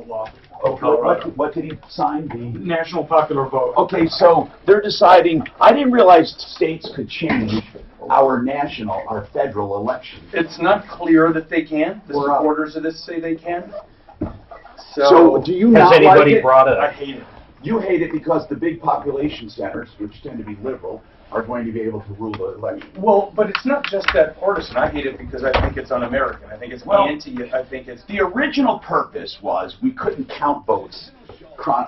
law. What did he sign? The National popular vote. Okay, so they're deciding. I didn't realize states could change our federal election. It's not clear that they can. The supporters of this say they can. So do you not Has anybody like it? brought it up? I hate it. You hate it because the big population centers, which tend to be liberal, are going to be able to rule the election. Well, but it's not just that partisan. I hate it because I think it's un-American. I think it's anti. I think it's the original purpose was we couldn't count votes.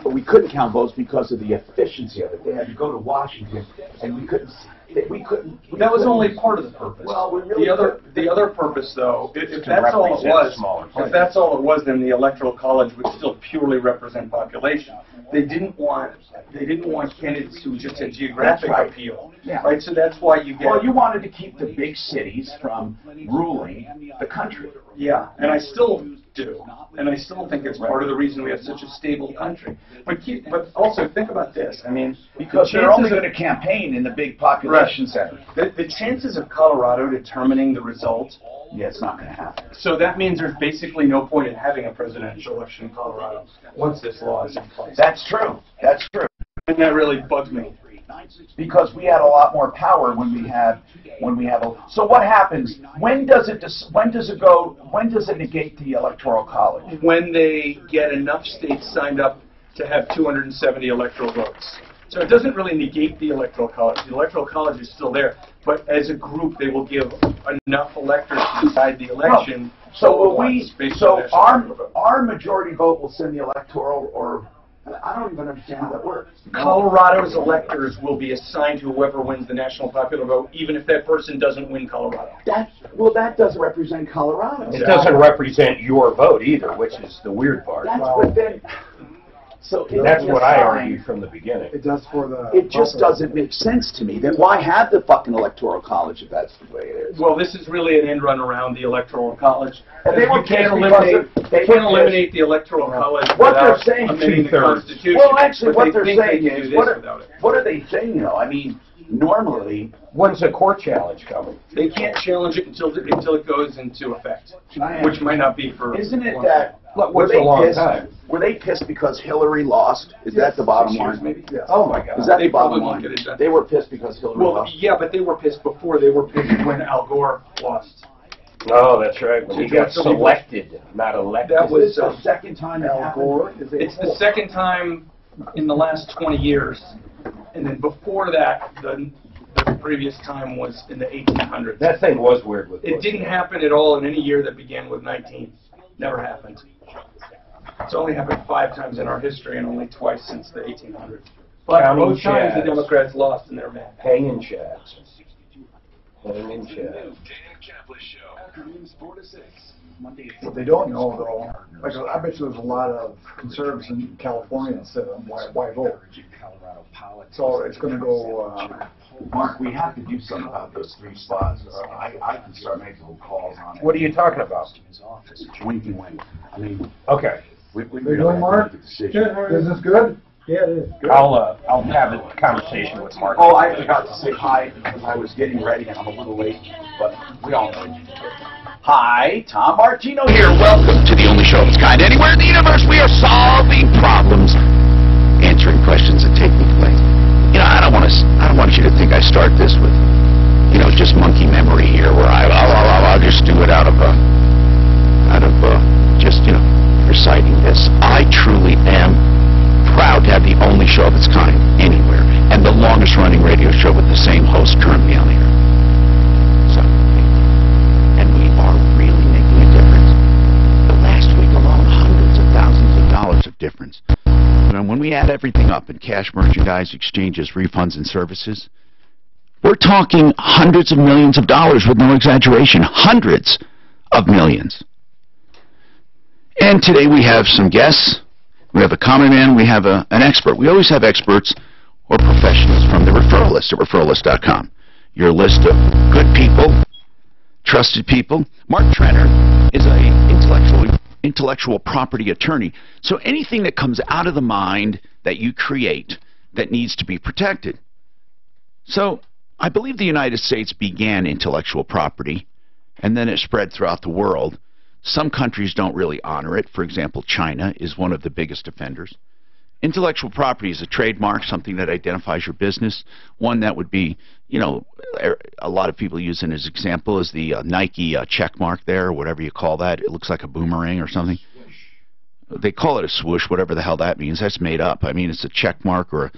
We couldn't count votes because of the efficiency of it. They had to go to Washington, and we couldn't. That was only part of the purpose. Well, we really the other purpose, though, if that's all it was, then the Electoral College would still purely represent population. They didn't want candidates who just had geographic appeal, right? So that's why you get. Well, you wanted to keep the big cities from ruling the country. Yeah, and I still do, and I still think it's part of the reason we have such a stable country. But also think about this. I mean, because they're only going to campaign in the big population centers. The chances of Colorado determining the result. Yeah, it's not going to happen. So that means there's basically no point in having a presidential election in Colorado once this law is in place. That's true. That's true. And that really bugs me. Because we had a lot more power when we have a. So what happens? When does it negate the Electoral College? When they get enough states signed up to have 270 electoral votes. So it doesn't really negate the Electoral College. The Electoral College is still there, but as a group, they will give enough electors to decide the election. So our majority vote will send the electoral, or I don't even understand how that works. Colorado's electors will be assigned to whoever wins the national popular vote, even if that person doesn't win Colorado. That doesn't represent Colorado. It doesn't represent your vote either, which is the weird part. That's what I argued from the beginning. It does for the. It just doesn't make sense to me. Then why have the fucking Electoral College if that's the way it is? Well, this is really an end run around the Electoral College. And they can't eliminate the Electoral College without amending the Constitution. Well, actually, what they're saying is, what are they saying, though? I mean, normally, when's a court challenge coming? They can't challenge it until it goes into effect, which might not be for. Isn't it that? What's a long time? Were they pissed because Hillary lost? Is that the bottom line? Maybe. Yes. Oh my God! Is that the bottom line? They were pissed because Hillary lost. Yeah, but they were pissed before. They were pissed when Al Gore lost. Oh, that's right. When he got selected, not elected. That was the second time Al Gore. It's the second time in the last 20 years, and then before that, the previous time was in the 1800s. That thing was weird with Bush. It didn't happen at all in any year that began with 19. Never happened. It's only happened 5 times in our history and only twice since the 1800s. But both times the Democrats lost and they're mad. Hanging chads. Hanging chads. What they don't know, though, like I bet you there's a lot of conservatives in California that said, why vote? So it's going to go. Mark, we have to do something about those 3 spots. I can start making little calls on it. What are you talking about? Winky wink. I mean, okay. We doing, Mark? Is this good? Yeah, it is. Good. I'll have a conversation with Mark. Oh, I forgot to say hi because I was getting ready and I'm a little late, but we all know you. Hi, Tom Martino here. Welcome to the only show of its kind anywhere in the universe. We are solving problems, answering questions that take me place. You know, I don't want you to think I start this with, just monkey memory here, where I'll just do it out of just reciting this. I truly am proud to have the only show of its kind anywhere, and the longest running radio show with the same host currently on the air. So, and we are really making a difference. The last week alone, hundreds of thousands of dollars of difference. When we add everything up in cash, merchandise, exchanges, refunds, and services, we're talking hundreds of millions of dollars with no exaggeration. Hundreds of millions. And today we have some guests. We have a common man. We have an expert. We always have experts or professionals from the referral list at referrallist.com. Your list of good people, trusted people. Mark Trenner is an intellectual property attorney. So anything that comes out of the mind that you create that needs to be protected. So I believe the United States began intellectual property, and then it spread throughout the world. Some countries don't really honor it. For example, China is one of the biggest offenders. Intellectual property is a trademark, something that identifies your business. One that would be, you know, a lot of people use it as example is the Nike check mark there, or whatever you call that. It looks like a boomerang or something. They call it a swoosh, whatever the hell that means. That's made up. I mean, it's a check mark or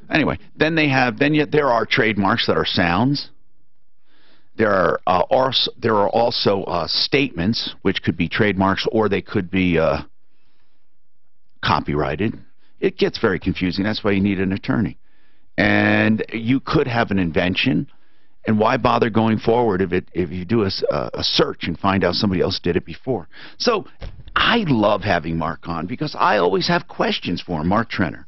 anyway. Then there are trademarks that are sounds. There are also statements, which could be trademarks or they could be copyrighted. It gets very confusing. That's why you need an attorney. And you could have an invention, and why bother going forward if you do a search and find out somebody else did it before? So I love having Mark on because I always have questions for him, Mark Trenner.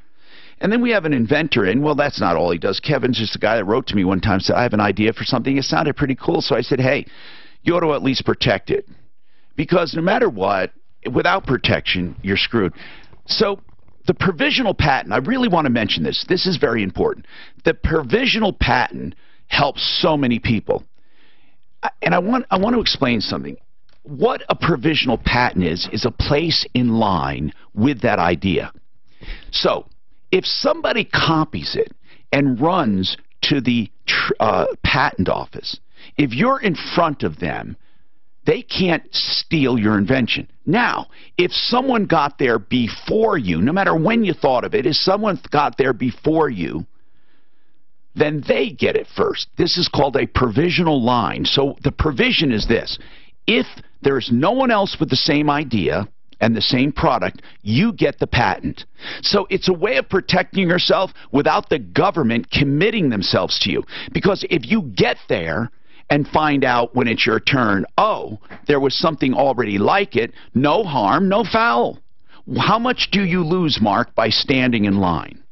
And then we have an inventor, and well, that's not all he does. Kevin's just a guy that wrote to me one time, said, I have an idea for something. It sounded pretty cool, so I said, hey, you ought to at least protect it. Because no matter what, without protection, you're screwed. So the provisional patent, I really want to mention this. This is very important. The provisional patent helps so many people. And I want to explain something. What a provisional patent is a place in line with that idea. So if somebody copies it and runs to the patent office, if you're in front of them, they can't steal your invention. Now, if someone got there before you, no matter when you thought of it, if someone got there before you, then they get it first. This is called a provisional line. So the provision is this. If there's no one else with the same idea and the same product, you get the patent. So it's a way of protecting yourself without the government committing themselves to you. Because if you get there and find out when it's your turn, oh, there was something already like it, no harm, no foul. How much do you lose, Mark, by standing in line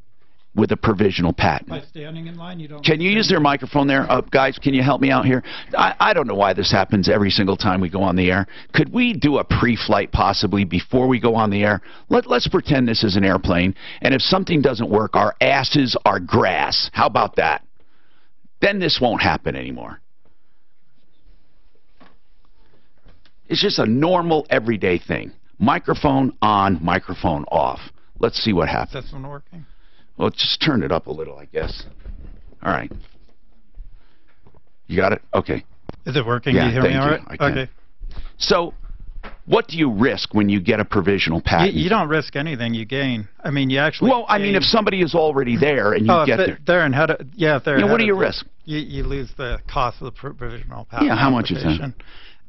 with a provisional patent? By standing in line, you don't... Can you use their microphone there? Guys, can you help me out here? I don't know why this happens every single time we go on the air. Could we do a pre-flight possibly before we go on the air? Let's pretend this is an airplane, and if something doesn't work, our asses are grass. How about that? Then this won't happen anymore. It's just a normal, everyday thing. Microphone on, microphone off. Let's see what happens. Is this one working? Well, just turn it up a little, I guess. All right. You got it? Okay. Is it working? Yeah, Do you hear me thank all you. right? I can. Okay. So, what do you risk when you get a provisional patent? You don't risk anything. You gain. I mean, you actually... Well, I mean, if somebody is already there and you get there... They're in head of, yeah, if they're... You know, what do you risk? You lose the cost of the provisional patent. Yeah, how much is that?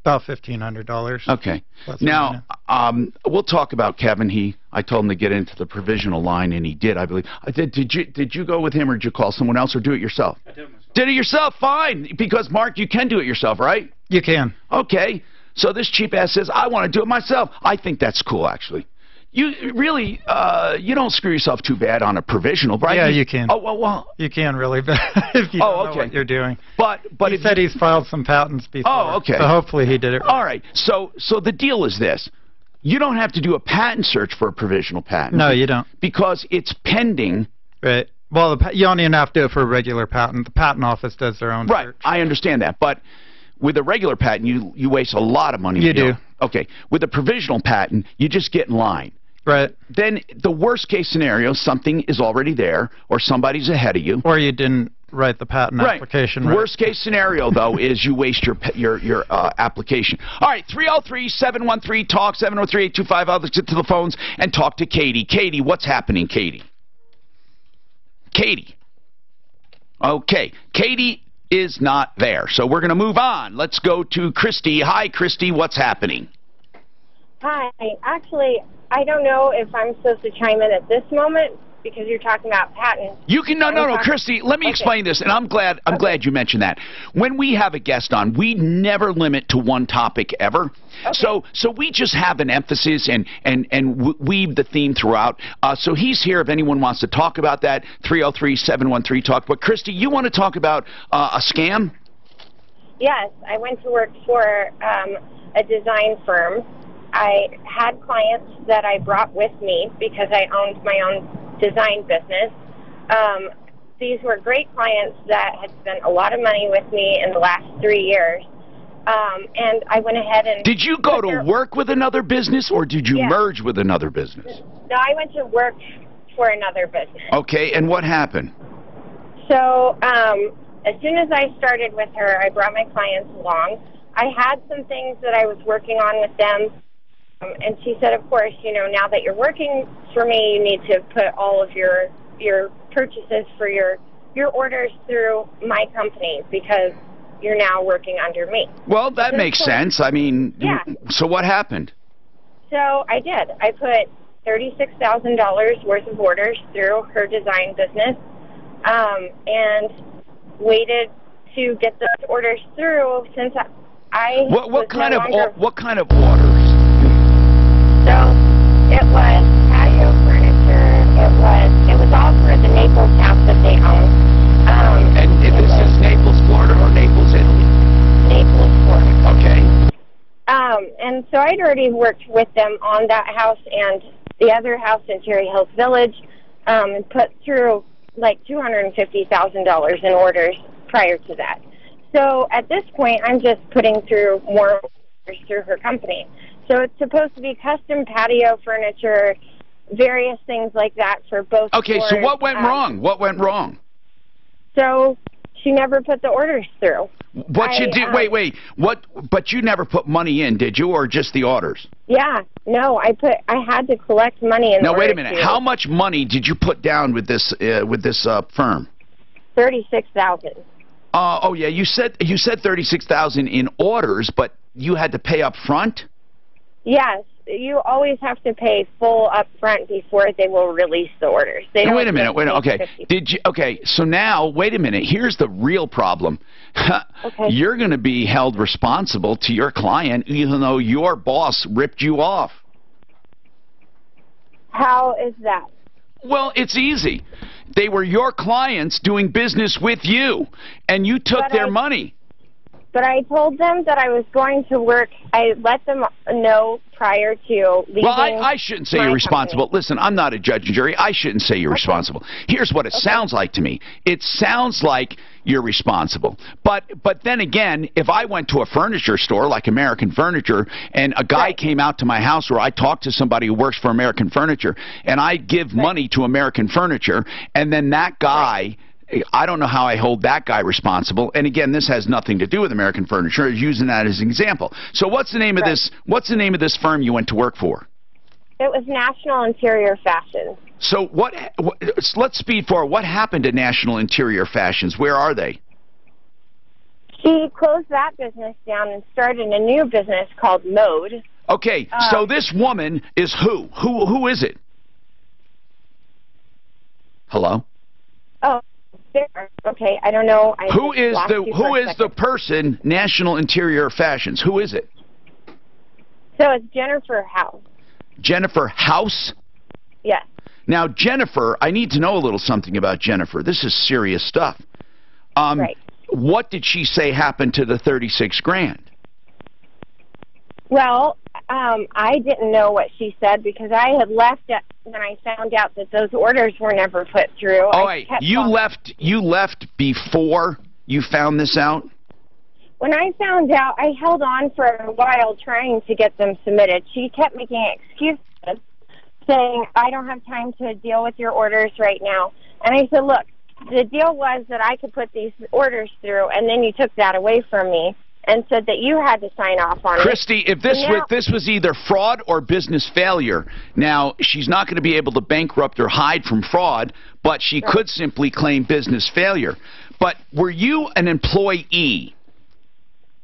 About $1,500. Okay. Now, we'll talk about Kevin. I told him to get into the provisional line, and he did, I believe. Did you go with him, or did you call someone else, or do it yourself? I did it myself. Did it yourself? Fine. Because, Mark, you can do it yourself, right? You can. Okay. So this cheap ass says, I want to do it myself. I think that's cool, actually. You really, you don't screw yourself too bad on a provisional, right? Yeah, you can. Oh, well. You can really bad if you don't know what you're doing. But he said he's filed some patents before. Oh, okay. So hopefully he did it right. All right. So the deal is this. You don't have to do a patent search for a provisional patent. No, you don't. Because it's pending. Right. Well, you don't even have to do it for a regular patent. The patent office does their own search. Right. I understand that. But with a regular patent, you waste a lot of money. You do. Okay. With a provisional patent, you just get in line. Right. Then the worst case scenario, something is already there, or somebody's ahead of you. Or you didn't write the patent application. Right. Worst case scenario, though, is you waste your application. All right, 303-713-TALK, 703-825. I'll get to the phones and talk to Katie. Katie, what's happening, Katie? Katie. Okay, Katie is not there, so we're going to move on. Let's go to Christy. Hi, Christy, what's happening? Hi. Actually, I don't know if I'm supposed to chime in at this moment because you're talking about patents. You can no, Christy. Let me explain this, and I'm glad you mentioned that. When we have a guest on, we never limit to one topic ever. Okay. So we just have an emphasis and weave the theme throughout. So he's here if anyone wants to talk about that. 303-713-TALK. But Christy, you want to talk about a scam? Yes, I went to work for a design firm. I had clients that I brought with me because I owned my own design business. These were great clients that had spent a lot of money with me in the last 3 years. And I went ahead and... Did you go to work with another business, or did you merge with another business? No, I went to work for another business. Okay, and what happened? So, as soon as I started with her, I brought my clients along. I had some things that I was working on with them, and she said, of course, you know, now that you're working for me, you need to put all of your purchases for your orders through my company because you're now working under me. Well, that makes sense. I mean, yeah. So what happened? So I did. I put $36,000 worth of orders through her design business, and waited to get those orders through since I what kind of orders? So it was patio furniture. It was all for the Naples house that they own. And this is Naples, Florida, or Naples, Italy? Naples, Florida. Okay. And so I'd already worked with them on that house and the other house in Cherry Hills Village, and put through like $250,000 in orders prior to that. So at this point, I'm just putting through more orders through her company. So it's supposed to be custom patio furniture, various things like that for both. Okay, stores. so what went wrong? What went wrong? So she never put the orders through. What you did? Wait. What? But you never put money in, did you, or just the orders? Yeah. No, I had to collect money in. Now wait a minute. How much money did you put down with this firm? $36,000. Oh yeah, you said $36,000 in orders, but you had to pay up front? Yes, you always have to pay full up front before they will release the orders. They don't wait a minute. Okay. 50. Okay, so now wait a minute. Here's the real problem. Okay. You're going to be held responsible to your client even though your boss ripped you off. How is that? Well, it's easy. They were your clients doing business with you, and you took their money. But I told them that I was going to work. I let them know prior to leaving. Well, I shouldn't say you're responsible. Company. Listen, I'm not a judge and jury. I shouldn't say you're responsible. Here's what it sounds like to me. It sounds like you're responsible. But then again, if I went to a furniture store like American Furniture and a guy came out to my house, or I talked to somebody who works for American Furniture, and I give money to American Furniture, and then that guy... I don't know how I hold that guy responsible. And again, this has nothing to do with American Furniture. I'm using that as an example. So what's the name of this? What's the name of this firm you went to work for? It was National Interior Fashions. So let's speed forward. What happened to National Interior Fashions? Where are they? She closed that business down and started a new business called Mode. Okay, so this woman is who? Who is it? Hello? Oh. Okay, I don't know. Who is the person, National Interior Fashions? Who is it? So it's Jennifer House. Jennifer House? Yes. Now, Jennifer, I need to know a little something about Jennifer. This is serious stuff. Right. What did she say happened to the 36 grand? Well, I didn't know what she said because I had left when I found out that those orders were never put through. Oh, wait, you left before you found this out? When I found out, I held on for a while trying to get them submitted. She kept making excuses, saying, I don't have time to deal with your orders right now. And I said, look, the deal was that I could put these orders through, and then you took that away from me and said that you had to sign off on Christy, it. Christy, if this was either fraud or business failure, now she's not going to be able to bankrupt or hide from fraud, but she could simply claim business failure. But were you an employee?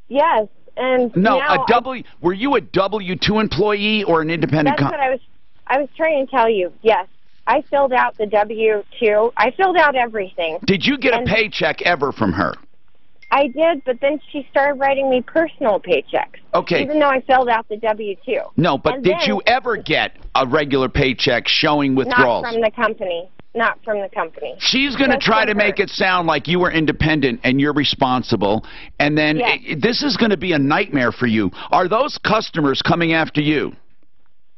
Yes, and no, were you a W-2 employee or an independent? That's what I was trying to tell you. Yes, I filled out the W-2. I filled out everything. Did you get a paycheck ever from her? I did, but then she started writing me personal paychecks. Okay. Even though I filled out the W-2. No, but did you ever get a regular paycheck showing withdrawals? Not from the company. Not from the company. She's going to try to make it sound like you were independent and you're responsible, and then this is going to be a nightmare for you. Are those customers coming after you?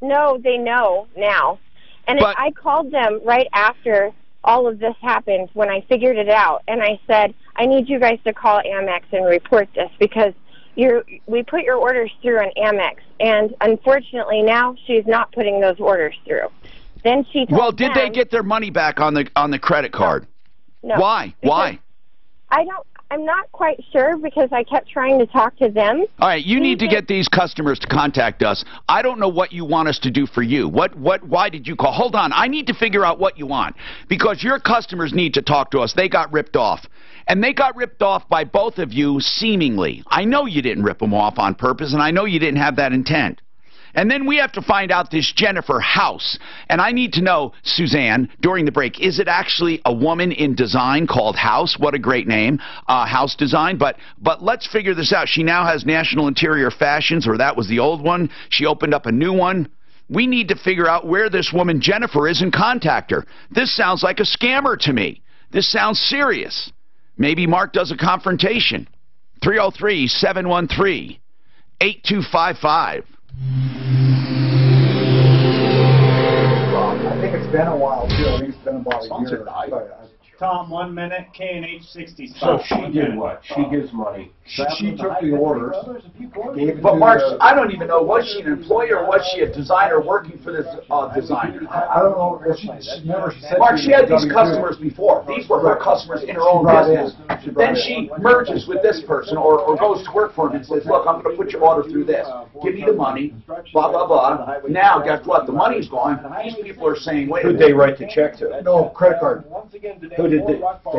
No, they know now. And I called them right after all of this happened when I figured it out, and I said, I need you guys to call Amex and report this because we put your orders through an Amex, and unfortunately now she's not putting those orders through. Then she told Well, did they them, get their money back on the credit card? No. Why? Why? I'm not quite sure because I kept trying to talk to them. All right, you need to get these customers to contact us. I don't know what you want us to do for you. Why did you call? Hold on, I need to figure out what you want, because your customers need to talk to us. They got ripped off. And they got ripped off by both of you, seemingly. I know you didn't rip them off on purpose, and I know you didn't have that intent. And then we have to find out this Jennifer House. And I need to know, Suzanne, during the break, is it actually a woman in design called House? What a great name, House Design. But let's figure this out. She now has National Interior Fashions, or that was the old one. She opened up a new one. We need to figure out where this woman Jennifer is and contact her. This sounds like a scammer to me. This sounds serious. Maybe Mark does a confrontation. 303-713-8255. I think it's been a while, too. I think it's been about a year. Tom, 1 minute, K&H 60 So spots. she did what? She gives money. She took the orders. Gave it But to Mark, the- I don't even know, was she an employee or was she a designer working for this designer? I don't know. Well, she said Mark, she had these W2. customers before. These were her customers in her own brought business. in. She brought Then in. she merges with this person or goes to work for him and says, look, I'm going to put your order through this. Give me the money, blah, blah, blah. Now, guess what? The money's gone. These people are saying, wait a Who'd they minute. write the check to? No, credit card. Who did they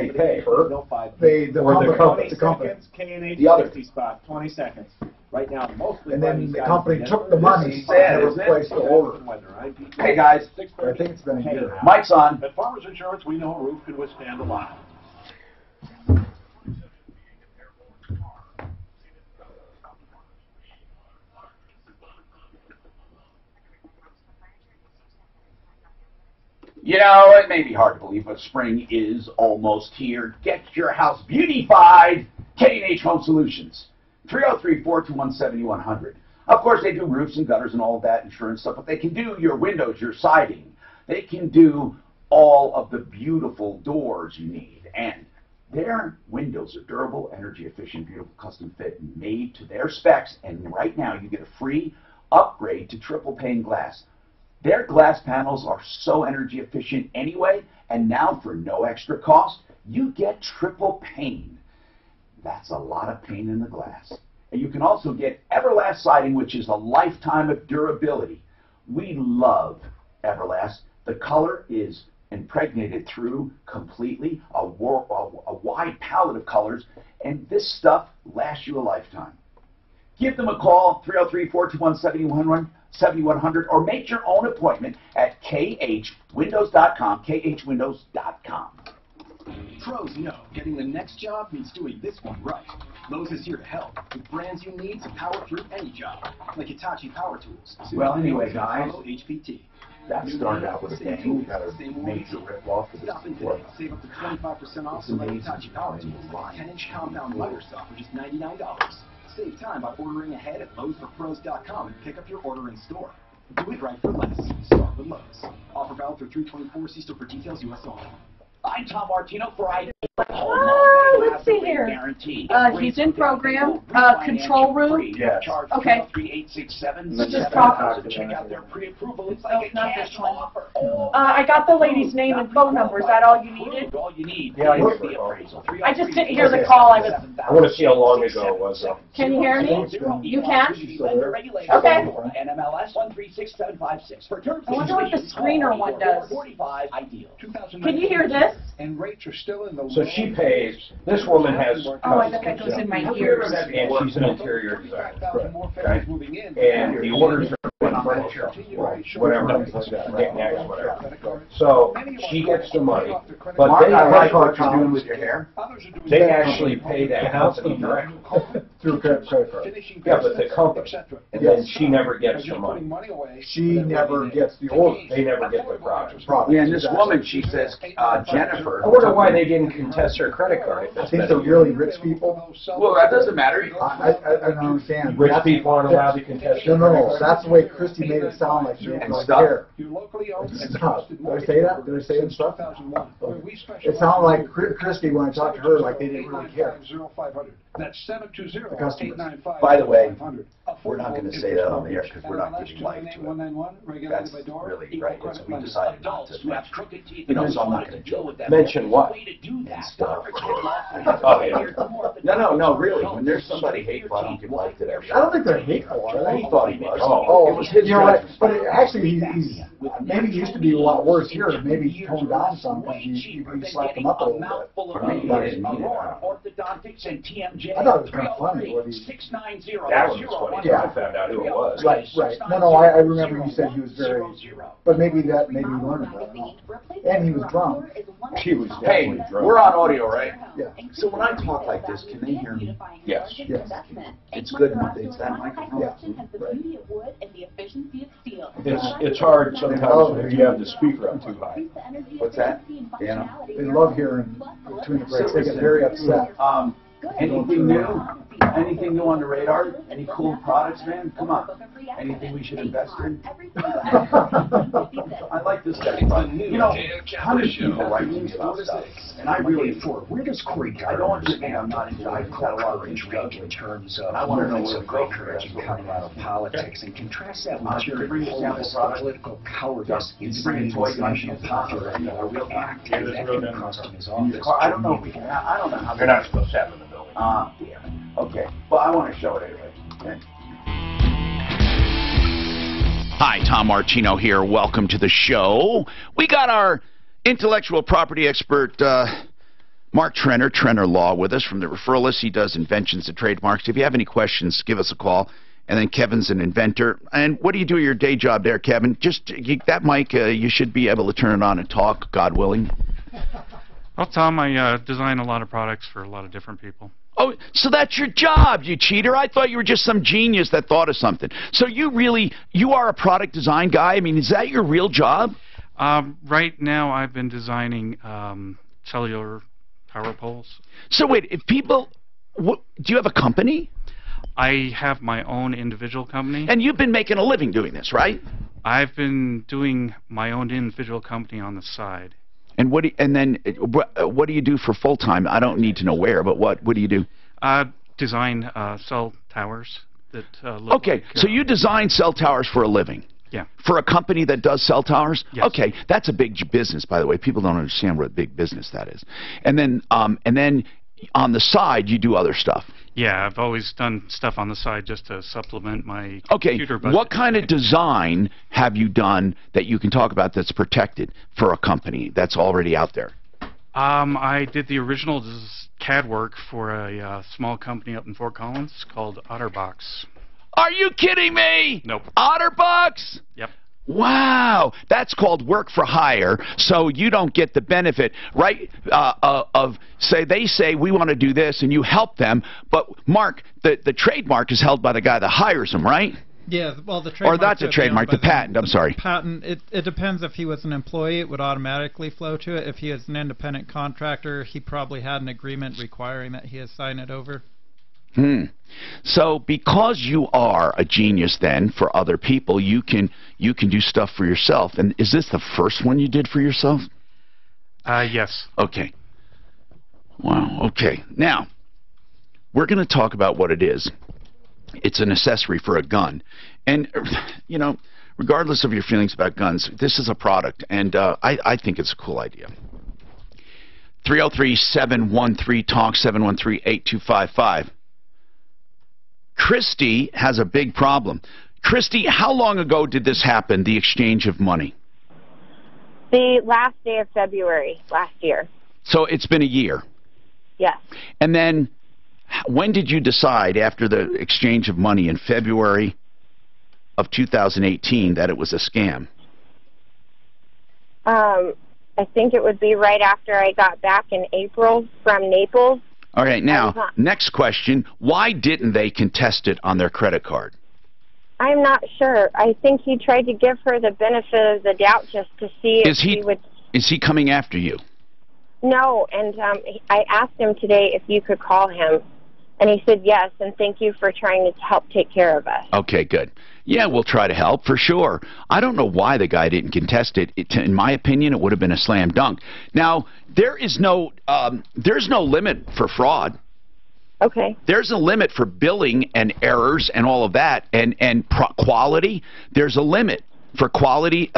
pay? Her? The company. 20 seconds, K&H The other. 60 spots, 20 seconds. Right now, mostly. And then the company took the money sad, and isn't it? replaced the order. Hey, guys, I think it's been a year. Mike's on. At Farmers Insurance, we know a roof can withstand a lot. You know, it may be hard to believe, but spring is almost here. Get your house beautified. K&H Home Solutions. 303-421-7100. Of course, they do roofs and gutters and all of that insurance stuff, but they can do your windows, your siding. They can do all of the beautiful doors you need. And their windows are durable, energy efficient, beautiful, custom fit, made to their specs. And right now, you get a free upgrade to triple pane glass. Their glass panels are so energy efficient anyway, and now for no extra cost, you get triple pane. That's a lot of pain in the glass. And you can also get Everlast siding, which is a lifetime of durability. We love Everlast. The color is impregnated through completely, a wide palette of colors, and this stuff lasts you a lifetime. Give them a call, 303-421-7100, or make your own appointment at khwindows.com, khwindows.com. Pros know getting the next job means doing this one right. Lowe's is here to help with brands you need to power through any job, like Hitachi Power Tools. Well, anyway, guys, HPT. That started out with a bang. We got a major rip-off for this Stop in before. today. Save up to 25% off select Hitachi Power Tools. 10-inch compound miter saw for just $99. Save time by ordering ahead at Lowe'sForPros.com and pick up your order in store. Do it right for less. Start with Lowe's. Offer valid through 3/24. See store for details. U.S. only. I'm Tom Martino for ID. Let's see here. He's in program, control room. Yes. Okay. 3867. Let's just talk. Check out their pre-approval. It's Oh, like a not cash this one. offer. I got the lady's name and phone number. Is that all you needed? All you need. Yeah, I is need the the appraisal. I just didn't hear the call. I want to see how long ago it was. Can you hear me? You can? Okay. NMLS 136756. For terms I wonder what the screener one does. 45 ideal. Can you hear this? And rates are still in the So she pays, this woman has Oh, I bet that goes in my ears. and she's an interior designer. okay. Moving in. And the orders are for furniture, whatever, knickknacks, whatever. So she gets the money, but Mark, they I like what actually, you're doing with your hair. they actually pay that company directly. Through credit card. Yeah, but the company, and then she never gets the money. She never gets the order. They never get the product. Yeah, and this woman, she says, Jennifer. I wonder why they didn't contest her credit card if I it's think think the really rich people. Well, that doesn't matter. I don't understand. Rich people aren't allowed to contest. No. That's the way Christie made it sound like she didn't really care. Your locally owned It's and not. trusted Did I say that? Did I say it in stuff? 2001, where we It sounded like Christie, when I talked to her, like they didn't really care. 895-0500. That's 720-895-0500. By the way, we're not going to say that on the air because we're not giving life to it. That's really right. So we decided not to mention. You know, so I'm not going to joke. Mention what? And stuff. Oh, yeah. No, really. When there's somebody hateful, I don't give life to them. I don't think they're hateful, are they? He thought he was. Oh, it was his you know what? judgment. But actually, he's maybe he used to be a lot worse here. Maybe he toned down some because he slapped him up a little bit. For me, he didn't need it. I thought it was kind of funny. What he, That one was funny. Yeah. I found out who it was. right. No, I remember you said he was very, but maybe he learned it. I don't know. And he was drunk. He was Hey, definitely drunk. we're on audio, right? Yeah. So when I talk like this, can they hear me? Yes. Yes. It's good. It's that microphone. Yeah. It's hard sometimes if you have the speaker up too high. What's that? Yeah. They love hearing between the breaks. They get very upset. Anything new? Anything new on the radar? Any cool products, man? Come on. Anything we should invest in? I like this guy. You know, hundreds of people write me about stuff, and I really, Where does Corey I don't understand. I'm not into. I've had a lot of things in terms of I want to know where of to go. encouraging Colorado politics and contrast that with your bring example fullness of product. political cowardice in bring a toy gun. national power and a real active that can cost him his office. I don't know if we can. I don't know how. You're not supposed to have them in the building. Damn it. Okay, but I want to show it anyway. Okay. Hi, Tom Martino here. Welcome to the show. We got our intellectual property expert, Mark Trenner, Trenner Law, with us from the referral list. He does inventions and trademarks. If you have any questions, give us a call. And then Kevin's an inventor. And what do you do at your day job there, Kevin? Just that mic, you should be able to turn it on and talk, God willing. Well, Tom, I design a lot of products for a lot of different people. Oh, so that's your job, you cheater. I thought you were just some genius that thought of something. So you are a product design guy? I mean, is that your real job? Right now, I've been designing cellular power poles. So wait, if people, do you have a company? I have my own individual company. And you've been making a living doing this, right? I've been doing my own individual company on the side. And what do you do for full time? I don't need to know where, but what do you do? Design cell towers that look Okay, like, so you design cell towers for a living? Yeah. For a company that does cell towers? Yes. Okay, that's a big business, by the way. People don't understand what a big business that is. And then on the side, you do other stuff. Yeah, I've always done stuff on the side just to supplement my Okay, computer budget. what kind of design have you done that you can talk about that's protected for a company that's already out there? I did the original CAD work for a small company up in Fort Collins called OtterBox. Are you kidding me? Nope. OtterBox? Yep. Wow, that's called work for hire, so you don't get the benefit, right, they say we want to do this and you help them, but Mark, the trademark is held by the guy that hires them, right? Yeah, well, the trademark... Or not the trademark, the patent, I'm sorry. Patent, it depends. If he was an employee, it would automatically flow to it. If he is an independent contractor, he probably had an agreement requiring that he sign it over. So because you are a genius then for other people, you can do stuff for yourself. And is this the first one you did for yourself? Yes. Okay. Wow, okay. Now, we're going to talk about what it is. It's an accessory for a gun. And, you know, regardless of your feelings about guns, this is a product, and I think it's a cool idea. 303-713-TALK, 713-8255. Christy has a big problem. Christy, how long ago did this happen, the exchange of money? The last day of February last year. So it's been a year. Yes. And then when did you decide after the exchange of money in February of 2018 that it was a scam? I think it would be right after I got back in April from Naples. All right, now, next question. Why didn't they contest it on their credit card? I'm not sure. I think he tried to give her the benefit of the doubt just to see if she would... Is he coming after you? No, and I asked him today if you could call him, and he said yes, and thank you for trying to help take care of us. Okay, good. Yeah, we'll try to help, for sure. I don't know why the guy didn't contest it. In my opinion, it would have been a slam dunk. Now, there's no limit for fraud. Okay. There's a limit for billing and errors and all of that, and quality. There's a limit for quality.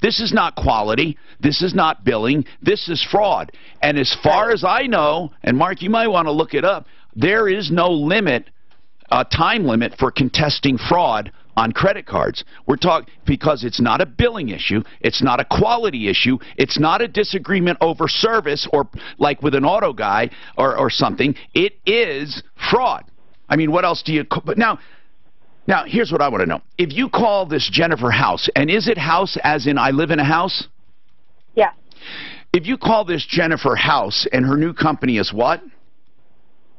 This is not quality. This is not billing. This is fraud. And as far as I know, and Mark, you might want to look it up, there is no limit, time limit for contesting fraud on credit cards. We're talking because it's not a billing issue, it's not a quality issue, it's not a disagreement over service or like with an auto guy or something. It is fraud. I mean, what else do you? But now, here's what I want to know. If you call this Jennifer House, and is it house as in I live in a house? Yeah. If you call this Jennifer House and her new company is what?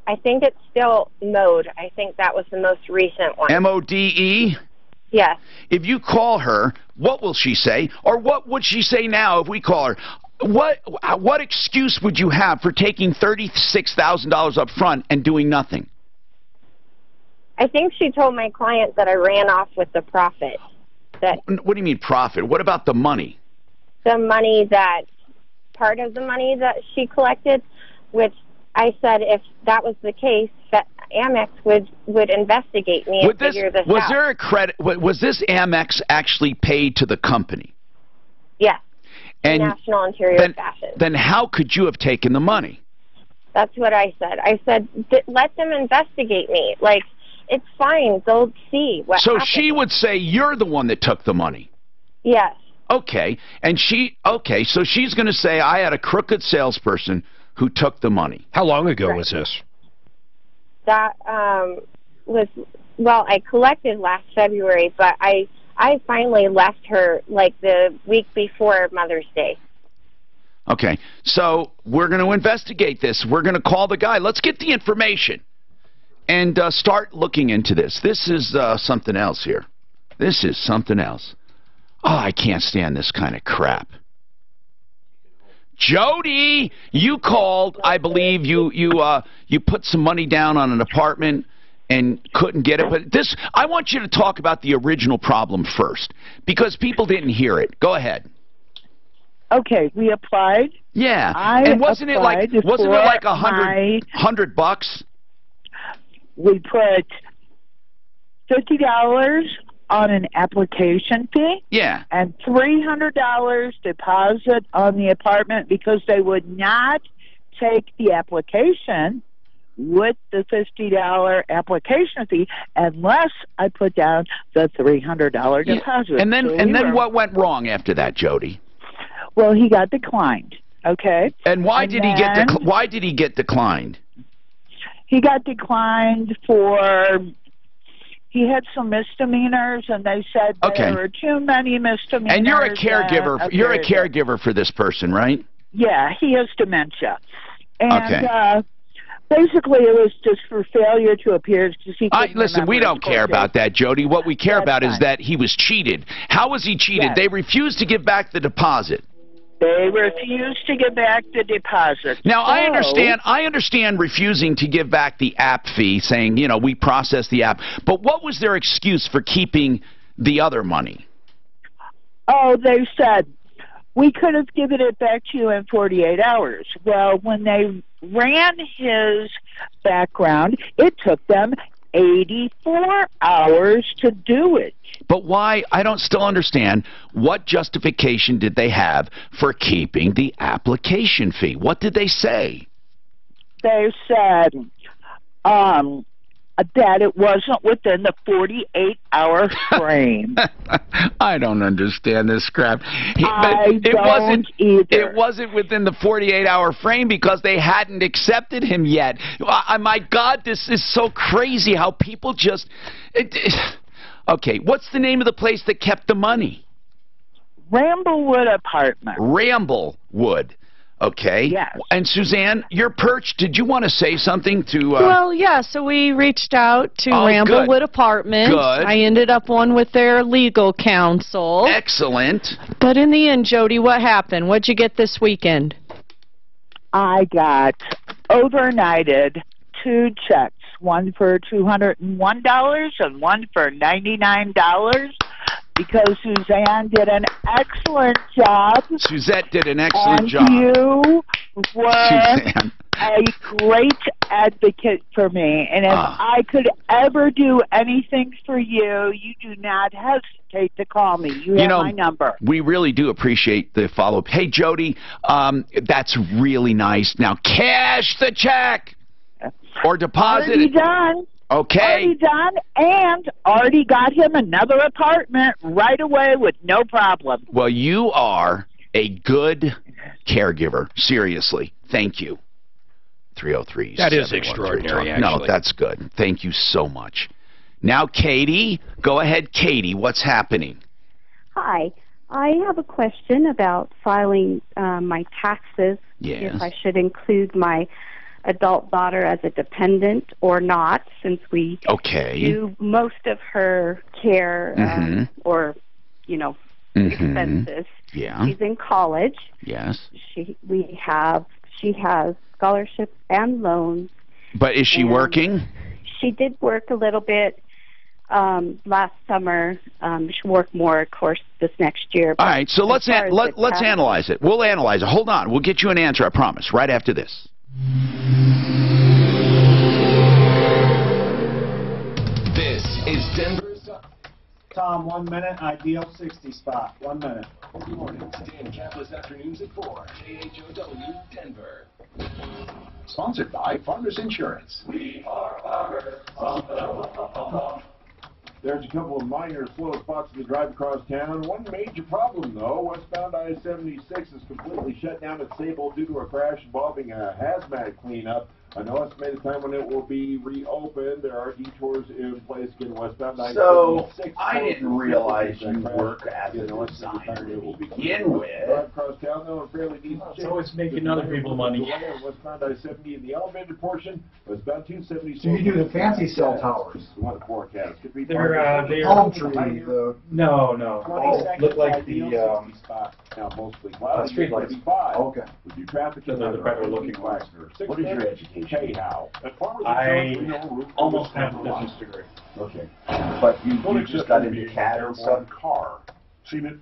I think it's still Mode. I think that was the most recent one. M-O-D-E? Yes. If you call her, what will she say? Or what would she say now if we call her? What excuse would you have for taking $36,000 up front and doing nothing? I think she told my client that I ran off with the profit. That What do you mean profit? What about the money? the money that, part of the money that she collected, which I said if that was the case, that Amex would investigate me and figure this was out. there a credit? Was this Amex actually paid to the company? Yes. And National Interior Fashion. Then how could you have taken the money? That's what I said. I said, let them investigate me. Like, it's fine. They'll see what So happened. she would say you're the one that took the money. Yes. Okay. And so she's going to say I had a crooked salesperson who took the money. How long ago was this? That was, well, I collected last February, but I finally left her like the week before Mother's Day. Okay, so we're going to investigate this. We're going to call the guy. Let's get the information and start looking into this. This is something else here. This is something else. Oh, I can't stand this kind of crap. Jody, you called. I believe you put some money down on an apartment and couldn't get it. But this, I want you to talk about the original problem first because people didn't hear it. Go ahead. Okay, we applied. Yeah, and wasn't it like $100? We put $50 on an application fee. Yeah. And $300 deposit on the apartment because they would not take the application with the $50 application fee unless I put down the $300 deposit. And then what went wrong after that, Jody? Well, he got declined. Okay. And why did he get declined? He got declined for he had some misdemeanors, and they said there were too many misdemeanors. And you're a caregiver. You're a caregiver for this person, right? Yeah, he has dementia, and basically it was just for failure to appear to see. Listen, we don't care about that, Jody. What we care about is that he was cheated. How was he cheated? Yes. They refused to give back the deposit. They refused to give back the deposit. Now, I understand refusing to give back the app fee, saying, you know, we processed the app. But what was their excuse for keeping the other money? Oh, they said, we could have given it back to you in 48 hours. Well, when they ran his background, it took them 84 hours to do it. But why? I don't still understand. What justification did they have for keeping the application fee? What did they say? They said that it wasn't within the 48-hour frame. I don't understand this crap. It wasn't within the 48-hour frame because they hadn't accepted him yet. My God, this is so crazy how people just... Okay, what's the name of the place that kept the money? Ramblewood Apartment. Ramblewood. Okay. Yes. And Suzanne, you're perched. Did you want to say something to... Well, yeah, so we reached out to Ramblewood Apartment. Good. I ended up one with their legal counsel. Excellent. But in the end, Jody, what happened? What'd you get this weekend? I got overnighted 2 checks, one for $201 and one for $99, because Suzanne did an excellent job. Suzette did an excellent and job. You were Suzanne. a great advocate for me, and if I could ever do anything for you, you do not hesitate to call me. You have my number. We really do appreciate the follow-up. Hey, Jody, that's really nice. Now, cash the check or deposit Already it. done. Okay. Already done, and already got him another apartment right away with no problem. Well, you are a good caregiver. Seriously. Thank you. 303. That is extraordinary, actually. No, that's good. Thank you so much. Now, Katie. Go ahead, Katie. What's happening? Hi. I have a question about filing my taxes. Yes. If I should include my adult daughter as a dependent or not, since we do most of her care or, expenses. Yeah. She's in college. Yes. She has scholarships and loans. But is she working? She did work a little bit last summer. She'll work more, of course, this next year. All right, so let's analyze it. We'll analyze it. Hold on. We'll get you an answer, I promise, right after this. This is Denver's. Tom, 1 minute, ideal 60 spot. 1 minute. Good morning. Today in Capitalist Afternoons at 4, KHOW, Denver. Sponsored by Farmers Insurance. We are Farmers. There's a couple of minor slow spots in the drive across town. One major problem, though, westbound I-76 is completely shut down at Sable due to a crash involving a hazmat cleanup. No estimated time when it will be reopened. There are detours in place again westbound I-76. So, I didn't realize you work as a designer to begin with. Drive across town, though, in fairly decent shape. So it's making other people money. Westbound I-70 in the elevated portion was about 270. So you do the fancy cell towers. What forecast could be. They're palm tree. No. Look like the now mostly cloudy. Street lights. Okay. With your traffic So they're the better looking ones. What is your education? K-how? I almost have a business degree. Okay. But you just got into CAD and stuff? Car. See it?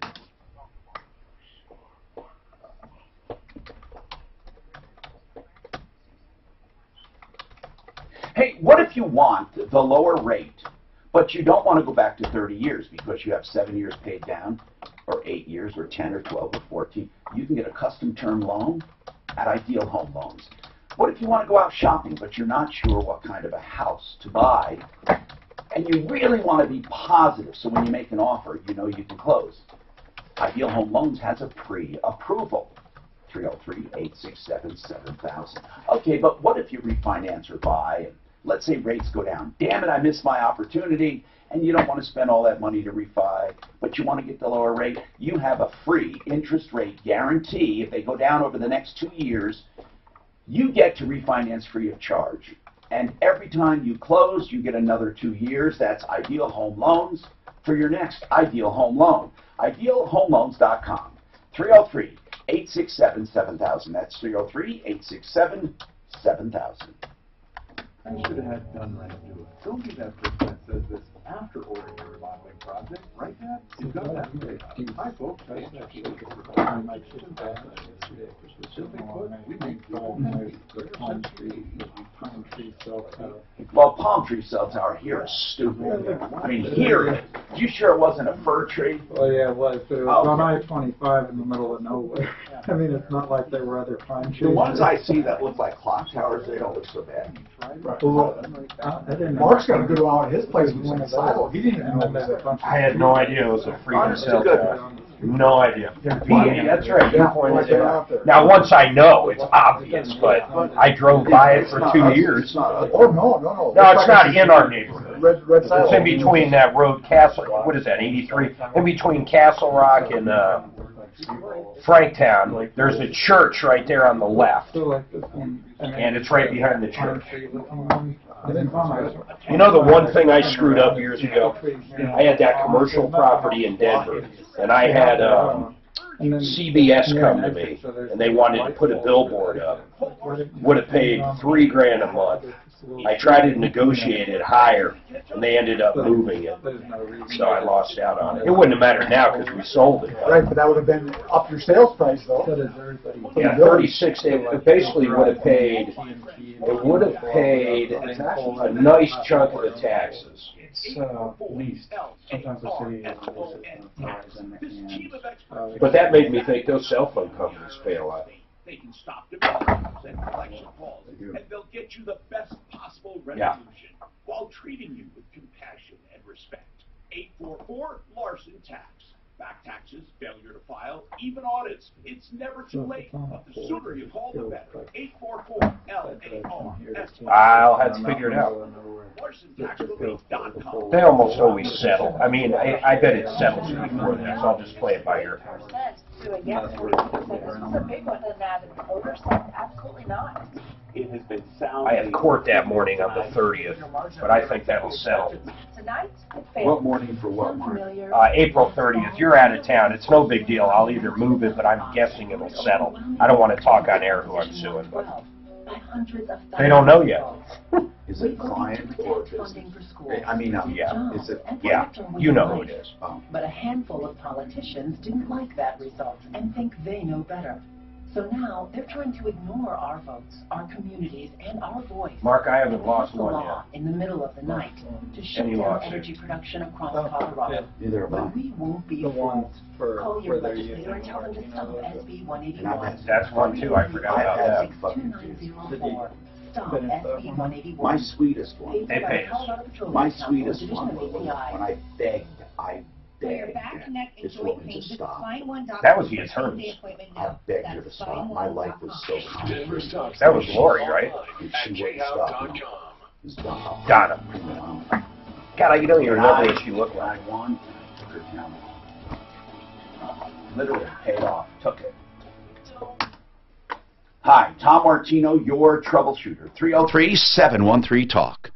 Hey, what if you want the lower rate, but you don't want to go back to 30 years because you have 7 years paid down, or 8 years, or 10, or 12, or 14? You can get a custom term loan at Ideal Home Loans. What if you want to go out shopping, but you're not sure what kind of a house to buy, and you really want to be positive so when you make an offer, you know you can close? Ideal Home Loans has a pre-approval. 303-867-7000. Okay, but what if you refinance or buy, and let's say rates go down? Damn it, I missed my opportunity, and you don't want to spend all that money to refi, but you want to get the lower rate. You have a free interest rate guarantee. If they go down over the next 2 years, you get to refinance free of charge. And every time you close, you get another 2 years. That's Ideal Home Loans for your next Ideal Home Loan. IdealHomeLoans.com. 303-867-7000. That's 303-867-7000. I should have had done right to do it. Don't do that for that says this after ordering your remodeling project. Right, Dad? You've done that today. Hi, folks. Well, palm tree cell tower here is stupid. I mean, here, you sure it wasn't a fir tree? Well, yeah, it was, but it was on I-25 in the middle of nowhere. I mean, it's not like there were other pine trees. The ones I see that look like clock towers, they don't look so bad. Mark's got a good one at his place with a silo. He didn't even know it was a I had no idea it was a free cell tower. No idea. That's right. Good point. Now, once I know, it's obvious, but I drove by it for 2 years. Oh, no. No, it's not in our neighborhood. Red silo. It's in between that road, Castle, what is that, 83? In between Castle Rock and Franktown. There's a church right there on the left, and it's right behind the church. You know the one thing I screwed up years ago? I had that commercial property in Denver, and I had CBS come to me, and they wanted to put a billboard up. Would have paid $3,000 a month. I tried to negotiate it higher, and they ended up moving it. So I lost out on it. It wouldn't have mattered now because we sold it. Right, but that would have been up your sales price, though. Yeah, 36. It basically would have paid. It would have paid a nice chunk of the taxes. Leased. Sometimes the city But that made me think those cell phone companies pay a lot. They can stop developers and collection calls, and they'll get you the best possible resolution while treating you with compassion and respect. 844 Larson Tax. Back taxes, failure to file, even audits. It's never too late. But the sooner you call, the better. 844-LARS. I'll have to figure it out. LarsonTaxRelief.com. They almost always settle. I mean, I bet it settles before that, so I'll just play it by ear. Absolutely not. It has been sound. I have court that morning on the 30th, but I think that'll settle. Tonight, What morning for what, Mark? April 30th. You're out of town. It's no big deal. I'll either move it, but I'm guessing it'll settle. I don't want to talk on air who I'm suing, but they don't know yet. Is it client or business? I mean, yeah. Is it? Yeah, you know who it is. But a handful of politicians didn't like that result and think they know better. So now they're trying to ignore our votes, our communities, and our voice. Mark, I haven't lost The one law yet. in the middle of the night to shut Any down lawsuit? energy production across Colorado. Neither of But them. we won't be fooled. Call your legislator and tell them to stop SB 181. That's one too. I forgot about that. 62904. Stop SB 181. My sweetest one. They pay us. My sweetest one was when I begged this woman to stop. That was the attorney. I begged her to stop. My life was so complicated. That was Lori, right? And she wouldn't stop. No. Donna. God, I don't even remember what she looked like. I won. Took her down. Literally paid off. Took it. Hi, Tom Martino, your troubleshooter. 303-713-TALK.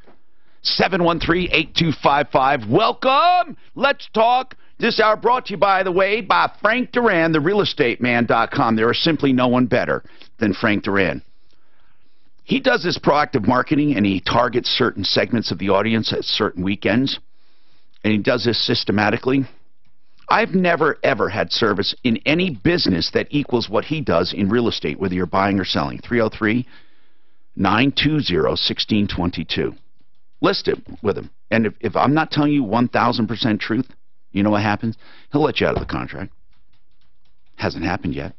713-8255. Welcome. Let's talk. This hour brought to you, by the way, by Frank Duran, therealestateman.com. There is simply no one better than Frank Duran. He does this proactive marketing, and he targets certain segments of the audience at certain weekends, and he does this systematically. I've never, ever had service in any business that equals what he does in real estate, whether you're buying or selling. 303-920-1622. List it with him. And if I'm not telling you 1,000% truth, you know what happens? He'll let you out of the contract. Hasn't happened yet.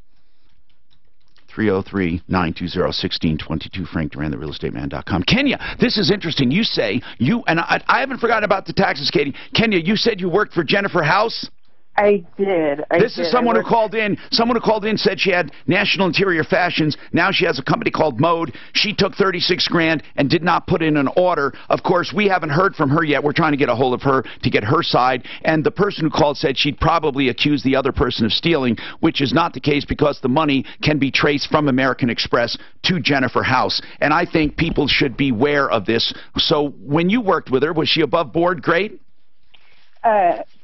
303-920-1622, Frank Duran, therealestateman.com. Kenya, this is interesting. You say, and I haven't forgotten about the taxes, Katie. Kenya, you said you worked for Jennifer House? I did. This is someone who called in. Someone who called in said she had National Interior Fashions. Now she has a company called Mode. She took $36,000 and did not put in an order. Of course, we haven't heard from her yet. We're trying to get a hold of her to get her side. And the person who called said she'd probably accuse the other person of stealing, which is not the case because the money can be traced from American Express to Jennifer House. And I think people should be aware of this. So when you worked with her, was she above board? Great?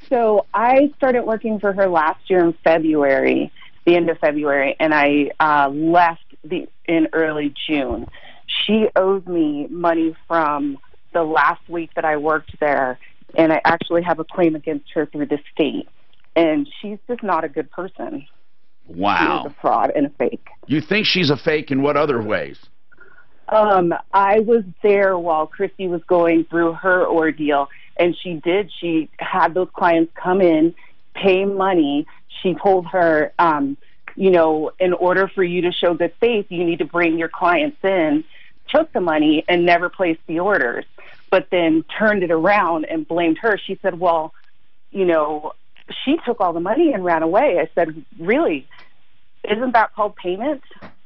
So I started working for her last year in February, the end of February, and I left in early June. She owes me money from the last week that I worked there, and I actually have a claim against her through the state. And she's just not a good person. Wow. She's a fraud and a fake. You think she's a fake in what other ways? I was there while Christy was going through her ordeal. And she had those clients come in, pay money. She told her, in order for you to show good faith, you need to bring your clients in, took the money and never placed the orders, but then turned it around and blamed her. She said, well, she took all the money and ran away. I said, really? Isn't that called payment?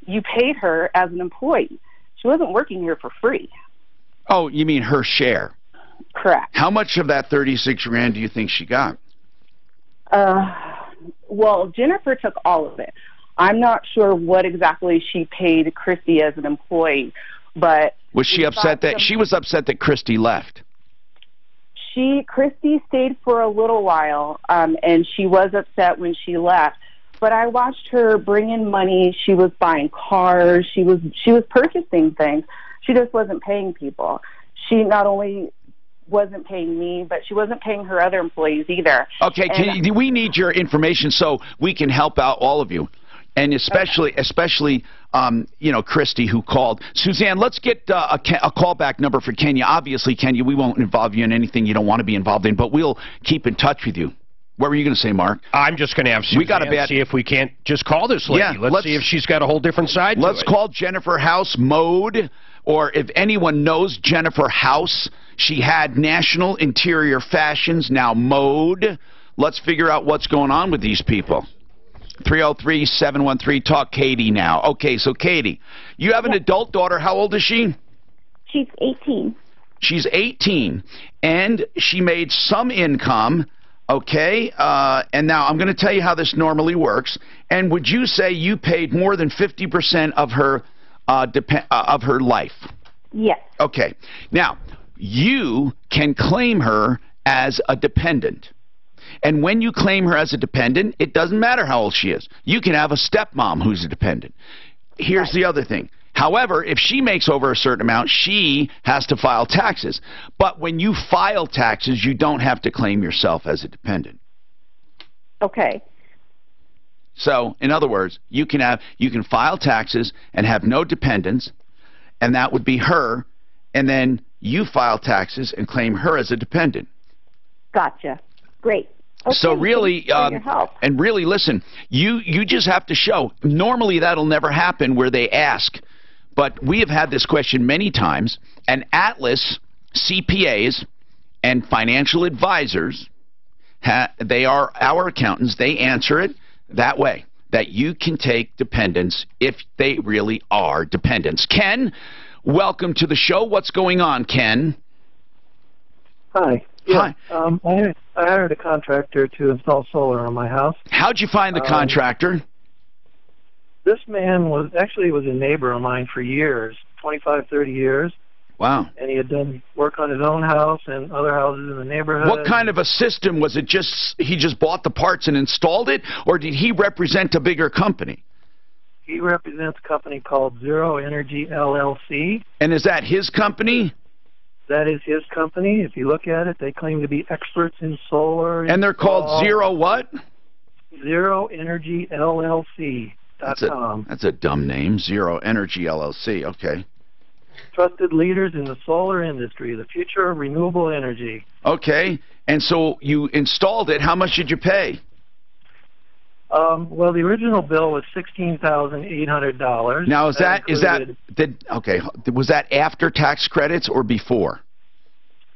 You paid her as an employee. She wasn't working here for free. Oh, you mean her share? Correct. How much of that $36,000 do you think she got? Well, Jennifer took all of it. I'm not sure what exactly she paid Christy as an employee, but was she upset that she was upset that Christy left? Christy stayed for a little while, and she was upset when she left. But I watched her bring in money. She was buying cars. She was purchasing things. She just wasn't paying people. She not only wasn't paying me, but she wasn't paying her other employees either. Okay, we need your information so we can help out all of you, and especially you know, Christy, who called. Suzanne, let's get a callback number for Kenya. Obviously, Kenya, we won't involve you in anything you don't want to be involved in, but we'll keep in touch with you. What were you going to say, Mark? I'm just going to have Suzanne see if we can't just call this lady. Yeah, let's see if she's got a whole different side to it. Let's call Jennifer House Mode, or if anyone knows Jennifer House, she had National Interior Fashions, now Mode. Let's figure out what's going on with these people. 303-713-TALK, Katie now. Okay, so Katie, you have an adult daughter. How old is she? She's 18. She's 18, and she made some income. Okay, and now I'm going to tell you how this normally works. And would you say you paid more than 50% of her life? Yes. Okay. Now, you can claim her as a dependent. And when you claim her as a dependent, it doesn't matter how old she is. You can have a stepmom who's a dependent. Here's the other thing. However, if she makes over a certain amount, she has to file taxes. But when you file taxes, you don't have to claim yourself as a dependent. Okay. So, in other words, you can file taxes and have no dependents, and that would be her, and then you file taxes and claim her as a dependent. Gotcha. Great. Okay, so really, your help. and really, listen, you just have to show. Normally, that'll never happen where they ask. But we have had this question many times, and Atlas CPAs and financial advisors, they are our accountants. They answer it that way, that you can take dependents if they really are dependents. Ken, welcome to the show. What's going on, Ken? Hi. Yeah, Hi. I hired a contractor to install solar on my house. How'd you find the contractor? This man was a neighbor of mine for years, 25, 30 years. Wow. And he had done work on his own house and other houses in the neighborhood. What kind of a system was it? He just bought the parts and installed it, or did he represent a bigger company? He represents a company called Zero Energy LLC. And is that his company? That is his company. If you look at it, they claim to be experts in solar. And they're called Zero what? Zero Energy LLC. That's a dumb name, Zero Energy LLC. Okay. Trusted leaders in the solar industry, the future of renewable energy. Okay. And so you installed it. How much did you pay? Well, the original bill was $16,800. Now, was that after tax credits or before?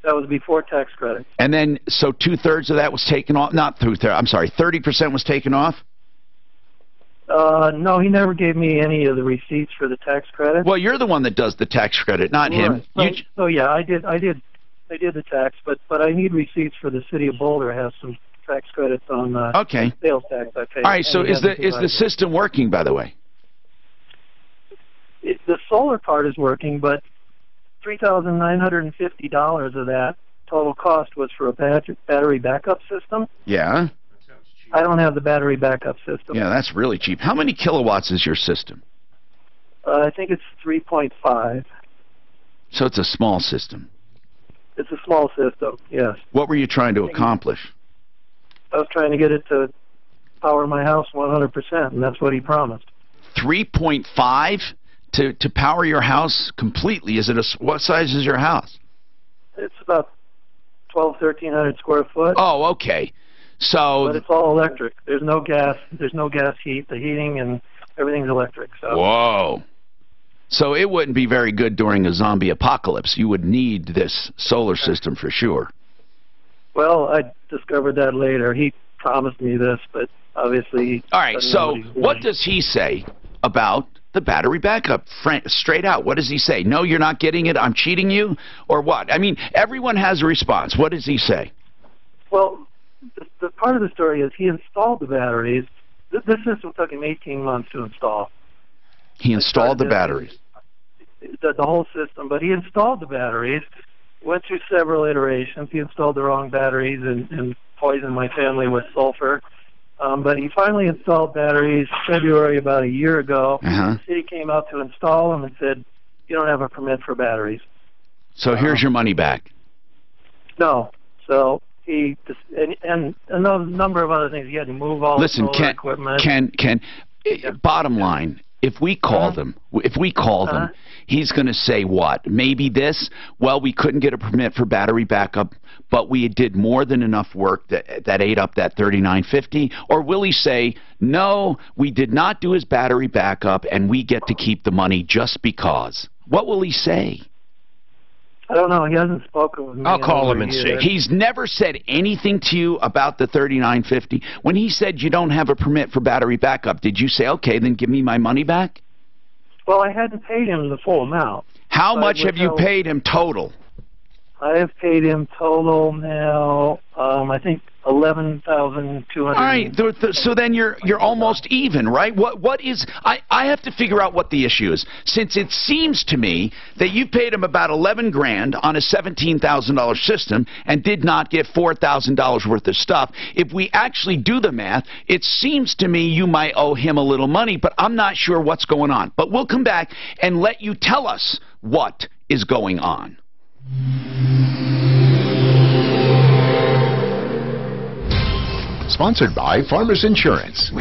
That was before tax credits. And then, so 2/3 of that was taken off. Not 2/3. I'm sorry. 30% was taken off. No, he never gave me any of the receipts for the tax credit. Well, you're the one that does the tax credit, not him. So yeah, I did the tax, but I need receipts for the city of Boulder. Has some tax credits on sales tax I pay. All right, so is the system working, by the way? The solar part is working, but $3,950 of that total cost was for a battery backup system. Yeah. I don't have the battery backup system. Yeah, that's really cheap. How many kilowatts is your system? I think it's 3.5. So it's a small system. It's a small system, yes. What were you trying to accomplish? I was trying to get it to power my house 100%, and that's what he promised. 3.5 to power your house completely? What size is your house? It's about 1,300 square foot. Oh, okay. So, but it's all electric. There's no gas. There's no gas heat. The heating and everything's electric. So. Whoa. So it wouldn't be very good during a zombie apocalypse. You would need this solar system for sure. Well, I discovered that later. He promised me this, but obviously... All right, so what does he say about the battery backup? Straight out, what does he say? No, you're not getting it, I'm cheating you? Or what? I mean, everyone has a response. What does he say? Well, the part of the story is he installed the batteries. This system took him 18 months to install. He installed the batteries? The whole system, but he installed the batteries. Went through several iterations. He installed the wrong batteries and poisoned my family with sulfur. But he finally installed batteries February about a year ago. The city came out to install them and said, you don't have a permit for batteries. So here's your money back. No. So he just, and a number of other things. He had to move all the solar equipment. Bottom line, if we called him, he's going to say what? Maybe this? Well, we couldn't get a permit for battery backup, but we did more than enough work that ate up that $39.50. Or will he say, no, we did not do his battery backup, and we get to keep the money just because? What will he say? I don't know. He hasn't spoken with me. I'll call him and see. He's never said anything to you about the $39.50. When he said you don't have a permit for battery backup, did you say, okay, then give me my money back? Well, I hadn't paid him the full amount. How much have you paid him total? I have paid him total now, I think $11,200. All right, so then you're almost even, right? What is? I have to figure out what the issue is, since it seems to me that you paid him about $11 grand on a $17,000 system and did not get $4,000 worth of stuff. If we actually do the math, it seems to me you might owe him a little money, but I'm not sure what's going on. But we'll come back and let you tell us what is going on. Sponsored by Farmers Insurance.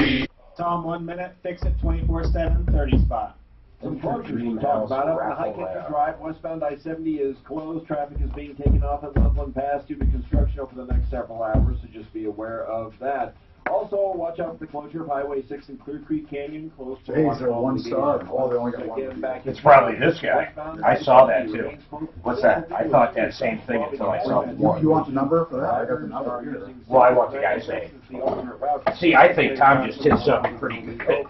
Tom, 1 minute, fix it 24/7, 30 spot. Some closures to talk about. Up on High Country Drive, westbound I-70 is closed. Traffic is being taken off at Loveland Pass due to construction over the next several hours, so just be aware of that. Also, watch out for the closure of Highway 6 and Clear Creek Canyon, close to Jeez, they're 1 star. Oh, they only got one. It's probably this guy. I saw that too. What's that? I thought that same thing until I saw the one. You want the number for that? I got the number here. Well, I want the guy's name. See, I think Tom just did something pretty good.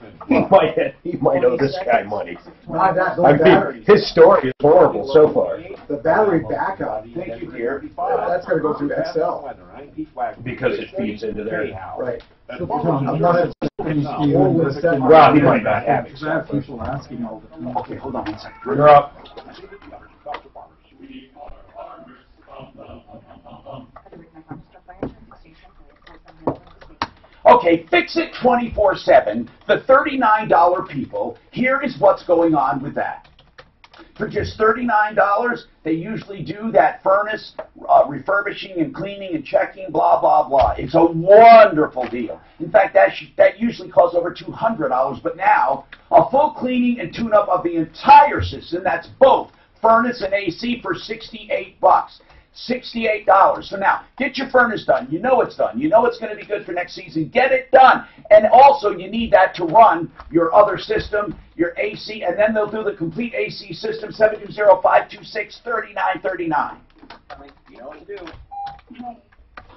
He might owe this guy money. I mean, his story is horrible so far. The battery backup. Thank you, dear. That's going to go through Excel. Because it feeds into their house. Right. Well, he might not have it. I have people asking all the time. Okay, hold on one second. You're up. Okay, fix it 24/7. The $39 people, here is what's going on with that. For just $39, they usually do that furnace refurbishing and cleaning and checking, blah, blah, blah. It's a wonderful deal. In fact, that usually costs over $200, but now a full cleaning and tune-up of the entire system, that's both furnace and AC, for $68. $68. So now, get your furnace done. You know it's done. You know it's going to be good for next season. Get it done. And also, you need that to run your other system, your AC, and then they'll do the complete AC system, 720-526-3939. You know what to do. All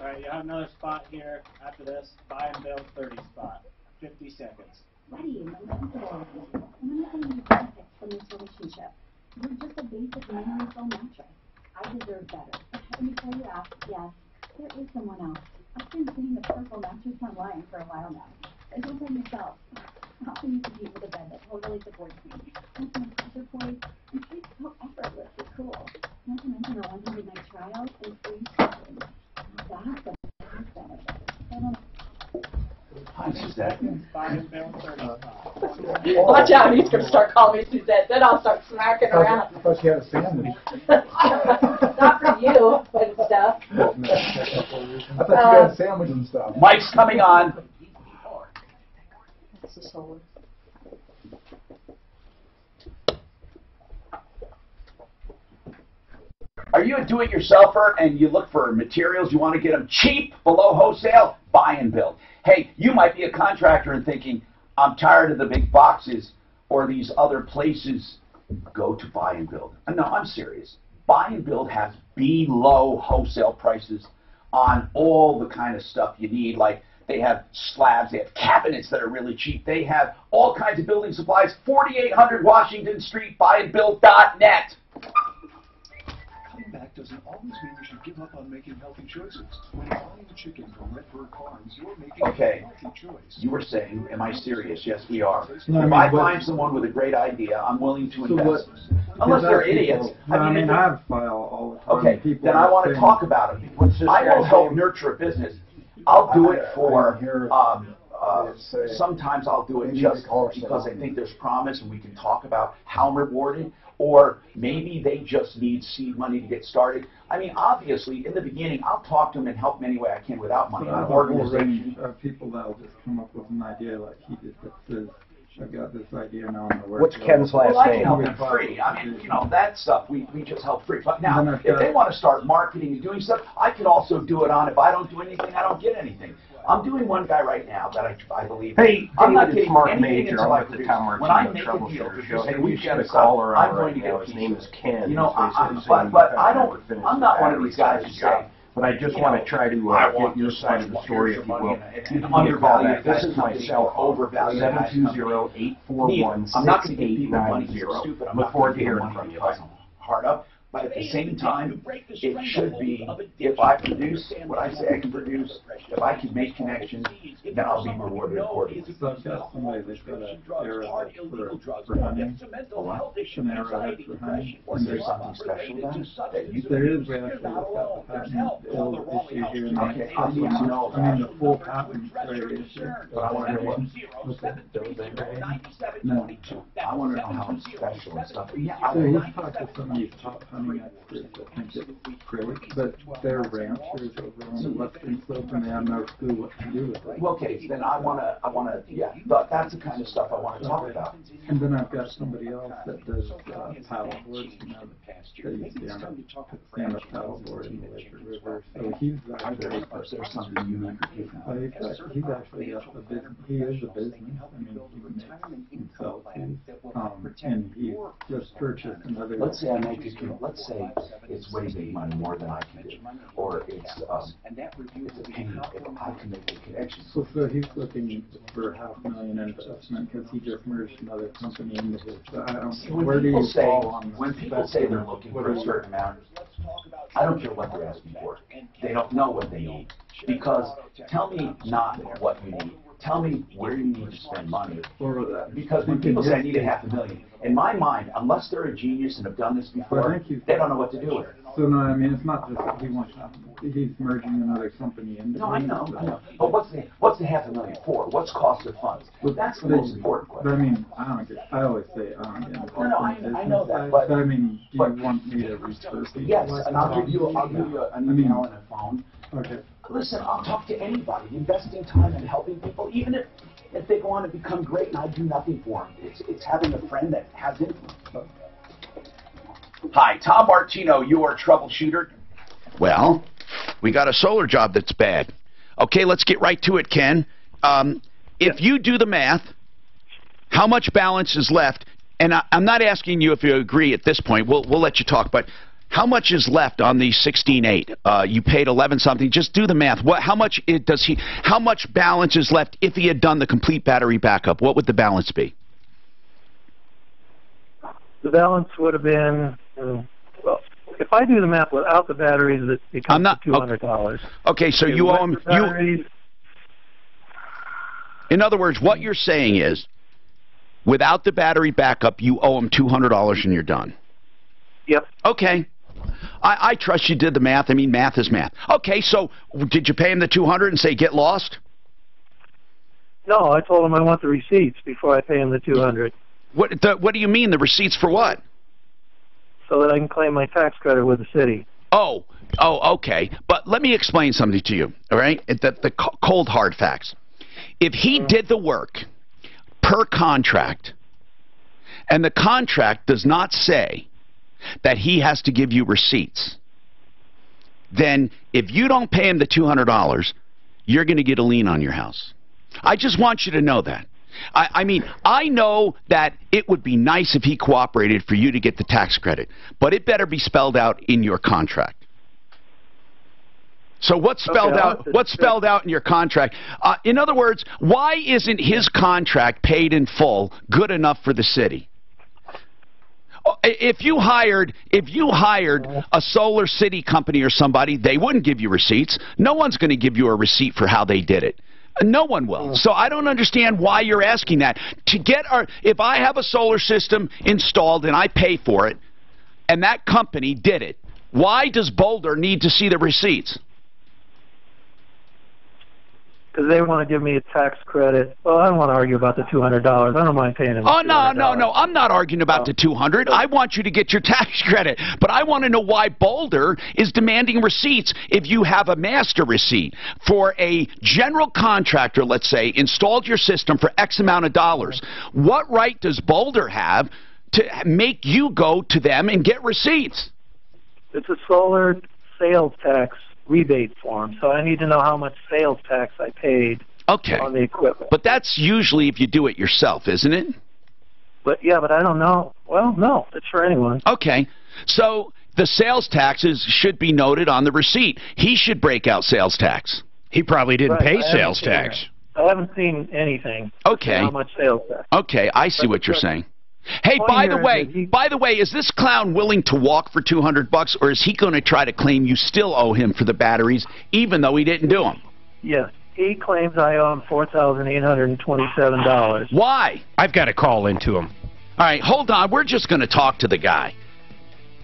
right, you have another spot here after this. Buy and build 30 spot. 50 seconds. Buddy, my name's Adele. And I'm not going to need benefits from this relationship. You're just a basic memory foam mattress. I deserve better. But having to tell you that, yes, there is someone else. I've been seeing the purple mattress online for a while now. As well as myself. How can you compete with a bed that totally supports me? Has my pressure point, and she's so effortlessly cool. Not to mention a 100-night trial and free shipping. That's the best benefit. Hi, Suzette. Watch out, he's going to start calling me Suzette. Then I'll start smacking around. I thought you had a sandwich. Not for you, but stuff. I thought you had a sandwich and stuff. Mike's coming on. That's the solar. Are you a do-it-yourselfer and you look for materials, you want to get them cheap, below wholesale? Buy and build. Hey, you might be a contractor and thinking, I'm tired of the big boxes or these other places. Go to Buy and Build. No, I'm serious. Buy and Build has below wholesale prices on all the kind of stuff you need. Like they have slabs, they have cabinets that are really cheap. They have all kinds of building supplies. 4800 Washington Street, buyandbuild.net. Cutting back doesn't always mean you should give up on making healthy choices. When buying chicken from Redbird Farms, you're making a healthy choice. You were saying, am I serious? Yes, we are. If I find someone with a great idea, I'm willing to invest. Unless they're idiots. I mean, I file all the time. Okay, then I want to talk about it. I will help nurture a business. I'll do it for, sometimes I'll do it just because I think there's promise and we can talk about how I'm rewarded, or maybe they just need seed money to get started. I mean, obviously, in the beginning, I'll talk to them and help them any way I can without money. But Organization. People that'll just come up with an idea like he did that says, I've got this idea now on the work. What's Ken's last Well, I name? can help them free. I mean, you know, that stuff we just help free. But now, if they want to start marketing and doing stuff, I can also do it on, if I don't do anything, I don't get anything. I'm doing one guy right now that I believe. Hey, I'm not David, getting Mark anything Major. until I I'm with the produce. Tom When I Martino make a deal, Troubleshooter show. say Hey, we we've got a should caller I'm on going right to get now. a His piece. name is Ken. You know, He's but I don't. I'm not one of these guys who say. But I just want to try to get your side of the story, if you will. You can undervalue This is my cell phone, 720-841-6890. I'm not going to give people money because stupid. I'm Look not forward to going hearing to from you. because I'm hard up. But at the same time, it should be, if I produce what I say I can produce, if I can make connections, then I'll be rewarded accordingly. So I've got somebody that's got an arrow for hunting, an arrow for hunting. Is there something special about it? There is, we actually looked at the patent, it'll issue here and Okay, I need to know. I mean, the full patent right issue. But I want to know what. No. I want to know how it's special and stuff. Yeah, I So mean, he's talked to some of these top hunting experts that think it's great, but they're ranchers over on the western slope and they have no clue what to do with it. well, okay, then I want to, yeah, that's the kind of stuff I want to talk about. And then I've got somebody else that does paddle boards, you know, that you stand up paddle board in the Lakers River. So he's actually, There's something unique or different. he's actually got a business, he is a business, I mean, he makes and sells these, and he just purchased another. Let's say I make let's say it's way big money, more than I can do, or it's a penny if I can make the connection. So he's looking for $500,000 investment because he just merged another company into his. I don't know, where do you fall on this? When people say they're looking for a certain amount, I don't care what they're asking for. They don't know what they need. Because tell me not what you need. Tell me where you need to spend money. Because when people say I need $500,000, in my mind, unless they're a genius and have done this before, they don't know what to do with it. So no, I mean, it's not just that he wants, he's merging another company into. No, I know. But what's the $500,000 for? What's cost of funds? Well, that's the most important question. But I mean, I don't get, I always say I don't get involved No, I know that, but I mean, do you want me to research? Yes, and I'll give you an email and a phone. Okay. Listen, I'll talk to anybody. Investing time and helping people, even if they go on to become great and I do nothing for them. It's having a friend that has influence. Hi, Tom Martino, your troubleshooter. Well, we got a solar job that's bad. Okay, let's get right to it, Ken. If you do the math, how much balance is left? And I'm not asking you if you agree at this point. We'll let you talk, but how much is left on the 16.8? You paid 11 something. Just do the math. How much balance is left if he had done the complete battery backup? What would the balance be? The balance would have been, well, if I do the math without the batteries, it becomes $200. Okay, so you owe him. In other words, what you're saying is, without the battery backup, you owe him $200 and you're done. Yep. Okay. I trust you did the math. I mean, math is math. Okay, so did you pay him the $200 and say get lost? No, I told him I want the receipts before I pay him the $200. What do you mean, the receipts for what? So that I can claim my tax credit with the city. Oh, okay. But let me explain something to you, all right? The cold, hard facts. If he did the work per contract, and the contract does not say that he has to give you receipts, then if you don't pay him the $200, you're going to get a lien on your house. I just want you to know that. I mean, I know that it would be nice if he cooperated for you to get the tax credit, but it better be spelled out in your contract. So what's spelled out? What's spelled out in your contract? In other words, why isn't his contract paid in full good enough for the city? If you hired a solar city company or somebody, they wouldn't give you receipts. No one's going to give you a receipt for how they did it. No one will. So I don't understand why you're asking that. If I have a solar system installed and I pay for it, and that company did it, why does Boulder need to see the receipts? because they want to give me a tax credit. Well, I don't want to argue about the $200. I don't mind paying them. Oh, no. I'm not arguing about the $200. I want you to get your tax credit. But I want to know why Boulder is demanding receipts if you have a master receipt. For a general contractor, let's say, installed your system for X amount of dollars. What right does Boulder have to make you go to them and get receipts? It's a solar sales tax rebate form, so I need to know how much sales tax I paid on the equipment. But that's usually if you do it yourself, isn't it? But I don't know. Well, no, it's for anyone. Okay, so the sales taxes should be noted on the receipt. He should break out sales tax. He probably didn't pay sales tax. I haven't seen anything. Okay. How much sales tax? Okay, I see what you're saying. Hey, by the way, is this clown willing to walk for $200, or is he going to try to claim you still owe him for the batteries, even though he didn't do them? Yes, he claims I owe him $4,827. Why? I've got to call into him. All right, hold on. We're just going to talk to the guy.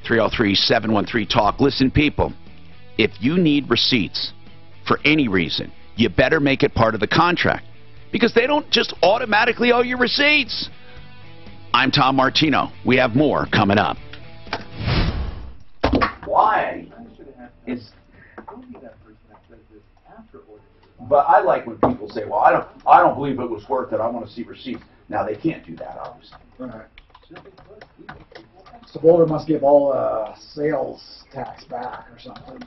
303-713-TALK. Listen, people, if you need receipts for any reason, you better make it part of the contract, because they don't just automatically owe you receipts. I'm Tom Martino. We have more coming up. Why? But I like when people say, "Well, I don't believe it was worth it. I want to see receipts." Now they can't do that, obviously. Right. So Boulder must give all sales tax back or something.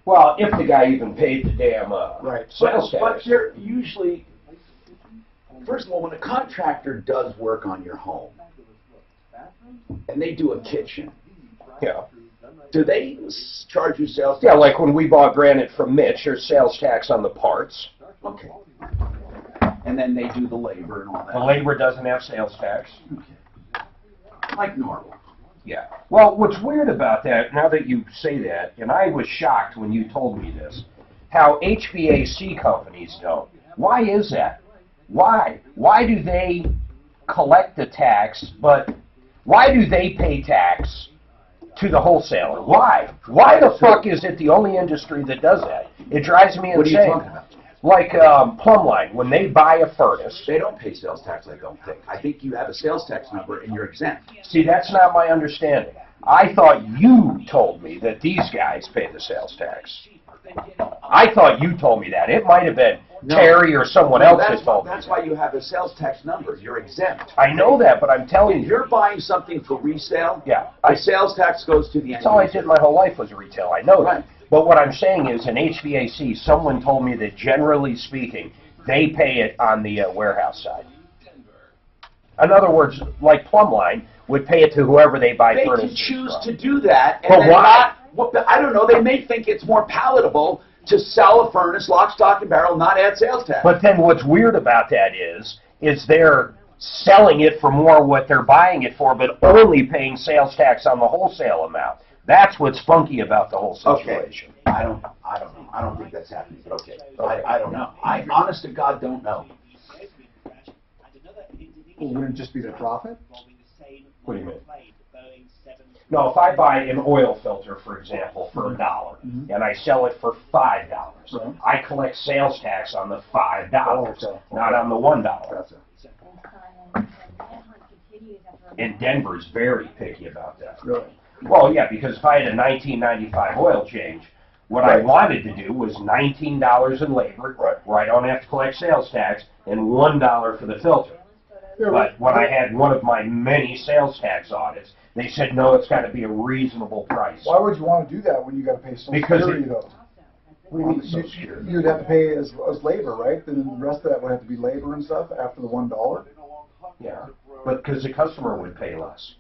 Well, if the guy even paid the damn sales tax. But you're usually. First of all, when a contractor does work on your home, and they do a kitchen, do they charge you sales tax? Yeah, like when we bought granite from Mitch, there's sales tax on the parts. Okay. And then they do the labor and all that. The labor doesn't have sales tax. Okay. Like normal. Yeah. Well, what's weird about that, now that you say that, and I was shocked when you told me this, how HVAC companies don't. Why is that? Why? Why do they collect the tax, but why do they pay tax to the wholesaler? Why? Why the fuck is it the only industry that does that? It drives me insane. What are you talking about? Like Plumline, when they buy a furnace. They don't pay sales tax, I don't think. I think you have a sales tax number and you're exempt. See, that's not my understanding. I thought you told me that these guys pay the sales tax. I thought you told me that. It might have been Terry or someone else that told me. That's why you have a sales tax number. You're exempt. I know that, but I'm telling you. If you're buying something for resale, the sales tax goes to the end. That's all I did my whole life was retail. I know that. But what I'm saying is, in HVAC, someone told me that generally speaking, they pay it on the warehouse side. In other words, like Plumline would pay it to whoever they buy furnace. They can choose to do that. And but why? I don't know. They may think it's more palatable to sell a furnace, lock, stock, and barrel, not add sales tax. But then what's weird about that is they're selling it for more what they're buying it for, but only paying sales tax on the wholesale amount. That's what's funky about the whole situation. Okay. I don't know. I don't think that's happening, but okay. I don't know. I, honest to God, don't know. Well, wouldn't it just be the profit? What do you mean? No, if I buy an oil filter, for example, for $1, and I sell it for $5, I collect sales tax on the $5, not on the $1. And Denver's very picky about that. Really? Well, yeah, because if I had a 1995 oil change, what I wanted to do was $19 in labor, where I don't have to collect sales tax, and $1 for the filter. But when I had one of my many sales tax audits, they said, no, it's got to be a reasonable price. Why would you want to do that when you got to pay Social Security, though? You'd have to pay as labor, right? Then the rest of that would have to be labor and stuff after the $1? Yeah, but because the customer would pay less.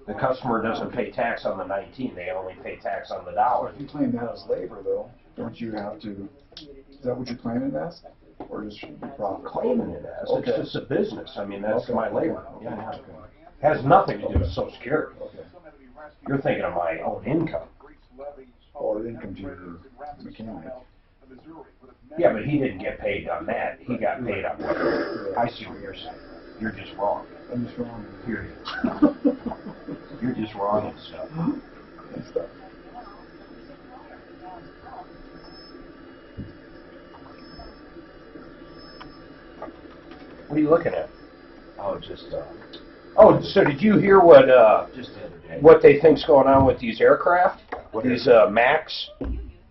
The customer doesn't pay tax on the 19, they only pay tax on the $1. If you claim that as labor, though, don't you have to, is that what you're claiming it as? Or just profit? Claiming it as, it's just a business. I mean, that's my labor. Yeah. Has nothing to do with Social Security. You're thinking of my own income. Or income to your mechanic. Yeah, but he didn't get paid on that. He got paid on what? I see what you're saying. You're just wrong. I'm just wrong. Period. You're just wrong and stuff. What are you looking at? Oh, just. Oh, so did you hear what Just the other day. what they think's going on with these aircraft? These Max?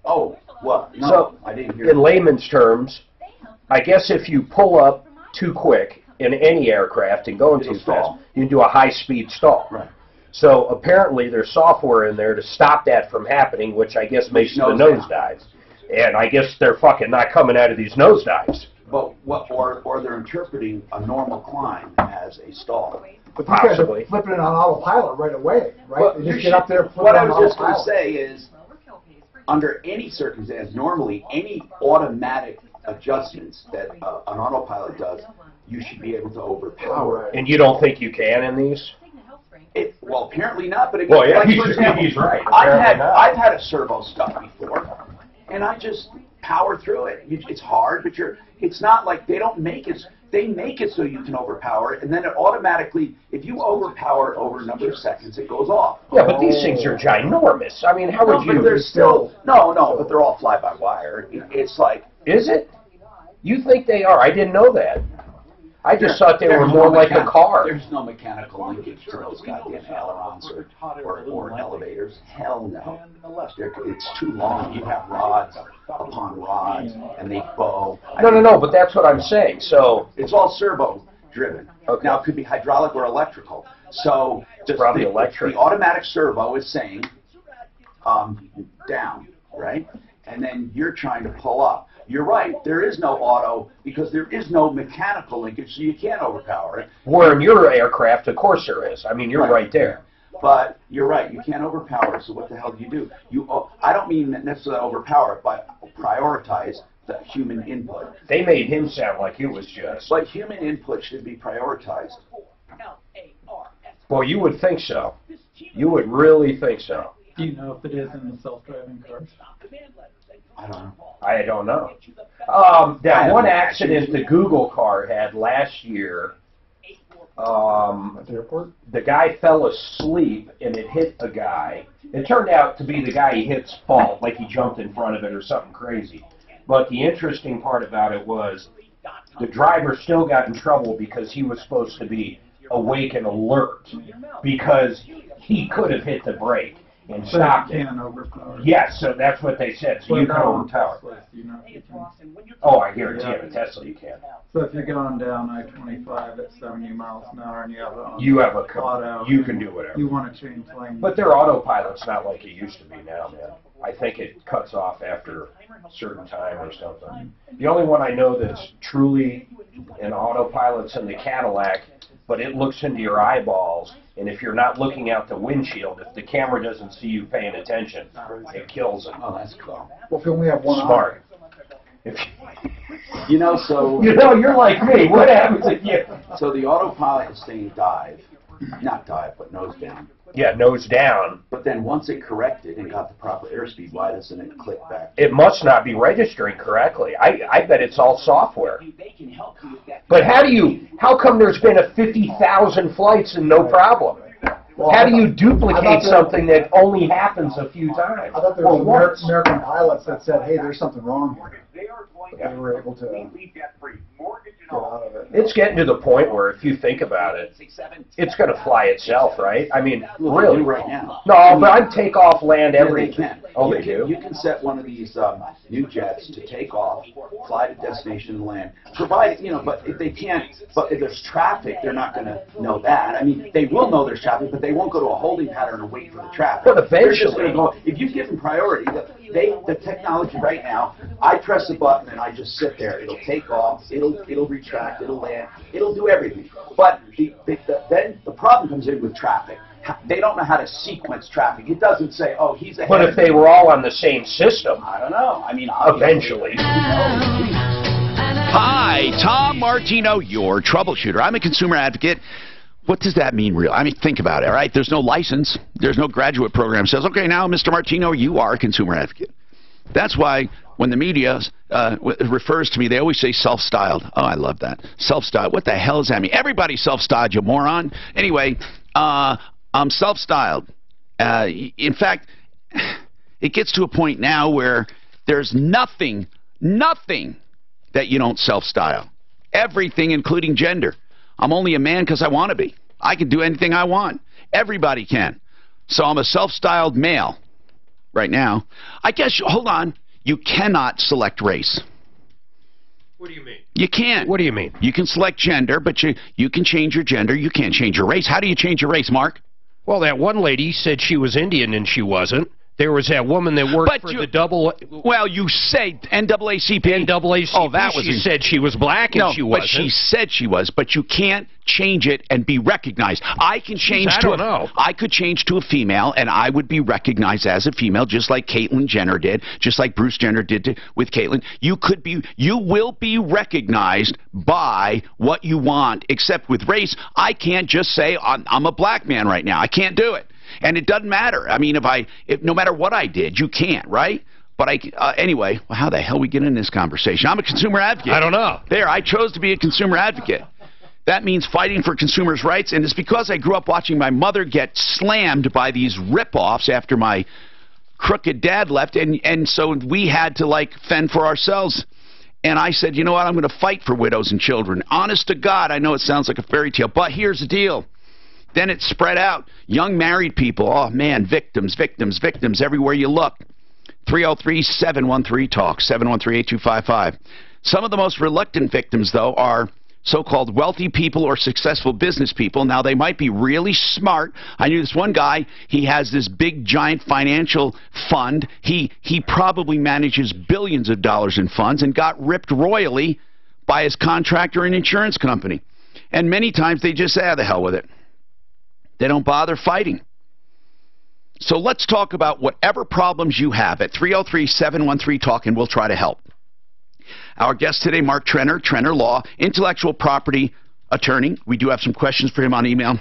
Oh, what? No, So, I didn't hear. in layman's terms, I guess if you pull up too quick in any aircraft and going too fast, you can do a high-speed stall. Right. So apparently there's software in there to stop that from happening, which I guess makes the nosedives. And I guess they're fucking not coming out of these nosedives. But what? Or they're interpreting a normal climb as a stall. But these guys are flipping it on autopilot right away, right? Well, they just get up there, flip what it I on was just going to autopilot. say is, under any circumstance, normally any automatic adjustments that an autopilot does, you should be able to overpower. And you don't think you can in these? Well, apparently not. But Well, yeah, like, for example, he's right. I've had a servo stuck before, and I just power through it. It's hard, but it's not like they don't make it. They make it so you can overpower it, and then it automatically, if you overpower it over a number of seconds, it goes off. Yeah, but these things are ginormous. I mean, how would you? But they're still no, but they're all fly-by-wire. It's like, is it? You think they are? I didn't know that. I just thought they were more like a car. There's no mechanical linkage to those goddamn ailerons or elevators. Hell no. It's too long. You have rods upon rods, and they bow. No, but that's what I'm saying. So it's all servo driven. Okay. Now it could be hydraulic or electrical. So probably electric. The automatic servo is saying down, right? And then you're trying to pull up. You're right. There is no auto because there is no mechanical linkage, so you can't overpower it. Where in your aircraft, of course there is. I mean, you're right there. But you're right. You can't overpower it. So what the hell do you do? I don't mean necessarily overpower it, but prioritize the human input. They made him sound like it was just. But human input should be prioritized. Well, you would think so. You would really think so. Do you know if it is in the self-driving cars? I don't know. I don't know. That one accident the Google car had last year, At the airport? the guy fell asleep and it hit a guy. It turned out to be the guy he hit's fault, like he jumped in front of it or something crazy. But the interesting part about it was the driver still got in trouble because he was supposed to be awake and alert because he could have hit the brake and stopped it. Yes, so that's what they said. So you can overpower. Oh, I guarantee you, a Tesla you can. So if you're going down I-25 at 70 miles an hour and you have auto, you can do whatever. You want to change lanes. But their autopilot's not like it used to be now, man. I think it cuts off after a certain time or something. The only one I know that's truly an autopilot's in the Cadillac, but it looks into your eyeballs, and if you're not looking out the windshield, if the camera doesn't see you paying attention, it kills it. Oh, that's cool. Well, if you only have one Smart. You know, so... You know, you're like me. What happens if you... So the autopilot is saying dive. Not dive, but nose down. Yeah, nose down. But then once it corrected and got the proper airspeed, why doesn't it click back? It must not be registering correctly. I bet it's all software. But how come there's been a 50,000 flights and no problem? Well, how do you duplicate something that only happens a few times? I thought there was American pilots that said, hey, there's something wrong here. They were able to get out of it. It's getting to the point where if you think about it, it's going to fly itself, right? I mean, really. Right now. No, but I'm takeoff, land, everything. Yeah, they can. Oh, they do? You can set one of these new jets to take off, fly to destination and land. Provided, but if they can't, but if there's traffic, they're not going to know that. I mean, they will know there's traffic, but they won't go to a holding pattern and wait for the traffic. But eventually, they're just going to go. If you give them priority, the technology right now, I press a button and I just sit there. It'll take off. It'll retract. It'll land. It'll do everything. But then the problem comes in with traffic. They don't know how to sequence traffic. It doesn't say, oh, he's ahead. But if they were all on the same system, I don't know. I mean, eventually. Hi, Tom Martino, your troubleshooter. I'm a consumer advocate. What does that mean, really? I mean, think about it, all right? There's no license. There's no graduate program that says, okay, now, Mr. Martino, you are a consumer advocate. That's why when the media refers to me, they always say self-styled. Oh, I love that. Self-styled. What the hell does that mean? Everybody's self-styled, you moron. Anyway, I'm self-styled. In fact, it gets to a point now where there's nothing that you don't self-style. Everything, including gender. I'm only a man because I want to be. I can do anything I want. Everybody can. So I'm a self-styled male right now. I guess, hold on, you cannot select race. What do you mean? You can't. What do you mean? You can select gender, but you can change your gender. You can't change your race. How do you change your race, Mark? Well, that one lady said she was Indian and she wasn't. There was that woman that worked for the double... Well, you say NAACP. NAACP. Oh, that was... She said she was black and she wasn't. But she said she was, but you can't change it and be recognized. I can change I could change to a female, and I would be recognized as a female, just like Caitlyn Jenner did, just like Bruce Jenner did with Caitlyn. You will be recognized by what you want, except with race. I can't just say I'm a black man right now. I can't do it. And it doesn't matter. I mean, if no matter what I did, you can't, right? But anyway, well, how the hell we get in this conversation? I'm a consumer advocate. I don't know. There, I chose to be a consumer advocate. That means fighting for consumers' rights, and it's because I grew up watching my mother get slammed by these rip-offs after my crooked dad left, and so we had to, like, fend for ourselves. And I said, you know what, I'm going to fight for widows and children. Honest to God, I know it sounds like a fairy tale, but here's the deal. Then it spread out. Young married people, oh man, victims, victims, victims, everywhere you look. 303-713-TALK, 713-8255. Some of the most reluctant victims, though, are so-called wealthy people or successful business people. Now, they might be really smart. I knew this one guy, he has this big, giant financial fund. He probably manages billions of dollars in funds and got ripped royally by his contractor and insurance company. And many times they just say, the hell with it. They don't bother fighting. So let's talk about whatever problems you have at 303-713-TALK, and we'll try to help. Our guest today, Mark Trenner, Trenner Law, intellectual property attorney. We do have some questions for him on email.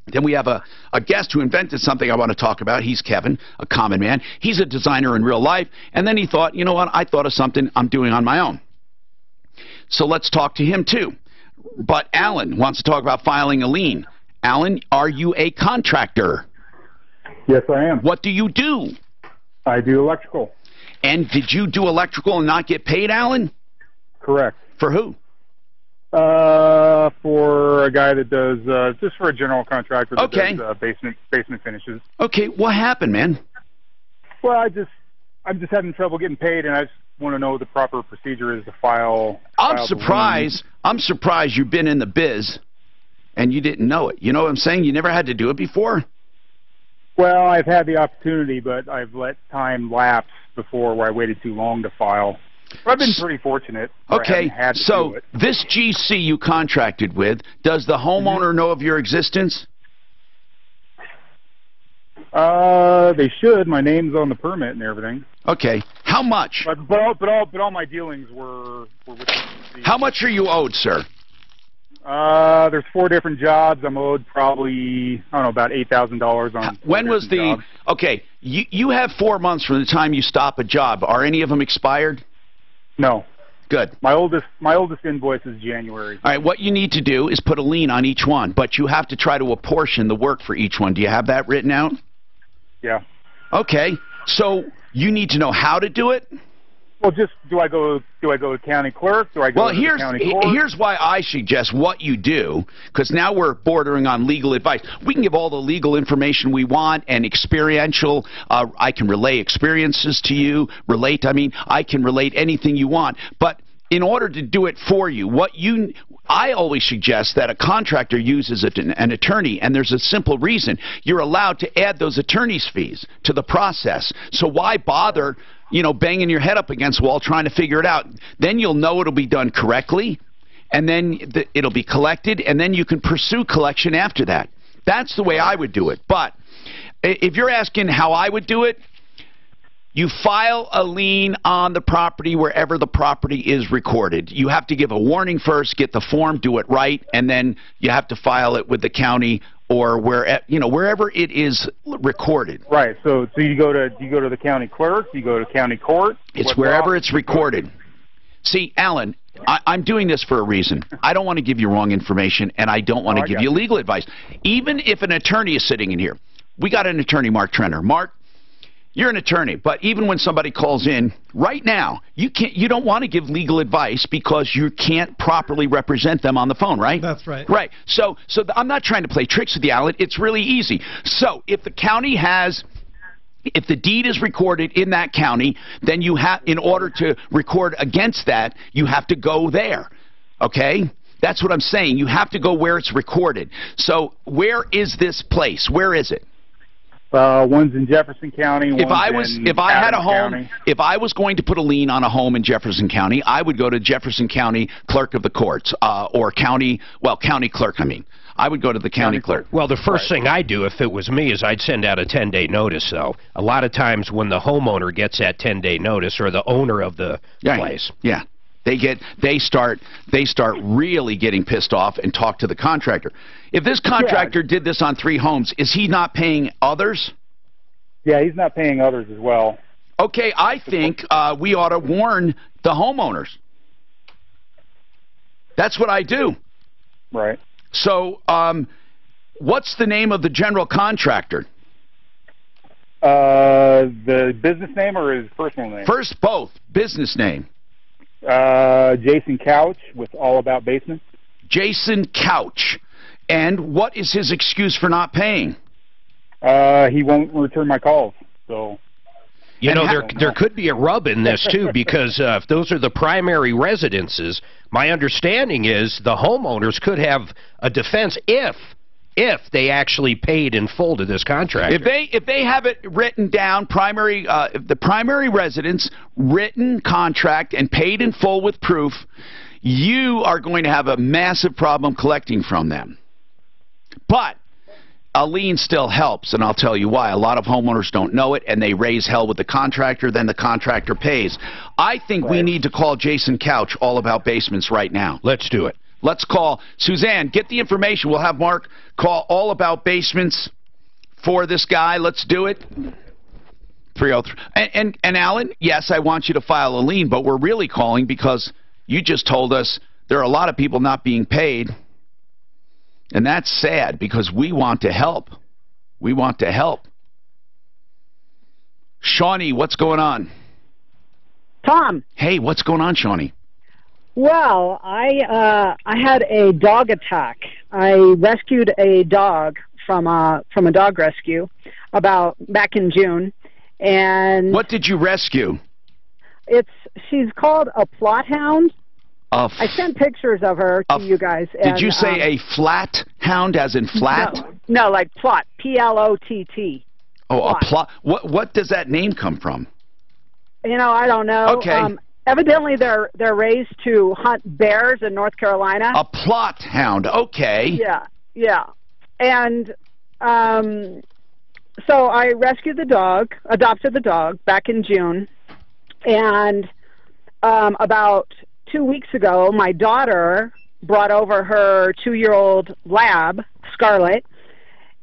Then we have a guest who invented something I want to talk about. He's Kevin, a common man. He's a designer in real life. And then he thought, you know what, I thought of something I'm doing on my own. So let's talk to him too. But Alan wants to talk about filing a lien. Alan, are you a contractor? Yes, I am. What do you do? I do electrical. And did you do electrical and not get paid, Alan? Correct. For who? For a guy that does, just for a general contractor that does basement finishes. Okay, what happened, man? Well, I'm just having trouble getting paid, and I just want to know what the proper procedure is to file. I'm surprised you've been in the biz and you didn't know it. You know what I'm saying? You never had to do it before? Well, I've had the opportunity, but I've let time lapse before where I waited too long to file. But I've been pretty fortunate. Okay, so this GC you contracted with, does the homeowner know of your existence? They should. My name's on the permit and everything. Okay, how much? But all my dealings were with the GC. How much are you owed, sir? There's 4 different jobs. I'm owed probably, I don't know, about $8,000 on. When was the jobs. Okay? You have 4 months from the time you stop a job. Are any of them expired? No. Good. My oldest invoice is January. All right. What you need to do is put a lien on each one, but you have to try to apportion the work for each one. Do you have that written out? Yeah. Okay. So you need to know how to do it. Well, just do I go to county clerk? Do I go to the county court? Here's why I suggest what you do, because now we're bordering on legal advice. We can give all the legal information we want and experiential. I can relay experiences to you. I can relate anything you want. But in order to do it for you, I always suggest that a contractor uses an attorney, and there's a simple reason. You're allowed to add those attorney's fees to the process. So why bother, banging your head up against the wall trying to figure it out? Then you'll know it'll be done correctly, and then it'll be collected, and then you can pursue collection after that. That's the way I would do it. But if you're asking how I would do it, you file a lien on the property wherever the property is recorded. You have to give a warning first, get the form, do it right, and then you have to file it with the county or wherever it is recorded. Right. So you go to the county clerk, you go to county court. It's wherever it's recorded. See, Alan, I'm doing this for a reason. I don't want to give you wrong information, and I don't want to give you legal advice. Even if an attorney is sitting in here, we got an attorney, Mark Trenner. Mark, You're an attorney, but even when somebody calls in, right now, you don't want to give legal advice because you can't properly represent them on the phone, right? That's right. Right. So I'm not trying to play tricks with you, Alan. It's really easy. So if the county if the deed is recorded in that county, then you have, in order to record against that, you have to go there. Okay? That's what I'm saying. You have to go where it's recorded. So where is this place? Where is it? One's in Jefferson County. If I had a home, if I was going to put a lien on a home in Jefferson County, I would go to Jefferson County Clerk of the Courts, or county clerk. I would go to the county clerk. Well, the first thing I'd do if it was me is I'd send out a 10-day notice, though. A lot of times when the homeowner gets that 10-day notice, or the owner of the place. Yeah. They start really getting pissed off and talk to the contractor. If this contractor did this on 3 homes, is he not paying others? Yeah, he's not paying others as well. Okay, I think we ought to warn the homeowners. That's what I do. Right. So, what's the name of the general contractor? The business name or his personal name? First, both. Business name. Jason Couch with All About Basements. Jason Couch. And what is his excuse for not paying? He won't return my calls. So, you know, there could be a rub in this too, because if those are the primary residences, my understanding is the homeowners could have a defense if they actually paid in full to this contractor. If they have it written down, the primary residence, written contract, and paid in full with proof, you are going to have a massive problem collecting from them. But a lien still helps, and I'll tell you why. A lot of homeowners don't know it, and they raise hell with the contractor, then the contractor pays. I think we need to call Jason Couch All About Basements right now. Let's do it. Let's call Suzanne. Get the information. We'll have Mark call All About Basements for this guy. Let's do it. 303. And Alan, yes, I want you to file a lien, but we're really calling because you just told us there are a lot of people not being paid. And that's sad because we want to help. We want to help. Shawnee, what's going on? Tom. Hey, what's going on, Shawnee? Well, I had a dog attack. I rescued a dog from a dog rescue back in June, and what did you rescue? She's called a plot hound. I sent pictures of her to you guys. Did you say a flat hound, as in flat? No, like plot, Plott. Oh, plot. A plot. What does that name come from? You know, I don't know. Okay. Evidently, they're raised to hunt bears in North Carolina. A plot hound. Okay. Yeah. And so I rescued the dog, adopted the dog back in June, and about 2 weeks ago, my daughter brought over her 2-year-old lab, Scarlet,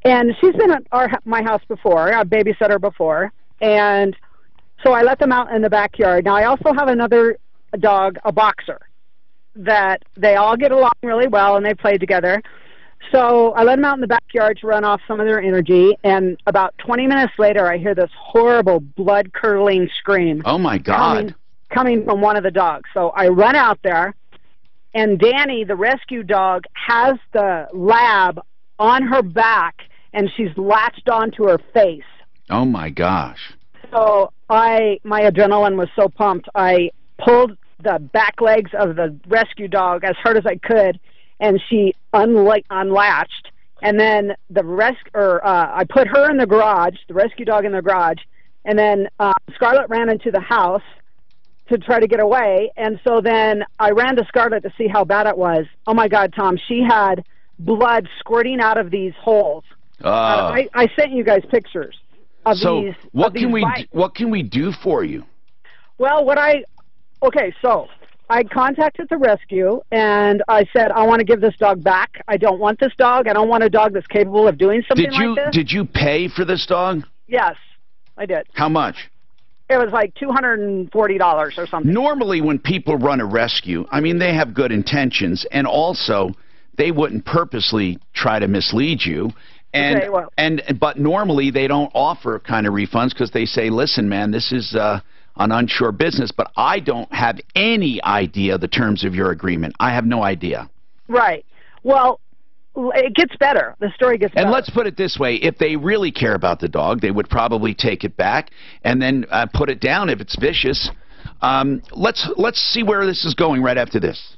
and she's been at my house before. I've babysat her before, and so I let them out in the backyard. Now, I also have another dog, a boxer, that they all get along really well, and they play together. So I let them out in the backyard to run off some of their energy, and about 20 minutes later, I hear this horrible, blood-curdling scream. Oh, my God. Coming from one of the dogs. So I run out there, and Danny, the rescue dog, has the lab on her back, and she's latched onto her face. Oh, my gosh. So my adrenaline was so pumped, I pulled the back legs of the rescue dog as hard as I could, and she unlatched. And then I put her in the garage, the rescue dog in the garage, and then Scarlett ran into the house to try to get away. And so then I ran to Scarlett to see how bad it was. Oh my God, Tom, she had blood squirting out of these holes. I sent you guys pictures of these. What can we do for you? Well, so I contacted the rescue and I said, I want to give this dog back. I don't want this dog. I don't want a dog that's capable of doing something like this. Did you pay for this dog? Yes, I did. How much? It was like $240 or something. Normally when people run a rescue, I mean, they have good intentions, and also they wouldn't purposely try to mislead you. And, okay, but normally they don't offer kind of refunds because they say, listen, man, this is an unsure business, but I don't have any idea the terms of your agreement. I have no idea. Right. Well, it gets better. The story gets better. And let's put it this way. If they really care about the dog, they would probably take it back and then put it down if it's vicious. Let's see where this is going right after this.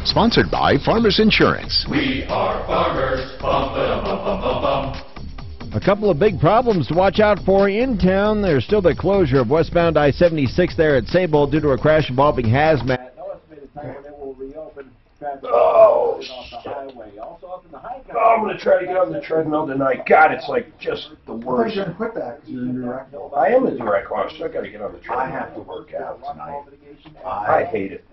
Sponsored by Farmers Insurance. We are farmers. Bum, ba, bum, bum, bum, bum. A couple of big problems to watch out for in town. There's still the closure of westbound I-76 there at Sable due to a crash involving hazmat. Oh, I'm going to try to get on the treadmill tonight. God, it's like just the worst. You're going to quit that because you're in direct. I am in direct law, so I got to get on the treadmill. I have to work out tonight. I hate it.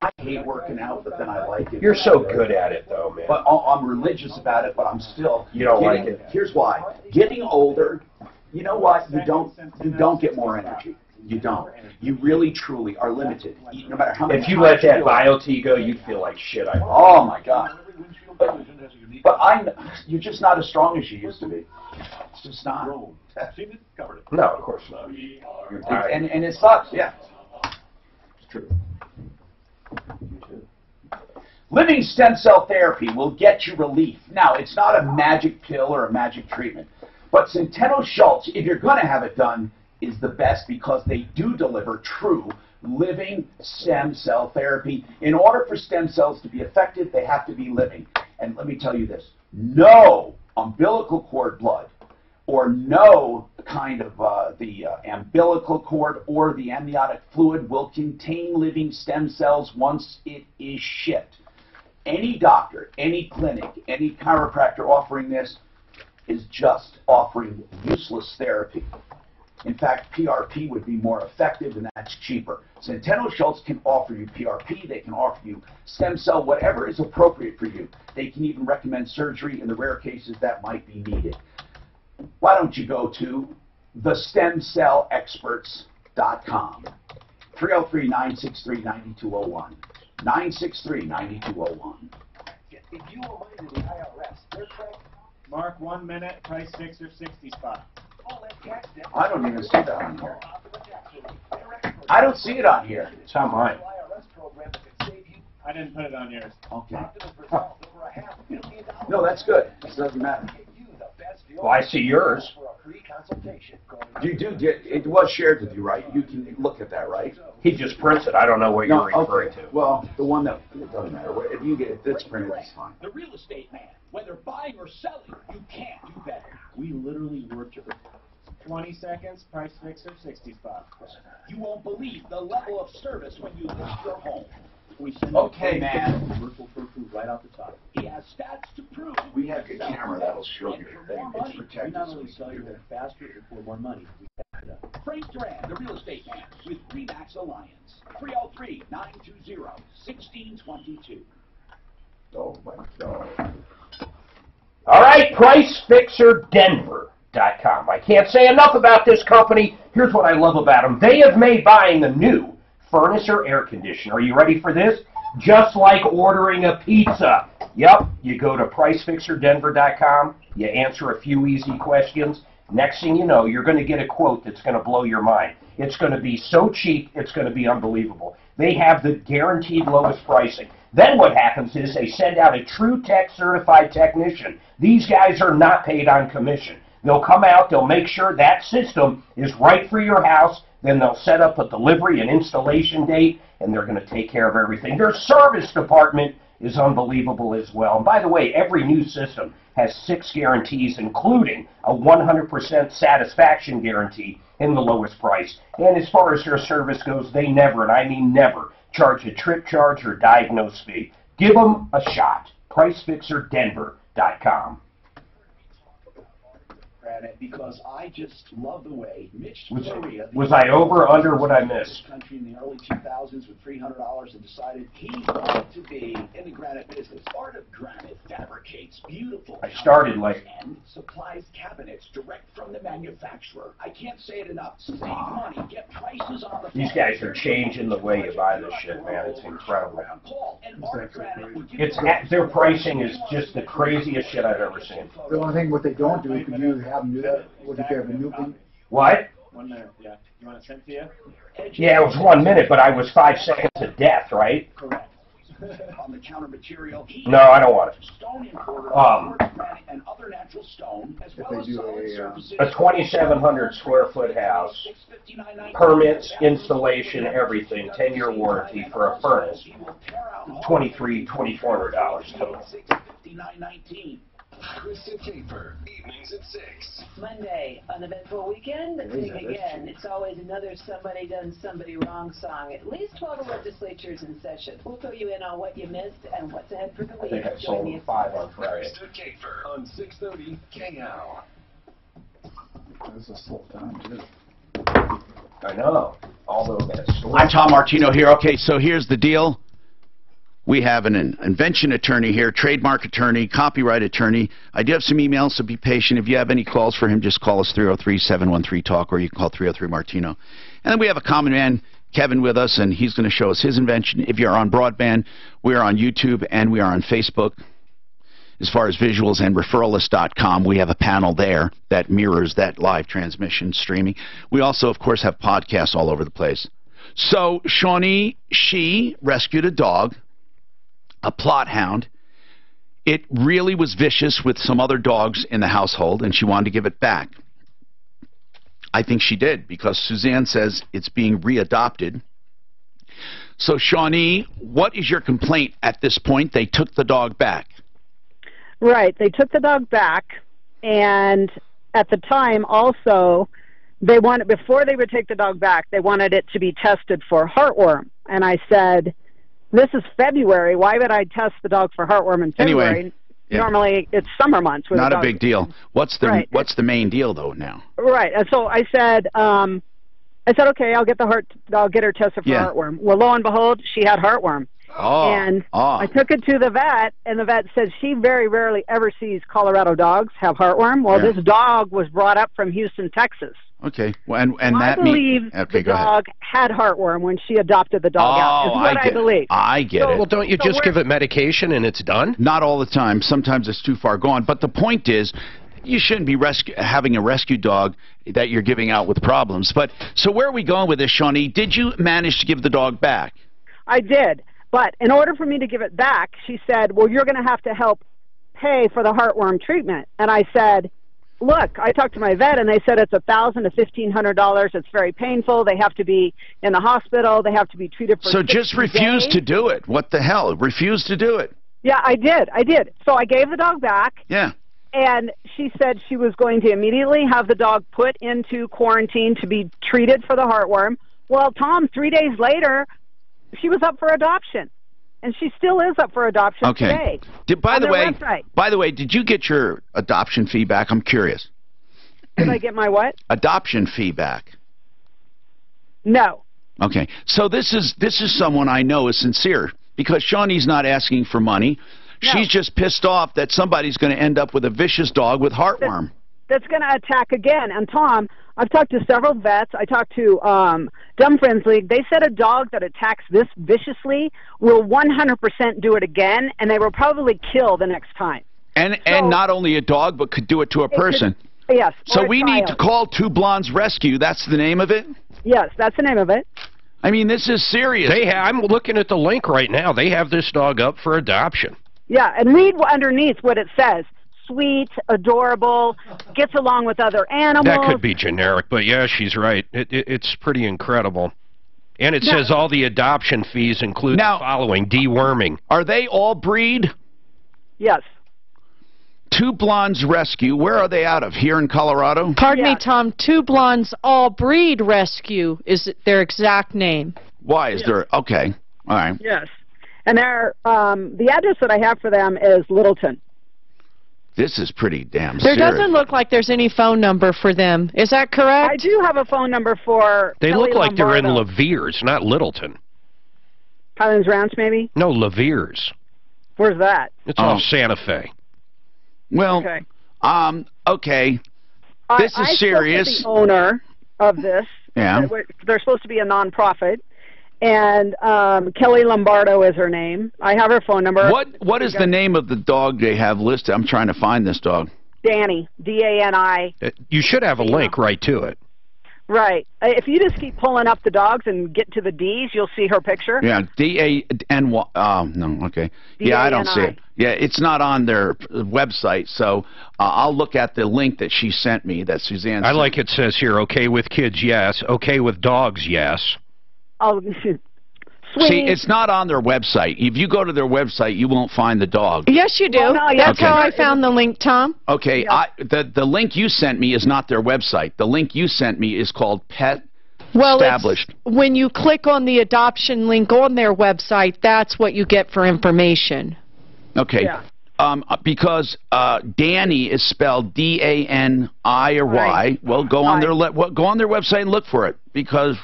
I hate working out, but then I like it. You're so good at it, though, man. But I'm religious about it, but I'm still. You don't like it. Here's why. Getting older, you know what? You don't get more energy. You don't. You really, truly are limited. No matter how many If you let that BioT go, you'd feel like shit. Oh, my God. But you're just not as strong as you used to be. It's just not. No, of course not. And it sucks, yeah. It's true. Living stem cell therapy will get you relief. Now, it's not a magic pill or a magic treatment. But Centeno Schultz, if you're going to have it done, is the best because they do deliver true living stem cell therapy. In order for stem cells to be effective, they have to be living. And let me tell you this, no umbilical cord blood or no kind of the umbilical cord or the amniotic fluid will contain living stem cells once it is shipped. Any doctor, any clinic, any chiropractor offering this is just offering useless therapy. In fact, PRP would be more effective and that's cheaper. Centeno Schultz can offer you PRP, they can offer you stem cell, whatever is appropriate for you. They can even recommend surgery in the rare cases that might be needed. Why don't you go to thestemcellexperts.com. 303-963-9201. 963-9201. If you owe money to the IRS, they're correct. Mark 1 minute, price 6 or 60 spot. I don't even see that on here. I don't see it on here. It's on mine. I didn't put it on yours. Okay. Oh. No, that's good. It doesn't matter. Well, I see yours. It was shared with you, right? You can look at that, right? He just prints it. I don't know what you're referring to. Well, the one that, it doesn't matter. If you get it, it's printed, it's fine. The real estate man. Whether buying or selling, you can't do better. We literally work to 20 seconds, price fixer, 60 spot. You won't believe the level of service when you list your home. We send man. Commercial proof right off the top. He has stats to prove. We have a camera that'll show you your thing. It's protected. We not only sell your home faster and for more money. Frank Duran, the real estate man, with Remax Alliance. 303-920-1622. Oh my God. All right, PriceFixerDenver.com. I can't say enough about this company. Here's what I love about them. They have made buying a new furnace or air conditioner. Are you ready for this? Just like ordering a pizza. Yep, you go to PriceFixerDenver.com, you answer a few easy questions. Next thing you know, you're going to get a quote that's going to blow your mind. It's going to be so cheap, it's going to be unbelievable. They have the guaranteed lowest pricing. Then what happens is they send out a True Tech certified technician. These guys are not paid on commission. They'll come out, they'll make sure that system is right for your house, then they'll set up a delivery and installation date, and they're going to take care of everything. Their service department is unbelievable as well. And by the way, every new system has 6 guarantees, including a 100% satisfaction guarantee in the lowest price. And as far as their service goes, they never, and I mean never, charge a trip charge or diagnose fee. Give them a shot. PriceFixerDenver.com. Granite because I just love the way Mitch Was I over or under what I missed? Country in the early 2000s with $300 and decided he wanted to be in the granite business. Art of Granite fabricates beautiful. I started like and supplies cabinets direct from the manufacturer. I can't say it enough. Save money, get prices on the these guys are changing the way you buy this shit, man. It's incredible. Their pricing is just the craziest shit I've ever seen. The only thing what they don't do is you have them do that. What if they have a new thing? What? 1 minute, yeah. You want to send to you? Yeah, it was 1 minute, but I was 5 seconds to death, right? Correct. On the counter material. No, I don't want it. Stone importer, and other natural stone, as well as solid surfaces. A 2,700 square foot house, permits, installation, everything, 10-year warranty for a furnace, $2,400 total. Krista Caper, evenings at 6. Monday, uneventful weekend, but sing again. It's always another somebody done somebody wrong song. At least 12 legislatures in session. We'll fill you in on what you missed and what's ahead for the week. I think I sold 5 on Friday. Krista Caper on 630 KL. This is a slow time, too. I know. Although that's I'm Tom Martino here. Okay, so here's the deal. We have an invention attorney here, trademark attorney, copyright attorney. I do have some emails, so be patient. If you have any calls for him, just call us 303-713-TALK, or you can call 303-MARTINO. And then we have a common man, Kevin, with us, and he's going to show us his invention. If you're on broadband, we are on YouTube, and we are on Facebook. As far as visuals and referralist.com, we have a panel there that mirrors that live transmission streaming. We also, of course, have podcasts all over the place. So Shawnee, she rescued a dog, a plot hound. It really was vicious with some other dogs in the household, and she wanted to give it back. I think she did, because Suzanne says it's being readopted. So, Shawnee, what is your complaint at this point? They took the dog back. Right. They took the dog back, and at the time also, they wanted, before they would take the dog back, they wanted it to be tested for heartworm. And I said, this is February. Why would I test the dog for heartworm in February? Anyway, yeah. Normally, it's summer months. With Not a a big deal. What's the what's the main deal though now? Right. And so I said, okay, I'll get her tested for heartworm. Well, lo and behold, she had heartworm. And I took it to the vet, and the vet said she very rarely ever sees Colorado dogs have heartworm. Well, this dog was brought up from Houston, Texas. Okay, well, and I believe the dog had heartworm when she adopted the dog out. Is what I believe. I get it. Well, don't you just give it medication and it's done? Not all the time. Sometimes it's too far gone. But the point is, you shouldn't be having a rescue dog that you're giving out with problems. But so where are we going with this, Shawnee? Did you manage to give the dog back? I did. But in order for me to give it back, she said, well, you're going to have to help pay for the heartworm treatment. And I said, look, I talked to my vet, and they said it's $1,000 to $1,500. It's very painful. They have to be in the hospital. They have to be treated for 60 just refuse days. to do it. What the hell? Refuse to do it. Yeah, I did. So I gave the dog back. Yeah. And she said she was going to immediately have the dog put into quarantine to be treated for the heartworm. Well, Tom, 3 days later, she was up for adoption. And she still is up for adoption today. By the way, did you get your adoption fee back? I'm curious. Did I get my what? Adoption fee back. No. Okay. So this is someone I know is sincere, because Shawnee's not asking for money. No. She's just pissed off that somebody's going to end up with a vicious dog with heartworm. That's going to attack again. And Tom, I've talked to several vets. I talked to Dumb Friends League. They said a dog that attacks this viciously will 100% do it again, and they will probably kill the next time. And not only a dog, but could do it to a person. Yes. So we need to call Two Blondes Rescue. That's the name of it? Yes, that's the name of it. I mean, this is serious. I'm looking at the link right now. They have this dog up for adoption. Yeah, and read underneath what it says. Sweet, adorable, gets along with other animals. That could be generic, but yeah, she's right. It's pretty incredible. And it says all the adoption fees include the following: deworming. Are they all breed? Yes. Two Blondes Rescue. Where are they out of? Here in Colorado? Pardon me, Tom. Two Blondes All Breed Rescue is their exact name. Why is there? Okay. All right. Yes. And the address that I have for them is Littleton. This is pretty damn There serious. doesn't look like there's any phone number for them. Is that correct? I do have a phone number for They Kelly look like Lombardo. they're in Laveers, not Littleton. Highlands Ranch, maybe? No, Laveers. Where's that? It's off Santa Fe. Well, Okay. Okay. This is serious. I spoke to the owner of this. Yeah. They're supposed to be a nonprofit. And Kelly Lombardo is her name. I have her phone number. What is the name of the dog they have listed? I'm trying to find this dog. Danny, D-A-N-I. You should have a link right to it. Right. If you just keep pulling up the dogs and get to the D's, you'll see her picture. Yeah, D-A-N-Y. Oh, no, okay. Yeah, I don't see it. Yeah, it's not on their website, so I'll look at the link that she sent me, that Suzanne sent. I like it says here, okay with kids, yes. Okay with dogs, yes. Oh, sweet. See, it's not on their website. If you go to their website, you won't find the dog. Yes, you do. Well, no, That's how I found the link, Tom. Okay, Yeah. the link you sent me is not their website. The link you sent me is called Pet Well, Established. when you click on the adoption link on their website, that's what you get for information. Okay. Yeah. Because Danny is spelled D-A-N-I or Y. Right. Well, go on their go on their website and look for it, because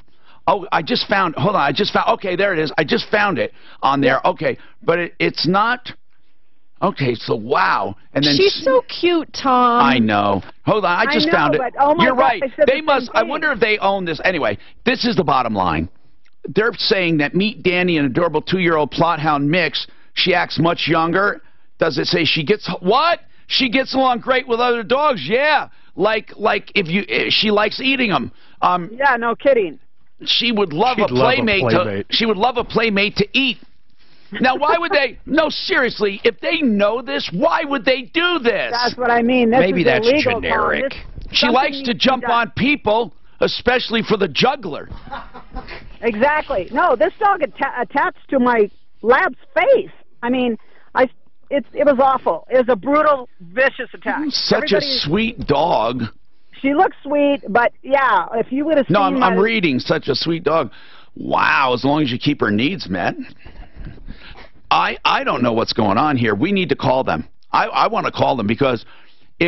I just found. Hold on, I just found. Okay, there it is. I just found it on there. Yeah. Okay, but it's not. Okay, so wow. And then she's so cute, Tom. I know. Hold on, I just found it. But, oh my You're God, right. They must. I thing. wonder if they own this. Anyway, this is the bottom line. They're saying that meet Danny, an adorable 2-year-old Plothound mix. She acts much younger. Does it say she gets what? She gets along great with other dogs. Yeah, like if she likes eating them. Yeah, no kidding. She would love a playmate. She would love a playmate to eat. Now, why would they? No, seriously. If they know this, why would they do this? That's what I mean. This Maybe is that's illegal, generic. She likes to jump on people, especially for the juggler. Exactly. No, this dog attached to my lab's face. I mean, it was awful. It was a brutal, vicious attack. Such a sweet dog. She looks sweet, but yeah, if you would have seen... No, I'm reading such a sweet dog. Wow, as long as you keep her needs met. I don't know what's going on here. We need to call them. I want to call them because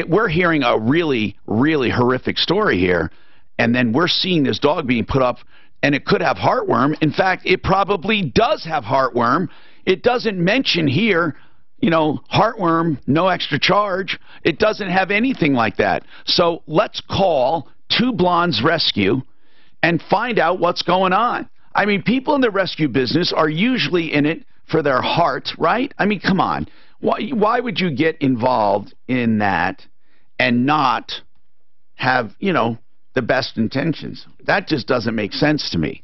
we're hearing a really, really horrific story here, and then we're seeing this dog being put up, and it could have heartworm. In fact, it probably does have heartworm. It doesn't mention here, you know, heartworm, no extra charge. It doesn't have anything like that. So let's call Two Blondes Rescue and find out what's going on. I mean, people in the rescue business are usually in it for their heart, right? I mean, come on. Why would you get involved in that and not have, you know, the best intentions? That just doesn't make sense to me.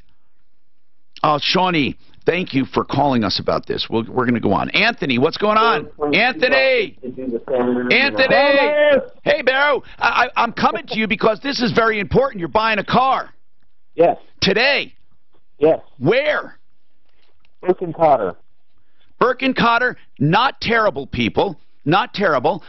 Oh, Shawnee, thank you for calling us about this. We're going to go on. Anthony, what's going on? Anthony! Anthony! Hey, Barrow, I'm coming to you because this is very important. You're buying a car. Yes. Today. Yes. Where? Burke and Cotter. Burke and Cotter, not terrible people. Not terrible.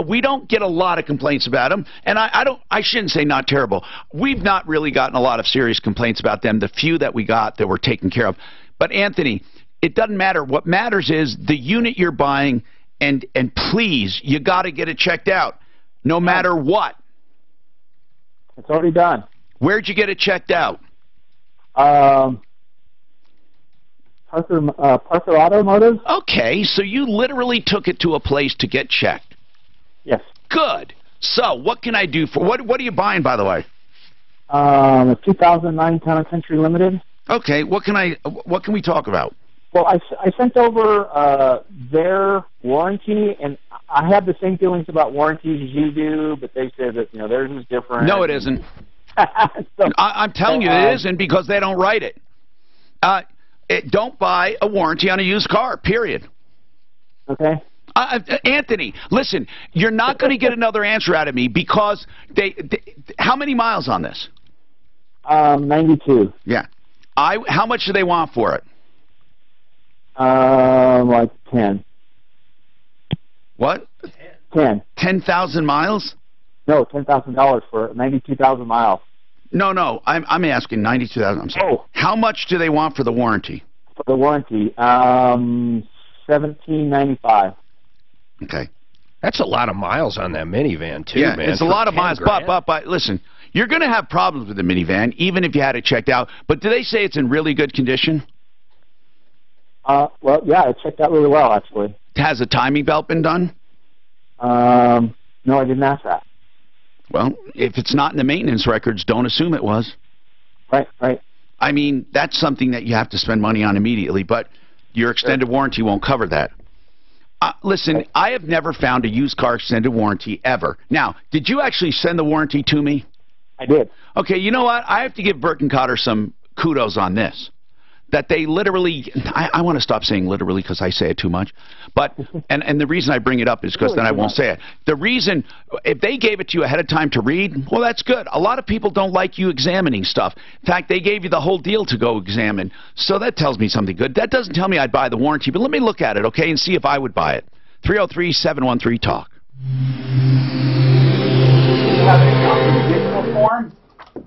We don't get a lot of complaints about them, and I shouldn't say not terrible. We've not really gotten a lot of serious complaints about them. The few that we got that were taken care of. But Anthony, it doesn't matter. What matters is the unit you're buying, and please, you got to get it checked out, no matter what. It's already done. Where'd you get it checked out? Parker Automotive. Okay, so you literally took it to a place to get checked. Yes. Good. So, what can I do for what are you buying, by the way? A 2009 Town & Country Limited. Okay, what can we talk about? Well, I sent over their warranty, and I have the same feelings about warranties as you do, but they said that, you know, theirs is different. No, it isn't. I'm telling you it isn't, because they don't write it. Don't buy a warranty on a used car, period. Okay. Anthony, listen, you're not going to get another answer out of me because how many miles on this? 92. Yeah. How much do they want for it? Like 10. What? 10. 10,000 miles? No, $10,000 for 92,000 miles. No, I'm asking 92,000. I'm sorry. Oh. How much do they want for the warranty? For the warranty, $1,795. Okay. That's a lot of miles on that minivan, too, yeah, man. It's a lot of miles, but listen, you're going to have problems with the minivan, even if you had it checked out. But do they say it's in really good condition? Well, yeah, it checked out really well, actually. Has a timing belt been done? No, I didn't ask that. Well, if it's not in the maintenance records, don't assume it was. Right, right. I mean, that's something that you have to spend money on immediately, but your extended warranty won't cover that. Listen, I have never found a used car extended warranty ever. Now, did you actually send the warranty to me? I did. Okay, you know what? I have to give Birkencotter some kudos on this. That they literally, I want to stop saying literally because I say it too much, but, and the reason I bring it up is because then I won't say it. The reason, if they gave it to you ahead of time to read, well, that's good. A lot of people don't like you examining stuff. In fact, they gave you the whole deal to go examine, so that tells me something good. That doesn't tell me I'd buy the warranty, but let me look at it, okay, and see if I would buy it. 303-713-TALK.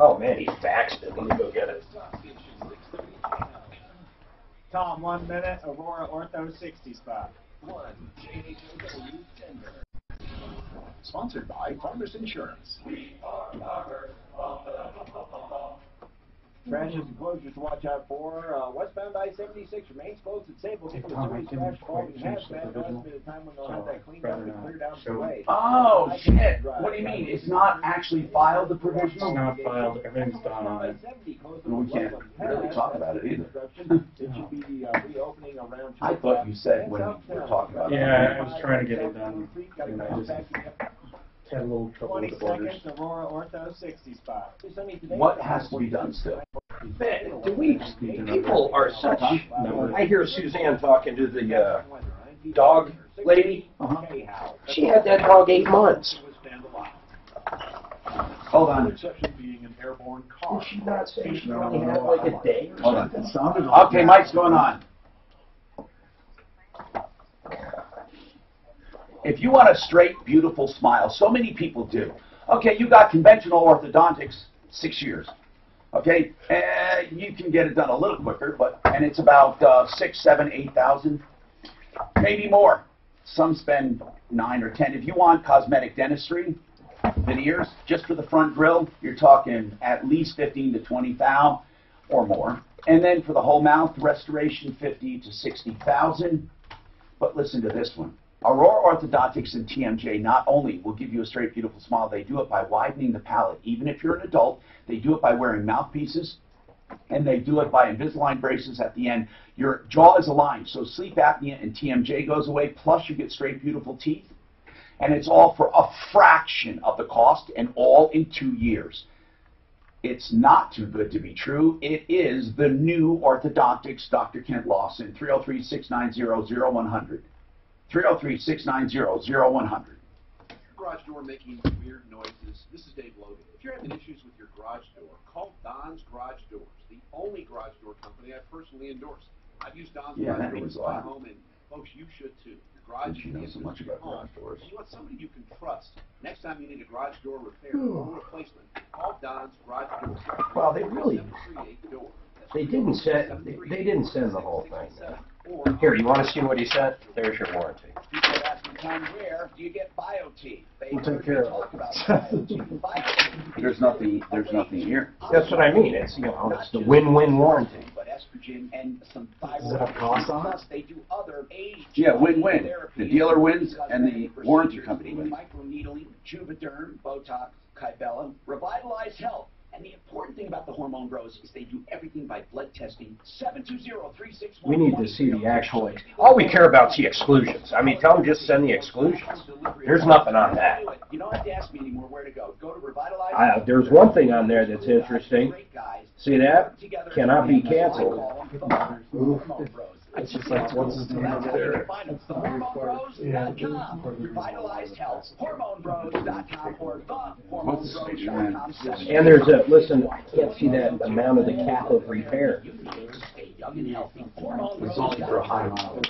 Oh, man, he faxed it. Let me go get it. Tom, 1 minute, Aurora Ortho 60 spot. Sponsored by Farmers Insurance. Crashes and closures to watch out for. Westbound I-76 remains closed at Sable. Given the series crash involving hazmat, there hasn't been a time when they'll have that cleaned up and cleared out of the way. Oh, shit. What do you mean? It's not actually filed, the provisional? It's not filed. Everything's done on it. Well, we can't really talk about it either. It should be reopening around. I thought you said when we were talking about it. Yeah, I was trying to get it done. And I just had a little trouble with the 20 borders. seconds, Aurora Ortho 60 spot. What has to be done still? Man, people are such, I hear Suzanne talking to the dog lady. She had that dog 8 months. Hold on. Being an airborne car. Did she not say she only had like a day or Hold on. something? Okay, Mike's going on. If you want a straight, beautiful smile, so many people do. Okay, you got conventional orthodontics, 6 years. Okay, you can get it done a little quicker, and it's about 6, 7, 8,000, maybe more. Some spend 9 or 10. If you want cosmetic dentistry, veneers, just for the front grill, you're talking at least 15 to 20,000 or more. And then for the whole mouth restoration, 50 to 60,000. But listen to this one. Aurora Orthodontics and TMJ not only will give you a straight, beautiful smile, they do it by widening the palate. Even if you're an adult, they do it by wearing mouthpieces, and they do it by Invisalign braces at the end. Your jaw is aligned, so sleep apnea and TMJ goes away, plus you get straight, beautiful teeth. And it's all for a fraction of the cost, and all in 2 years. It's not too good to be true. It is the new orthodontics, Dr. Kent Lawson, 303-690-0100. 303-690-0100. Garage door making weird noises. This is Dave Logan. If you're having issues with your garage door, call Don's Garage Doors, the only garage door company I personally endorse. I've used Don's Garage Doors in my home, and folks, you should too. Your garage is the so much about garage doors. You want somebody you can trust. Next time you need a garage door repair or replacement, call Don's Garage Doors. Well, they really, they didn't send the whole thing. Here, you want to see what he sent? There's your warranty. People are asking, Tom, where do you get BioT? We'll take care of it. There's nothing here. That's what I mean. It's, you know, it's the win-win warranty. But estrogen and some Does it have cost on it? They do other age. Yeah, win-win. The dealer wins and the warranty company wins. Microneedling, Juvederm, Botox, Kybella, Revitalize Health. And the important thing about the Hormone Bros is they do everything by blood testing. 720-361. We need to see the actual. All we care about is the exclusions. I mean, tell them just send the exclusions. There's nothing on that. You don't have to ask me anymore where to go. Go to Revitalize. There's one thing on there that's interesting. See that? Cannot be canceled. It's just like, what's his name up there? HormoneBros.com. Revitalized Health. HormoneBros.com or And there's a, listen, I can't see that amount of the cap of repair. It's only for a high amount.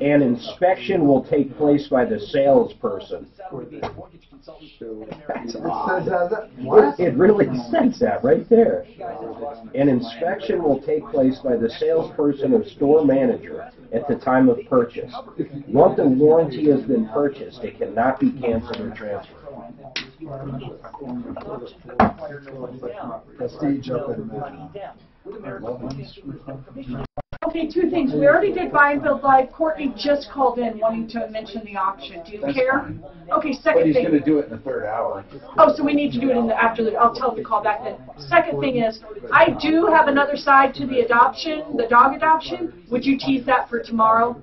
An inspection will take place by the salesperson. It really says that right there. An inspection will take place by the salesperson or store manager. at the time of purchase. Once the warranty has been purchased, it cannot be canceled or transferred. Prestige up in Okay, two things. We already did buy and build live. Courtney just called in wanting to mention the auction. Do you care? Fine. Okay, But second he's thing. going to do it in the third hour. Oh, so we need to do it in the after the. I'll tell him to call back then. Second thing is, I do have another side to the adoption, the dog adoption. Would you tease that for tomorrow?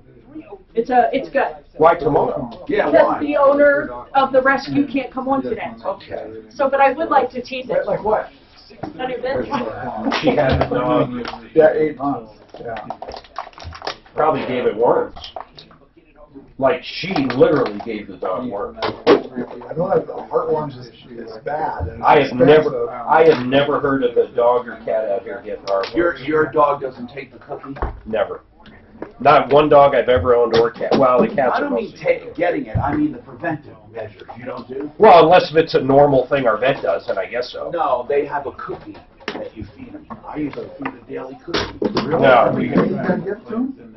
It's good. Why tomorrow? Yeah, Because why? the owner of the rescue can't come on today. Okay. So, but I would like to tease it. Like what? None of this. She had a dog. Yeah, 8 months. Yeah. Probably gave it worms. Like, she literally gave the dog worms. I know that the heartworms is bad. And I it's have expensive. never heard of a dog or cat out here getting heartworms. Your dog doesn't take the cookie? Never. Not one dog I've ever owned or cat. Well, the cats I are don't mean mostly. getting it. I mean the preventive measures. You don't do? Well, unless if it's a normal thing our vet does, then I guess so. No, they have a cookie that you feed them. I usually feed a daily cookie. No.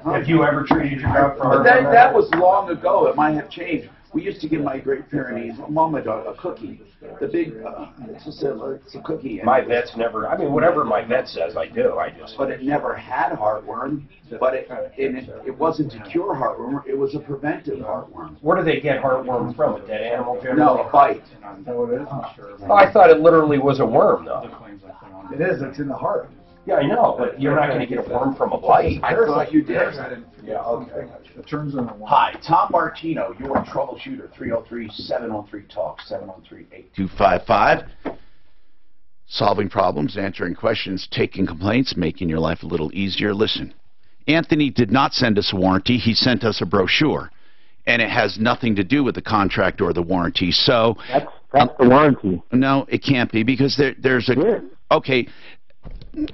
Have you ever treated your dog for heartworm? That was long ago. It might have changed. We used to give my Great Pyrenees mama dog a cookie. The big, it's a cookie. And My vet's never, I mean, whatever my vet says, I do. But it never had heartworm. But it wasn't to cure heartworm. It was a preventive heartworm. Where do they get heartworm from? A dead animal generally? No, a bite. Oh, I thought it literally was a worm, though. It is. It's in the heart. Yeah, I know, but you're not going to get a worm from a bite. I thought you did. Yeah, okay. It turns into one. Hi, Tom Martino, your troubleshooter, 303-713-TALK, 713-8255. Solving problems, answering questions, taking complaints, making your life a little easier. Listen, Anthony did not send us a warranty. He sent us a brochure, and it has nothing to do with the contract or the warranty. So That's the warranty. no, it can't be because there's a... Okay.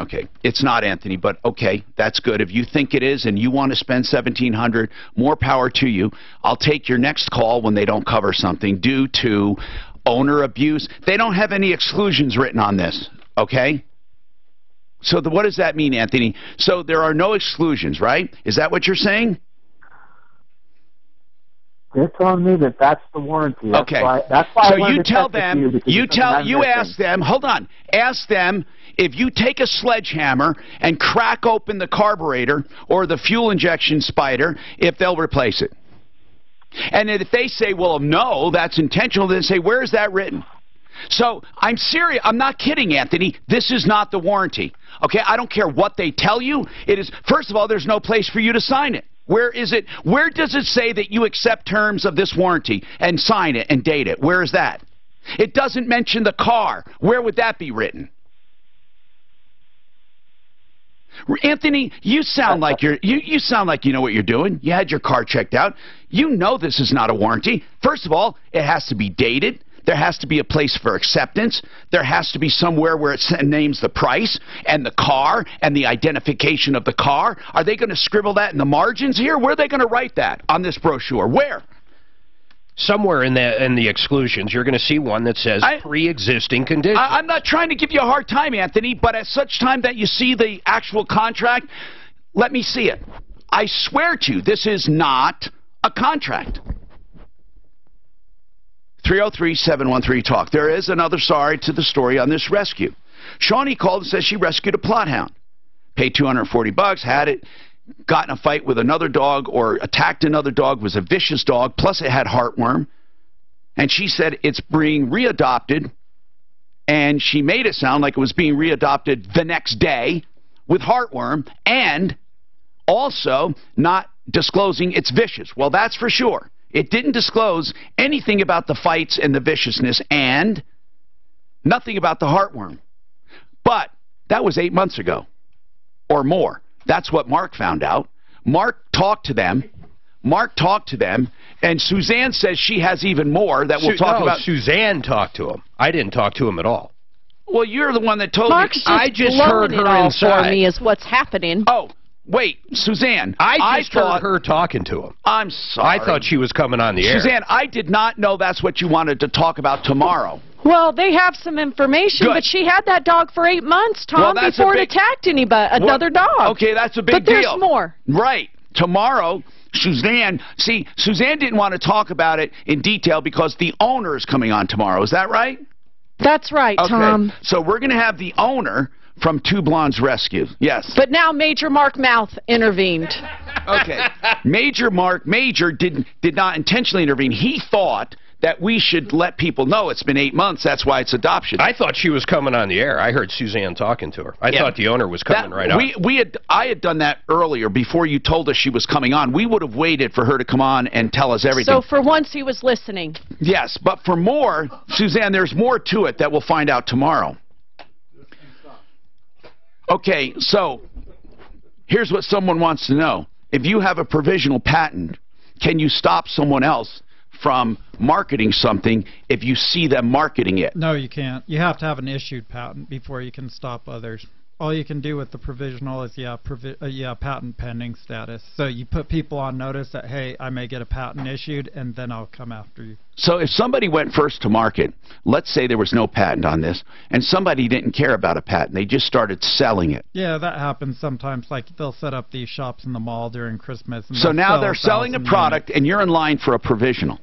Okay, it's not Anthony, but okay, that's good. If you think it is and you want to spend $1,700, more power to you. I'll take your next call when they don't cover something due to owner abuse. They don't have any exclusions written on this, okay? So what does that mean, Anthony? So there are no exclusions, right? Is that what you're saying? They're telling me that that's the warranty. That's Okay. That's why so I you tell them, you ask them, hold on, ask them if you take a sledgehammer and crack open the carburetor or the fuel injection spider, if they'll replace it. And if they say, well, no, that's intentional, then say, where is that written? So I'm serious. I'm not kidding, Anthony. This is not the warranty. Okay, I don't care what they tell you. It is. First of all, there's no place for you to sign it. Where is it? Where does it say that you accept terms of this warranty and sign it and date it? Where is that? It doesn't mention the car. Where would that be written? Anthony, you sound like you sound like you know what you're doing. You had your car checked out. You know this is not a warranty. First of all, it has to be dated. There has to be a place for acceptance. There has to be somewhere where it names the price and the car and the identification of the car. Are they going to scribble that in the margins here? Where are they going to write that on this brochure? Where? Somewhere in the exclusions, you're going to see one that says pre-existing conditions. I'm not trying to give you a hard time, Anthony, but at such time that you see the actual contract, let me see it. I swear to you, this is not a contract. 303-713-TALK. There is another side to the story on this rescue. Shawnee called and says she rescued a plot hound. Paid $240, had it, got in a fight with another dog or attacked another dog, was a vicious dog, plus it had heartworm. And she said it's being readopted, and she made it sound like it was being readopted the next day with heartworm and also not disclosing it's vicious. Well, that's for sure. It didn't disclose anything about the fights and the viciousness and nothing about the heartworm. But that was 8 months ago or more. That's what Mark found out. Mark talked to them. And Suzanne says she has even more that we'll talk about. Suzanne talked to him. I didn't talk to him at all. Well, you're the one that told Mark's me. I just heard her inside. For me is what's happening. Oh, wait, Suzanne. I just heard her talking to him. I'm sorry. I thought she was coming on the air. Suzanne, I did not know that's what you wanted to talk about tomorrow. Well, they have some information, but she had that dog for 8 months, Tom, before it attacked another dog. Okay, that's a big deal. But there's more. Right. tomorrow, Suzanne didn't want to talk about it in detail because the owner is coming on tomorrow. Is that right? That's right, okay. Tom. So we're going to have the owner from Two Blondes Rescue. Yes. But now Major Mark Mouth intervened. Okay. Major did not intentionally intervene. He thought that we should let people know it's been 8 months. That's why it's adoption. I thought she was coming on the air. I heard Suzanne talking to her. I thought the owner was coming right on. I had done that earlier before you told us she was coming on. We would have waited for her to come on and tell us everything. So for once he was listening. Yes, but for more, Suzanne, there's more to it that we'll find out tomorrow. Okay, so here's what someone wants to know. If you have a provisional patent, can you stop someone else from marketing something if you see them marketing it? No, you can't. You have to have an issued patent before you can stop others. All you can do with the provisional is, patent pending status. So you put people on notice that, hey, I may get a patent issued, and then I'll come after you. So if somebody went first to market, let's say there was no patent on this, and somebody didn't care about a patent, they just started selling it. Yeah, that happens sometimes. Like, they'll set up these shops in the mall during Christmas. And so now they're selling a product, and you're in line for a provisional.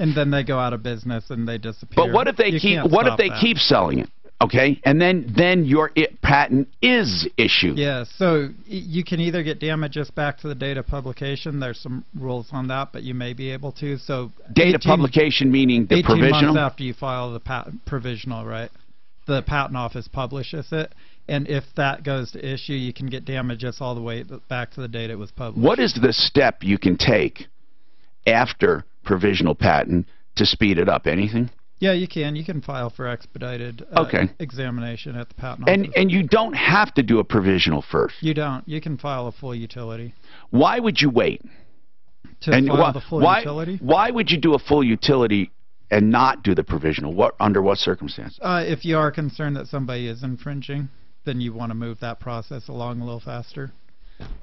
And then they go out of business, and they disappear. But what if they keep selling it? Okay, and then your patent is issued. Yeah, so you can either get damages back to the date of publication. There's some rules on that, but you may be able to. So date of publication meaning the 18 provisional? months after you file the patent provisional, right? The patent office publishes it, and if that goes to issue, you can get damages all the way back to the date it was published. What is the step you can take after provisional patent to speed it up? Anything? Yeah, you can. You can file for expedited examination at the patent office. And you don't have to do a provisional first. You don't. You can file a full utility. Why would you wait? File the full utility? Why would you do a full utility and not do the provisional? Under what circumstances? If you are concerned that somebody is infringing, then you want to move that process along a little faster.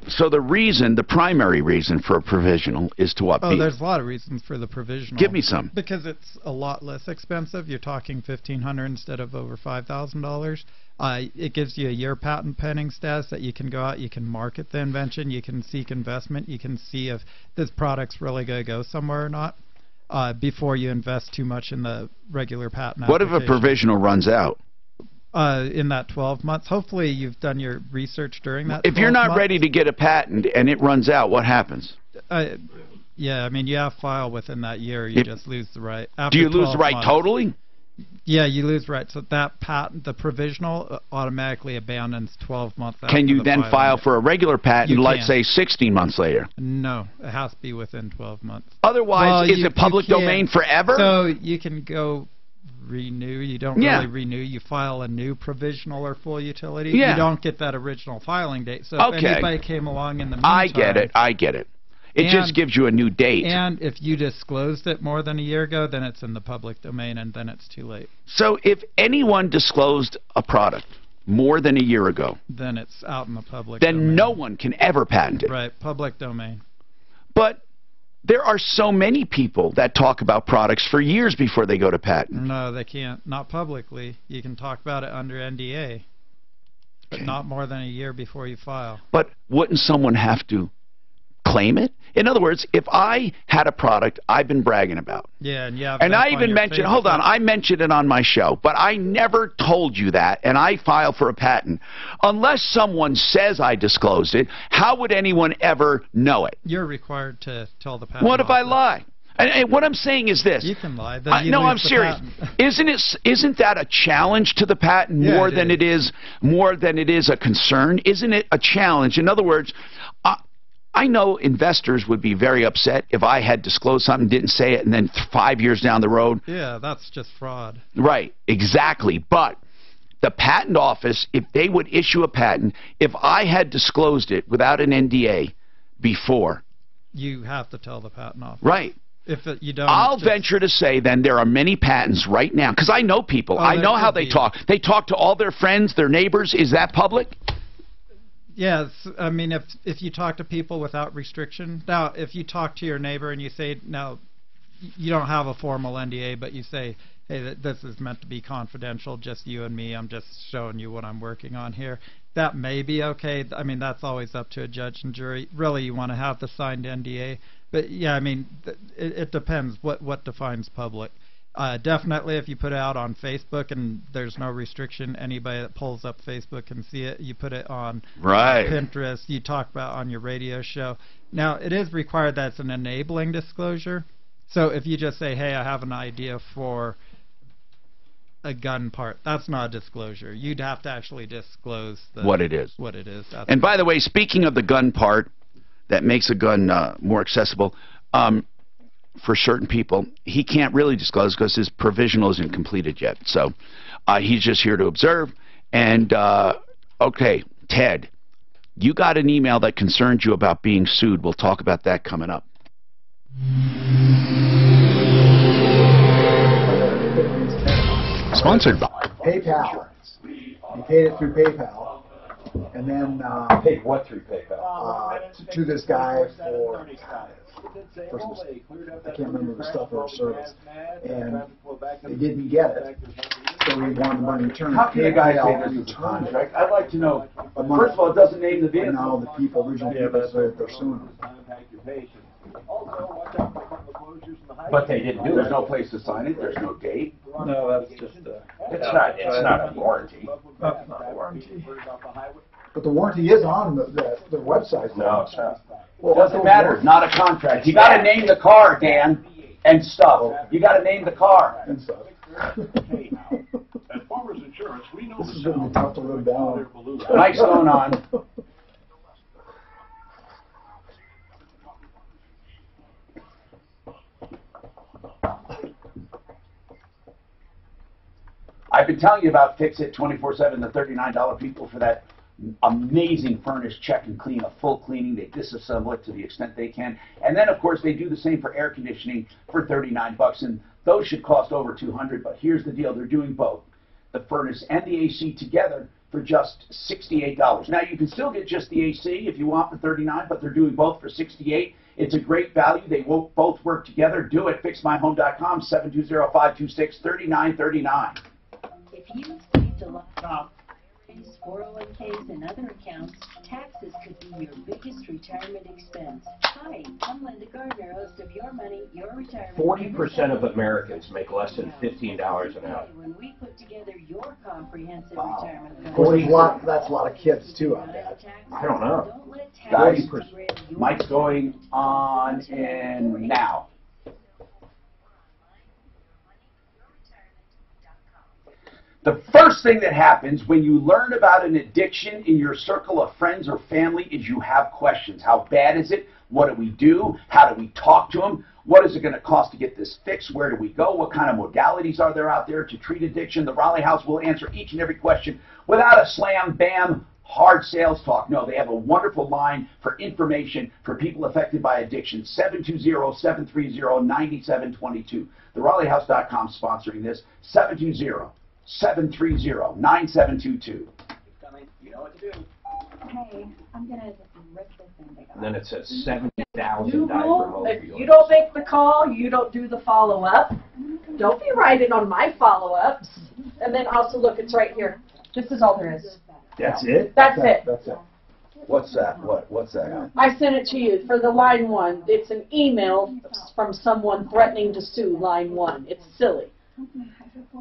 So the primary reason for a provisional is to what? Oh, there's a lot of reasons for the provisional. Give me some. Because it's a lot less expensive. You're talking $1,500 instead of over $5,000. It gives you a year patent pending status that you can go out, you can market the invention, you can seek investment, you can see if this product's really going to go somewhere or not before you invest too much in the regular patent application. What if a provisional runs out? In that 12 months. Hopefully you've done your research during that 12 If you're not months. ready to get a patent and it runs out, what happens? Yeah, I mean, you have to file within that year. You just lose the right. Do you lose the right totally? Yeah, you lose right. So that patent, the provisional, automatically abandons 12 months after Can you then file for a regular patent, let's say 16 months later? No, it has to be within 12 months. Otherwise, is it public domain forever? So you can go renew. You don't really renew. You file a new provisional or full utility. You don't get that original filing date. So if anybody came along in the meantime... I get it. It just gives you a new date. And if you disclosed it more than a year ago, then it's in the public domain, and then it's too late. So if anyone disclosed a product more than a year ago... then it's out in the public domain. Then no one can ever patent it. Right, public domain. But there are so many people that talk about products for years before they go to patent. No, they can't. Not publicly. You can talk about it under NDA, but not more than a year before you file. But wouldn't someone have to claim it? In other words, if I had a product I've been bragging about. Yeah, and I even mentioned, hold on, I mentioned it on my show, but I never told you that, and I filed for a patent. Unless someone says I disclosed it, how would anyone ever know it? You're required to tell the patent. What if I lie? And what I'm saying is this. You can lie. No, I'm serious. Isn't that a challenge to the patent more than it is a concern? Isn't it a challenge? In other words, I know investors would be very upset if I had disclosed something, didn't say it, and then 5 years down the road. Yeah, that's just fraud. Right, exactly. But the patent office, if they would issue a patent, if I had disclosed it without an NDA before. You have to tell the patent office. Right. If you don't, I'll venture to say then there are many patents right now, because I know people. I know how they talk. They talk to all their friends, their neighbors. Is that public? Yes, I mean, if you talk to people without restriction. Now, if you talk to your neighbor and you say, now, you don't have a formal NDA, but you say, hey, this is meant to be confidential, just you and me, I'm just showing you what I'm working on here, that may be okay. I mean, that's always up to a judge and jury. Really, you want to have the signed NDA. But yeah, I mean, it depends what defines public. Definitely, if you put it out on Facebook and there's no restriction, anybody that pulls up Facebook can see it. You put it on Pinterest, you talk about on your radio show. Now, it is required that it's an enabling disclosure. So if you just say, hey, I have an idea for a gun part, that's not a disclosure. You'd have to actually disclose what it is. What it is. And by the way, speaking of the gun part that makes a gun more accessible, for certain people, he can't really disclose because his provisional isn't completed yet. So he's just here to observe. And, okay, Ted, you got an email that concerned you about being sued. We'll talk about that coming up. Sponsored by PayPal. You paid it through PayPal, and then paid what through PayPal? To this guy for some, I can't remember the stuff or service, and they didn't get it, so we wanted the money returned. How can you guys say this is a contract? I'd like to know. First of all, it doesn't name the vehicle. And now the people, original people, say that they're suing them. But they didn't do it. There's no place to sign it. There's no date. No, that's just it's not a warranty. That's not a warranty. But the warranty is on the website. No, it's not. Well, it doesn't matter. It's not a contract. You got to name the car, Dan, and stuff. You got to name the car. And stuff. At Farmers Insurance, we know this is going to be tough to live down. Mike's going on. I've been telling you about Fix-It 24/7, the $39 people for that amazing furnace check and clean, a full cleaning. They disassemble it to the extent they can. And then, of course, they do the same for air conditioning for $39. And those should cost over $200. But here's the deal. They're doing both, the furnace and the AC together, for just $68. Now, you can still get just the AC if you want for $39, but they're doing both for $68. It's a great value. They will both work together. Do it. FixMyHome.com, 720-526-3939. If you saved a lot of 401ks and other accounts, taxes could be your biggest retirement expense. Hi, I'm Linda Gardner, host of Your Money, Your Retirement. 40% of Americans make less than $15 an hour. When we put together your comprehensive retirement plan, That's a lot of kids, too, I bet. I don't know. Guys, Mike's going on in now. The first thing that happens when you learn about an addiction in your circle of friends or family is you have questions. How bad is it? What do we do? How do we talk to them? What is it going to cost to get this fixed? Where do we go? What kind of modalities are there out there to treat addiction? The Raleigh House will answer each and every question without a slam, bam, hard sales talk. No, they have a wonderful line for information for people affected by addiction. 720-730-9722. TheRaleighHouse.com sponsoring this. 720-730-9722. You know what to do. hey, I'm going to rip this thing. And then it says 70,000 diaper opioids. If you don't make the call, you don't do the follow-up. Don't be writing on my follow-ups. And then also, look, it's right here. This is all there is. That's it? That's it. That's it. What's that? What's that? I sent it to you for the line 1. It's an email from someone threatening to sue line 1. It's silly.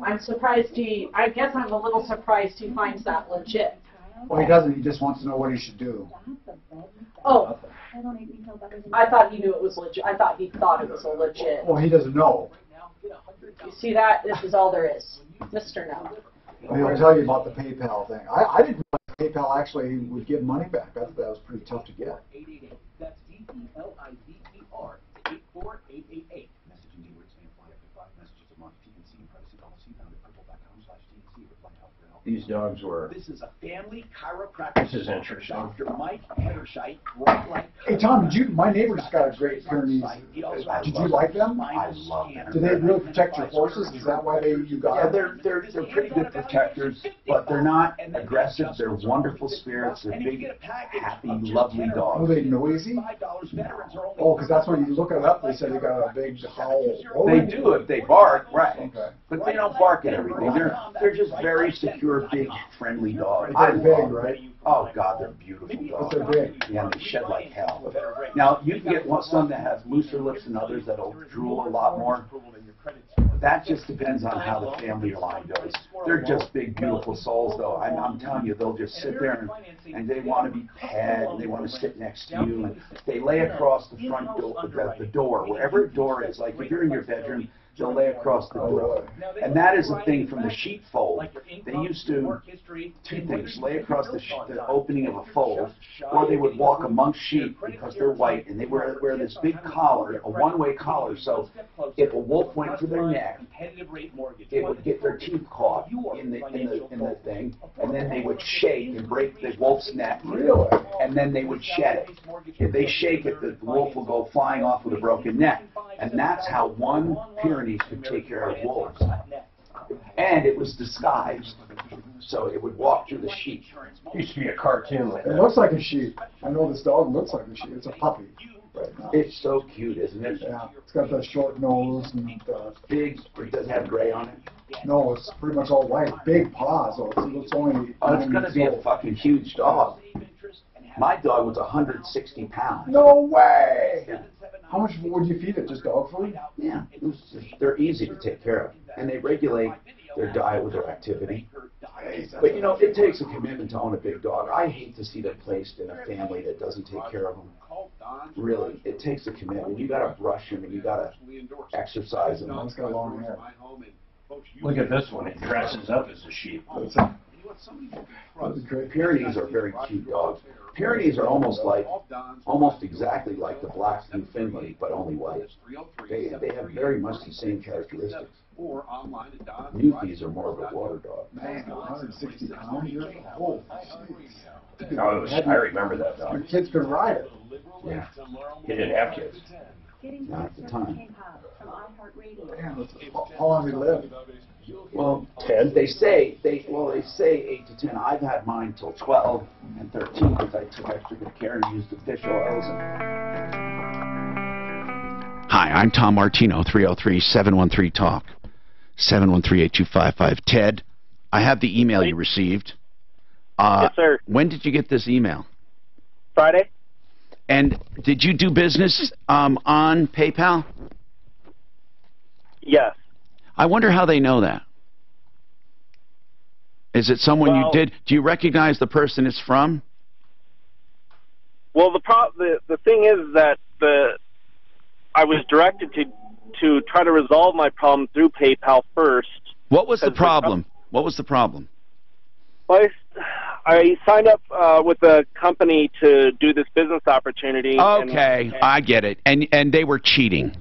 I'm surprised I guess I'm a little surprised he finds that legit. Well, he doesn't. He just wants to know what he should do. Oh, I thought he knew it was legit. I thought he thought it was a legit. Well, he doesn't know. You see that? This is all there is. Mr. No. Well, he'll tell you about the PayPal thing. I didn't know PayPal actually would give money back. I thought that was pretty tough to get. That's DPLIVER 84888. Messaging keywords may apply up to 5 messages a month. TNC and privacy policy found at purple.com/TNC. These dogs were. This is a family chiropractic. This is interesting. Dr. Mike Hederscheit. Hey Tom, my neighbor's got a Great Pyrenees. Did you like them? I love them. Do they really protect your horses? Is that why you got them? They're pretty good protectors, but they're not aggressive. They're wonderful spirits. They're big, happy, lovely dogs. Are they noisy? Oh, because that's when you look it up. They said they got a big howl. Oh, they do if they bark, right? Okay. But they don't bark at everything. They're just very secure, big, friendly dogs. They're big, right? Oh God, they're beautiful dogs. But they're big. Yeah, they shed like hell. Now you can get some that have looser lips and others that'll drool a lot more. That just depends on how the family line goes. They're just big, beautiful souls, though. I'm telling you, they'll just sit there and they want to be pet, and they want to sit next to you, and they lay across the front door, the door, wherever a door is. Like if you're in your bedroom, they'll lay across the door. And that is a thing from the sheepfold. They used to, two things, lay across the opening of a fold, or they would walk amongst sheep because they're white, and they wear this big collar, a one-way collar, so if a wolf went for their neck, it would get their teeth caught in the thing, and then they would shake and break the wolf's neck, and then they would shed it. If they shake it, the wolf will go flying off with a broken neck. And that's how one Pyrenees could take care of wolves. And it was disguised, so it would walk through the sheep. Used to be a cartoon like that. It looks like a sheep. I know this dog looks like a sheep. It's a puppy. Right now. It's so cute, isn't it? Yeah. It's got that short nose and big. It does have gray on it. No, it's pretty much all white. Big paws. So it's only. Oh, it's going to be a fucking huge dog. My dog was 160 pounds. No way! Yeah. How much would you feed it? Just dog food? Yeah. They're easy to take care of. And they regulate their diet with their activity. But, you know, it takes a commitment to own a big dog. I hate to see them placed in a family that doesn't take care of them. Really, it takes a commitment. You got to brush them and you got to exercise them. He's got long hair. Look at this one. It dresses up as a sheep. Pyrenees are very cute dogs. Pyrenees are almost exactly like the blacks in Finland, but only white. They have very much the same characteristics. Newfies are more of a water dog. Man, 160 pounds? Oh, I remember that dog. Your kids could ride it. Yeah. He didn't have kids. Not at the time. Damn, how long did he live? Well, 10. They say 8 to 10. I've had mine till 12 and 13 because I took extra good care and used the fish oils. Hi, I'm Tom Martino, 303-713-TALK, 713-8255. Ted, I have the email you received. Yes, sir. When did you get this email? Friday. And did you do business on PayPal? Yes. I wonder how they know that. Is it someone you did? Do you recognize the person it's from? Well, the thing is that I was directed to try to resolve my problem through PayPal first. What was the problem? What was the problem? Well, I signed up with a company to do this business opportunity. Okay, I get it. And they were cheating.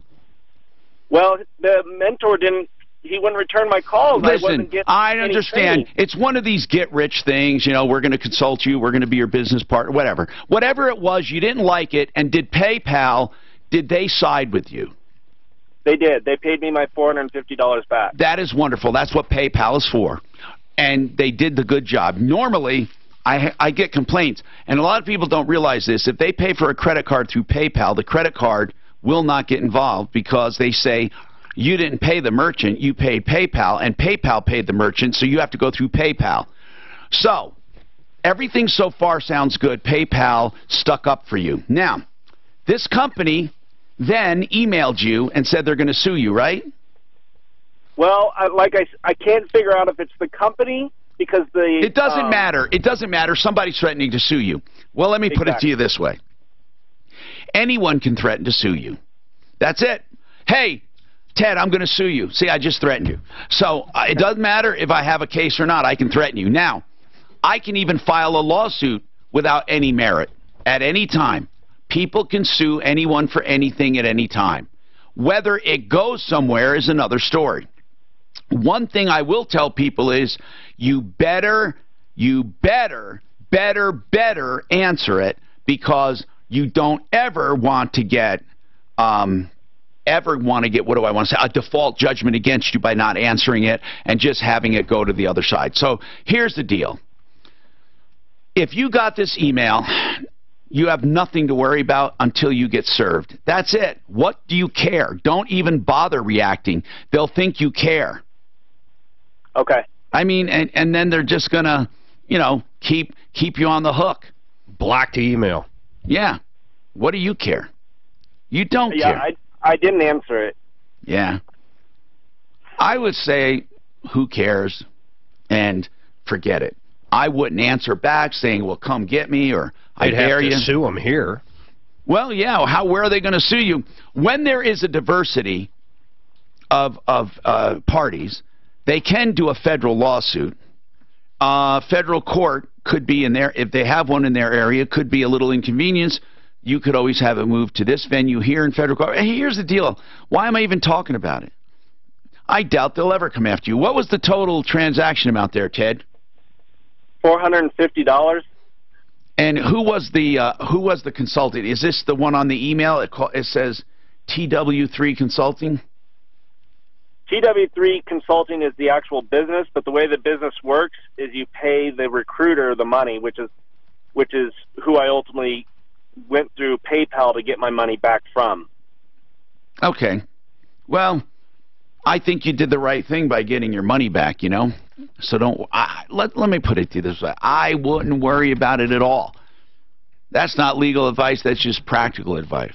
Well, the mentor he wouldn't return my calls. Listen, I understand. It's one of these get-rich things, you know, we're going to consult you, we're going to be your business partner, whatever. Whatever it was, you didn't like it, and did they side with you? They did. They paid me my $450 back. That is wonderful. That's what PayPal is for. And they did the good job. Normally, I get complaints, and a lot of people don't realize this. If they pay for a credit card through PayPal, the credit card will not get involved because they say, you didn't pay the merchant, you paid PayPal, and PayPal paid the merchant, so you have to go through PayPal. So, everything so far sounds good. PayPal stuck up for you. Now, this company then emailed you and said they're going to sue you, right? Well, I can't figure out if it's the company because It doesn't matter. It doesn't matter. Somebody's threatening to sue you. Well, let me put it to you this way. Anyone can threaten to sue you. That's it. Hey, Ted, I'm going to sue you. See, I just threatened you. So it doesn't matter if I have a case or not. I can threaten you. Now, I can even file a lawsuit without any merit at any time. People can sue anyone for anything at any time. Whether it goes somewhere is another story. One thing I will tell people is you better answer it, because you don't ever want to get what do I want to say, a default judgment against you by not answering it and just having it go to the other side. So here's the deal. If you got this email, you have nothing to worry about until you get served. That's it. What do you care? Don't even bother reacting. They'll think you care. Okay. I mean, and then they're just going to, you know, keep you on the hook. Block the email. Yeah. What do you care? You don't care. Yeah, I didn't answer it. Yeah. I would say, who cares? And forget it. I wouldn't answer back saying, well, come get me, or I dare you. They'd have to sue them here. Well, yeah. Where are they going to sue you? When there is a diversity of parties, they can do a federal lawsuit. Federal court could be in there. If they have one in their area, could be a little inconvenience. You could always have it moved to this venue here in federal court. Hey, here's the deal. Why am I even talking about it? I doubt they'll ever come after you. What was the total transaction amount there, Ted? $450. And who was the consultant? Is this the one on the email? It says TW3 Consulting. TW3 Consulting is the actual business, but the way the business works is you pay the recruiter the money, which is who I ultimately went through PayPal to get my money back from. Okay. Well, I think you did the right thing by getting your money back, you know. So let me put it to you this way. I wouldn't worry about it at all. That's not legal advice. That's just practical advice.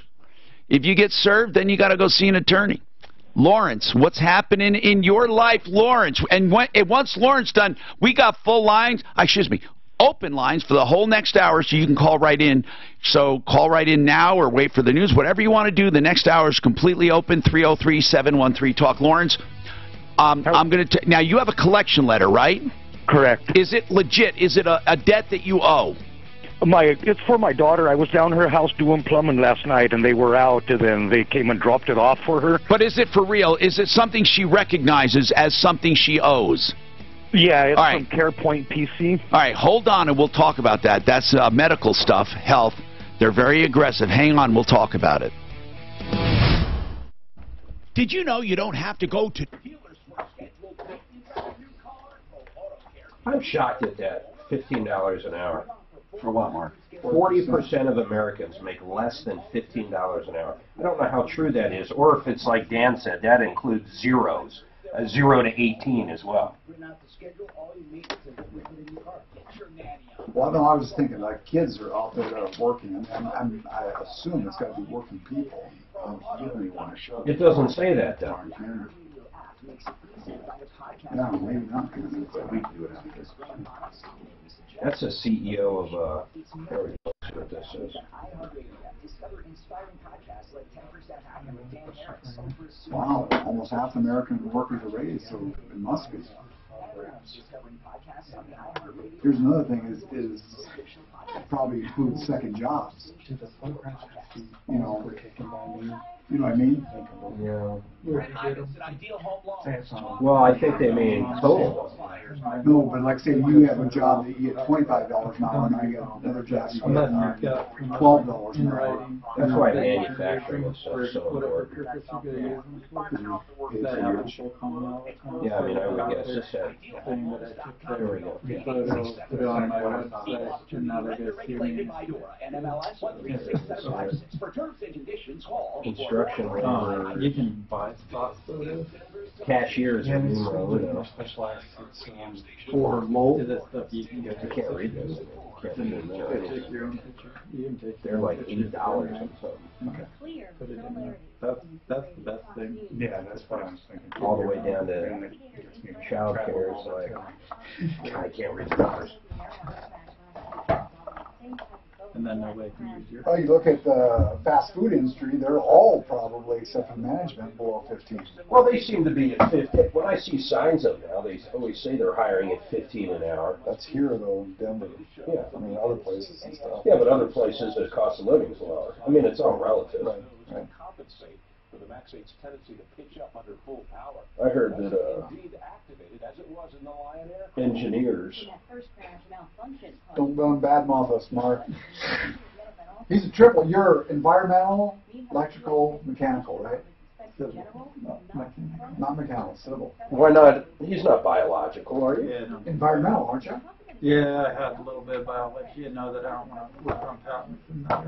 If you get served, then you got to go see an attorney. Lawrence, what's happening in your life, Lawrence? And once Lawrence done, we got open lines for the whole next hour, so you can call right in. So call right in now or wait for the news. Whatever you want to do, the next hour is completely open, 303-713-TALK. Lawrence, I'm going to... Now, you have a collection letter, right? Correct. Is it legit? Is it a debt that you owe? It's for my daughter. I was down her house doing plumbing last night, and they were out, and then they came and dropped it off for her. But is it for real? Is it something she recognizes as something she owes? Yeah, it's from CarePoint PC. All right, hold on, and we'll talk about that. That's medical stuff, health. They're very aggressive. Hang on, we'll talk about it. Did you know you don't have to go to... I'm shocked at that. $15 an hour. For what, Mark? 40% of Americans make less than $15 an hour. I don't know how true that is, or if it's like Dan said, that includes zeros. 0 to 18 as well. Well, no, I was thinking like kids are out there that are working, and I assume it's got to be working people. It doesn't say that, though. No, maybe not. That's a CEO of what this is. Wow, almost half American workers are raised, so it must be. Here's another thing: is probably includes second jobs. You know what I mean? Yeah. Well, I think they mean total. No, but like say you have a job that you get $25 an hour, and you get another job you get $12 an hour. That's why manufacturing is so important. Yeah, I mean, I would guess it's that. There we go. Put it on my website, and now they go see me. Construction labor. You can buy spots for this. Cashiers are numero uno. Specialized. For mold. Stuff you can get. I can't read this. Take your own picture. You can take. They're like $8 or something. Okay. Put it in there. That's the best thing. Yeah, that's what I was thinking. All the way down to child care is like, I can't read the numbers. And then nobody can use your... Well, you look at the fast food industry, they're all probably, except for management, below 15. Well, they seem to be at 15. When I see signs of now, they always say they're hiring at 15 an hour. That's here, though, in Denver. Yeah. I mean, other places and stuff. Yeah, but other places, the cost of living is lower. I mean, it's all relative. Right. for the Max 8's tendency to pitch up under full power. I heard that Indeed activated as it was in the Lion Air. engineers. Don't badmouth us, Mark. He's a triple. You're environmental, electrical, mechanical, right? Not mechanical, civil. Why not? He's not biological, are you? Yeah, no. Environmental, aren't you? Yeah, I had a little bit of biology. You know that I don't want to work on patents and that.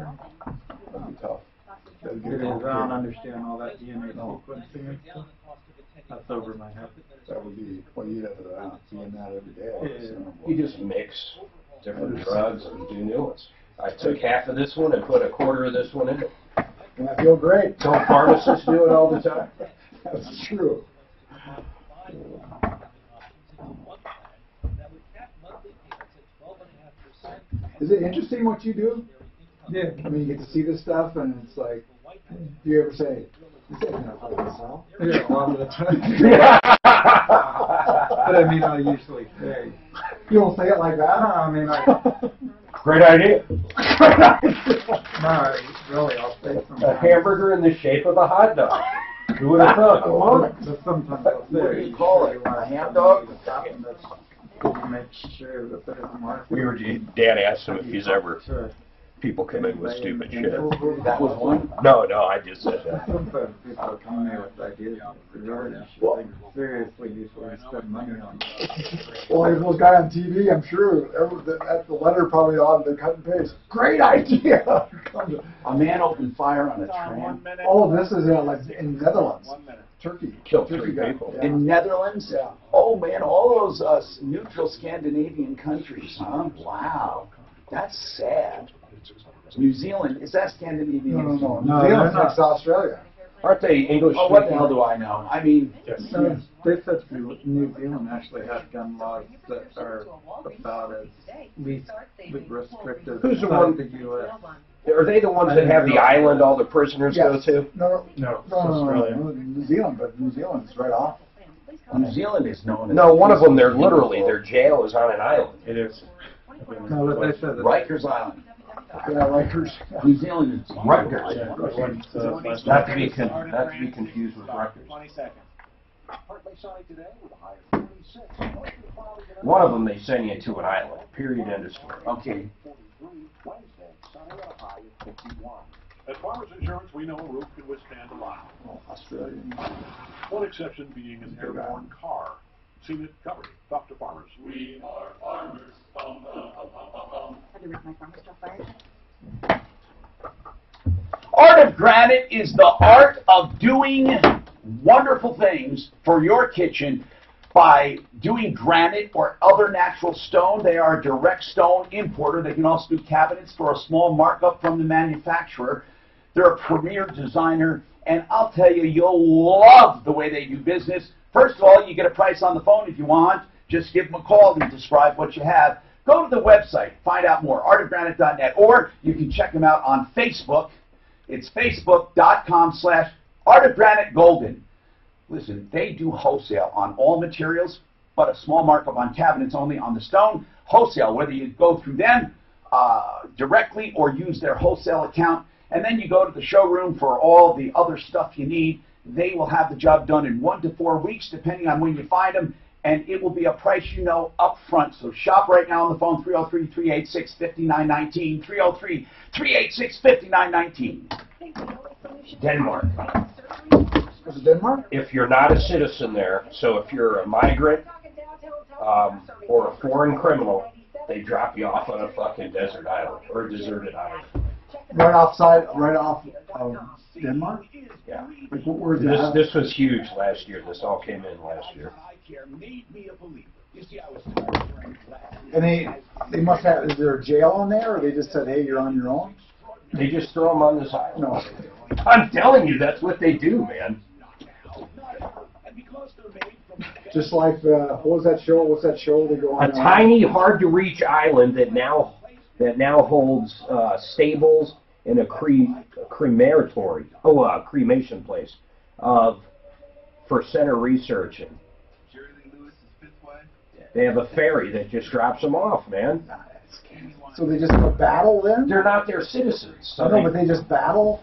That'd be tough. It is. I don't understand all that DNA sequencing and stuff. That's over my head. That would be, well, you'd have to be in that every day. Yeah. So. You just mix different drugs and do new ones. I took half of this one and put a quarter of this one in it. And I feel great. Don't pharmacists do it all the time? That's true. Is it interesting what you do? Yeah. I mean, you get to see this stuff, and it's like, do you ever say, "This ain't gonna play this out"? Yeah, a lot of the time. But I mean, I usually say. You don't say it like that? No, I mean, Great idea. no, really, I'll say something. A hamburger in the shape of a hot dog. Who would have thought? But sometimes I'll say. What do you call it? A ham dog? To make sure that there's a market. Dan asked him if he's ever. People come in with stupid shit. That was one? No, I just said that. Sometimes people come in with ideas that you seriously usually spend money on. Well, there's one guy on TV, I'm sure, at the letter probably on the cut and paste. Great idea! A man opened fire on a tram. Oh, this is like in Netherlands. Turkey. Killed Turkey 3 guy. people. Yeah. In Netherlands? Yeah. Oh, man, all those neutral Scandinavian countries, huh? Wow. That's sad. New Zealand, is that Scandinavian? No. New No, Zealand's they're next to Australia. Aren't they English? Oh, what the hell do I know? I mean, They said New Zealand actually has gun laws that are about as least restrictive Who's the as one? the U.S. Are they the ones that have the island all the prisoners go to? No, New Zealand, but New Zealand's right off. New Zealand is known as... No, one of them, they're literally, their jail is on an island. It is. No, but they said that Rikers Island. Yeah, Rikers. New Zealand is Rutgers. Not to be confused with Rutgers. 20 seconds. Partly sunny today with a high of 46. One of them they send you to an island. Period. End of story. Okay. 43. Wednesday, sunny with a high of 51. At Farmers Insurance, we know a roof can withstand a lot. Oh, Australia. One exception being an airborne car. Seen it, covered it. Talk to Farmers. We are Farmers. Bum, bum, bum, bum, bum. Art of Granite is the art of doing wonderful things for your kitchen by doing granite or other natural stone. They are a direct stone importer. They can also do cabinets for a small markup from the manufacturer. They're a premier designer, and I'll tell you, you'll love the way they do business. First of all, you get a price on the phone if you want. Just give them a call and describe what you have. Go to the website, find out more, artofgranite.net, or you can check them out on Facebook. It's facebook.com/artofgranite-golden. Listen, they do wholesale on all materials, but a small markup on cabinets only on the stone. Wholesale, whether you go through them directly or use their wholesale account, and then you go to the showroom for all the other stuff you need. They will have the job done in 1 to 4 weeks, depending on when you find them, and it will be a price you know up front. So shop right now on the phone, 303-386-5919, 303-386-5919. Denmark. Is it Denmark? If you're not a citizen there, so if you're a migrant or a foreign criminal, they drop you off on a fucking desert island or a deserted island. Right off Denmark? Yeah. Like, where's that? This was huge last year. This all came in last year. And they must have, is there a jail on there, or they just said, hey, you're on your own? They just throw them on this island. No. I'm telling you, that's what they do, man. Just like, what was that show? What's that show they go on? A tiny, hard-to-reach island that now holds stables and a crematory, a cremation place, for center research. And they have a ferry that just drops them off, man. So they just battle then? They're not their citizens. So no, but they just battle?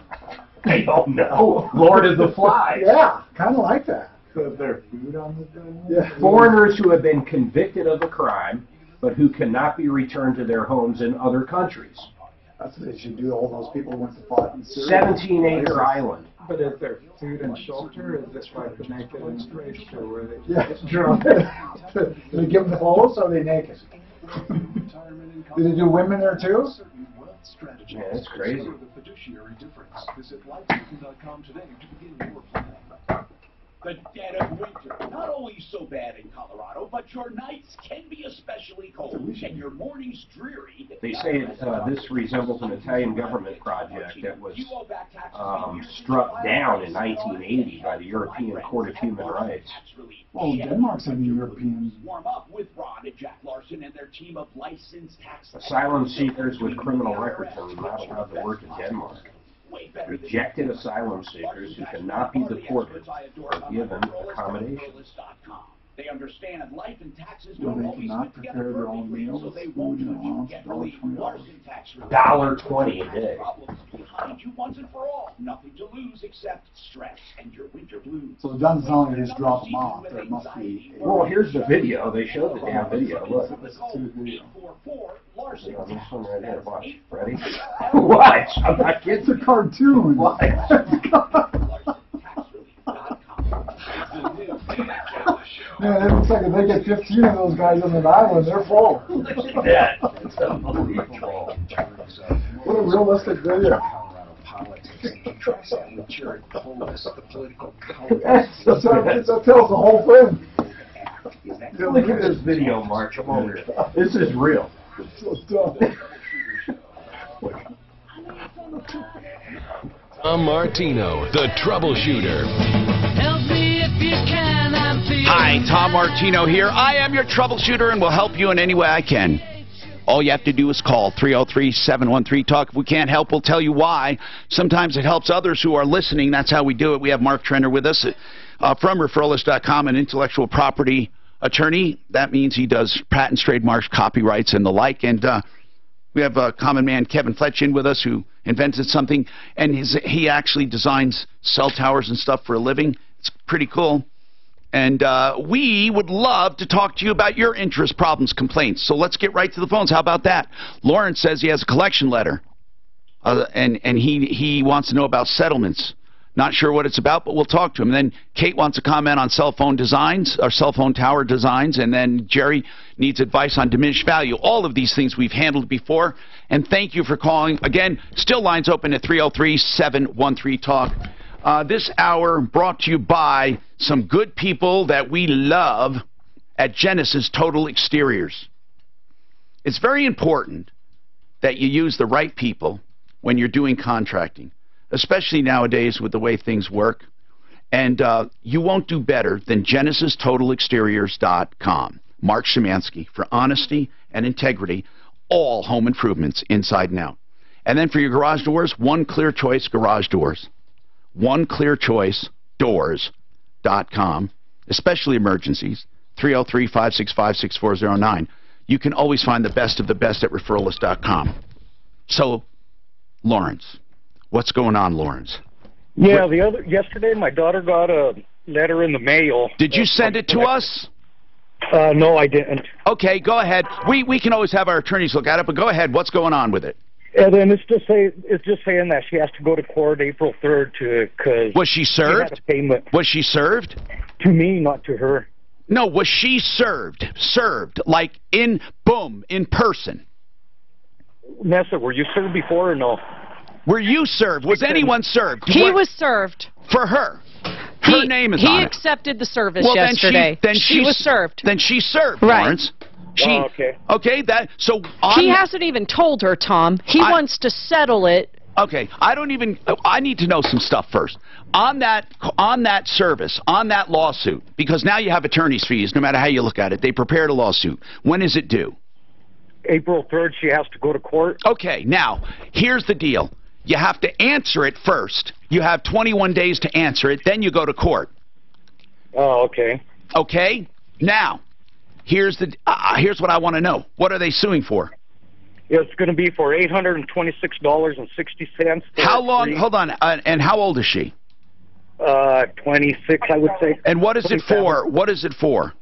They don't know. Lord of the Flies. Yeah, kind of like that. Put their food on the thing. Yeah. Foreigners who have been convicted of a crime, but who cannot be returned to their homes in other countries. That's what they should do. All those people went to fight in Syria. 17-acre island. But is there food and shelter? Is it like the naked and race, or where they? Yeah, drunk. Do they give them clothes or are they naked? Do they do women there too? Yeah, that's crazy. The dead of winter, not only so bad in Colorado, but your nights can be especially cold, and your mornings dreary. They say this resembles an Italian government project that was struck down in 1980 by the European Court of Human Rights. Well, Denmark's in the European. Warm up with Ron and Jack Larson and their team of licensed tax. Asylum seekers with criminal records are not allowed to work in Denmark. Rejected asylum seekers who cannot be deported are given accommodation. They understand life and taxes Well, don't they always cannot fit together prepare their own perfectly, meals, so they food won't and let you allowance, get the Larson tax relief. $1.20 a day. Problems behind you once and for all. Nothing to lose except stress and your winter blues. So it doesn't sound like they just drop them off. There must be. Well, here's the video. They showed the damn video. Look. This video. You know, this one right here. Watch. Ready? Watch. I'm not kidding. It's a cartoon. Watch. Man, it looks like if they get 15 of those guys on an island, they're full. Yeah, it's unbelievable. What a realistic video. That tells the whole thing. Look at this video, Mark. Come over here. This is real. So dumb. Tom Martino, the Troubleshooter. Hi, Tom Martino here. I am your troubleshooter and will help you in any way I can. All you have to do is call 303-713-TALK. If we can't help, we'll tell you why. Sometimes it helps others who are listening. That's how we do it. We have Mark Trenner with us from Referralist.com, an intellectual property attorney. That means he does patents, trademarks, copyrights, and the like. And we have a common man, Kevin Fletchin, with us, who invented something. And he actually designs cell towers and stuff for a living. It's pretty cool. And we would love to talk to you about your interest, problems, complaints. So let's get right to the phones. How about that? Lawrence says he has a collection letter, and he wants to know about settlements. Not sure what it's about, but we'll talk to him. And then Kate wants to comment on cell phone designs, or cell phone tower designs. And then Jerry needs advice on diminished value. All of these things we've handled before. And thank you for calling. Again, still lines open at 303-713-TALK. This hour brought to you by some good people that we love at Genesis Total Exteriors. It's very important that you use the right people when you're doing contracting, especially nowadays with the way things work. And you won't do better than GenesisTotalExteriors.com. Mark Szymanski, for honesty and integrity, all home improvements inside and out. And then for your garage doors, One Clear Choice Garage Doors. OneClearChoiceDoors.com, especially emergencies, 303-565-6409. You can always find the best of the best at Referralist.com. So, Lawrence, what's going on, Lawrence? Yeah, yesterday my daughter got a letter in the mail. Did you send it to us? No, I didn't. Okay, go ahead. We can always have our attorneys look at it, but go ahead. What's going on with it? And then it's just saying that she has to go to court April 3rd because was she served? She had a payment. Was she served? To me, not to her. No, was she served? Served, like in person. Nessa, were you served before or no? Were you served? Was anyone served? He was served. For her. Her name is on it. He accepted the service yesterday. Then she was served. Then she served, right. Lawrence. Okay. Okay, he hasn't even told her, Tom. He wants to settle it. Okay, I need to know some stuff first. On that service, on that lawsuit, because now you have attorney's fees, no matter how you look at it. They prepared a lawsuit. When is it due? April 3rd, she has to go to court. Okay, now, here's the deal. You have to answer it first. You have 21 days to answer it, then you go to court. Oh, okay. Okay? Now, here's what I want to know. What are they suing for? It's going to be for $826.60. How long? Hold on. And how old is she? 26, I would say. And what is it for? What is it for?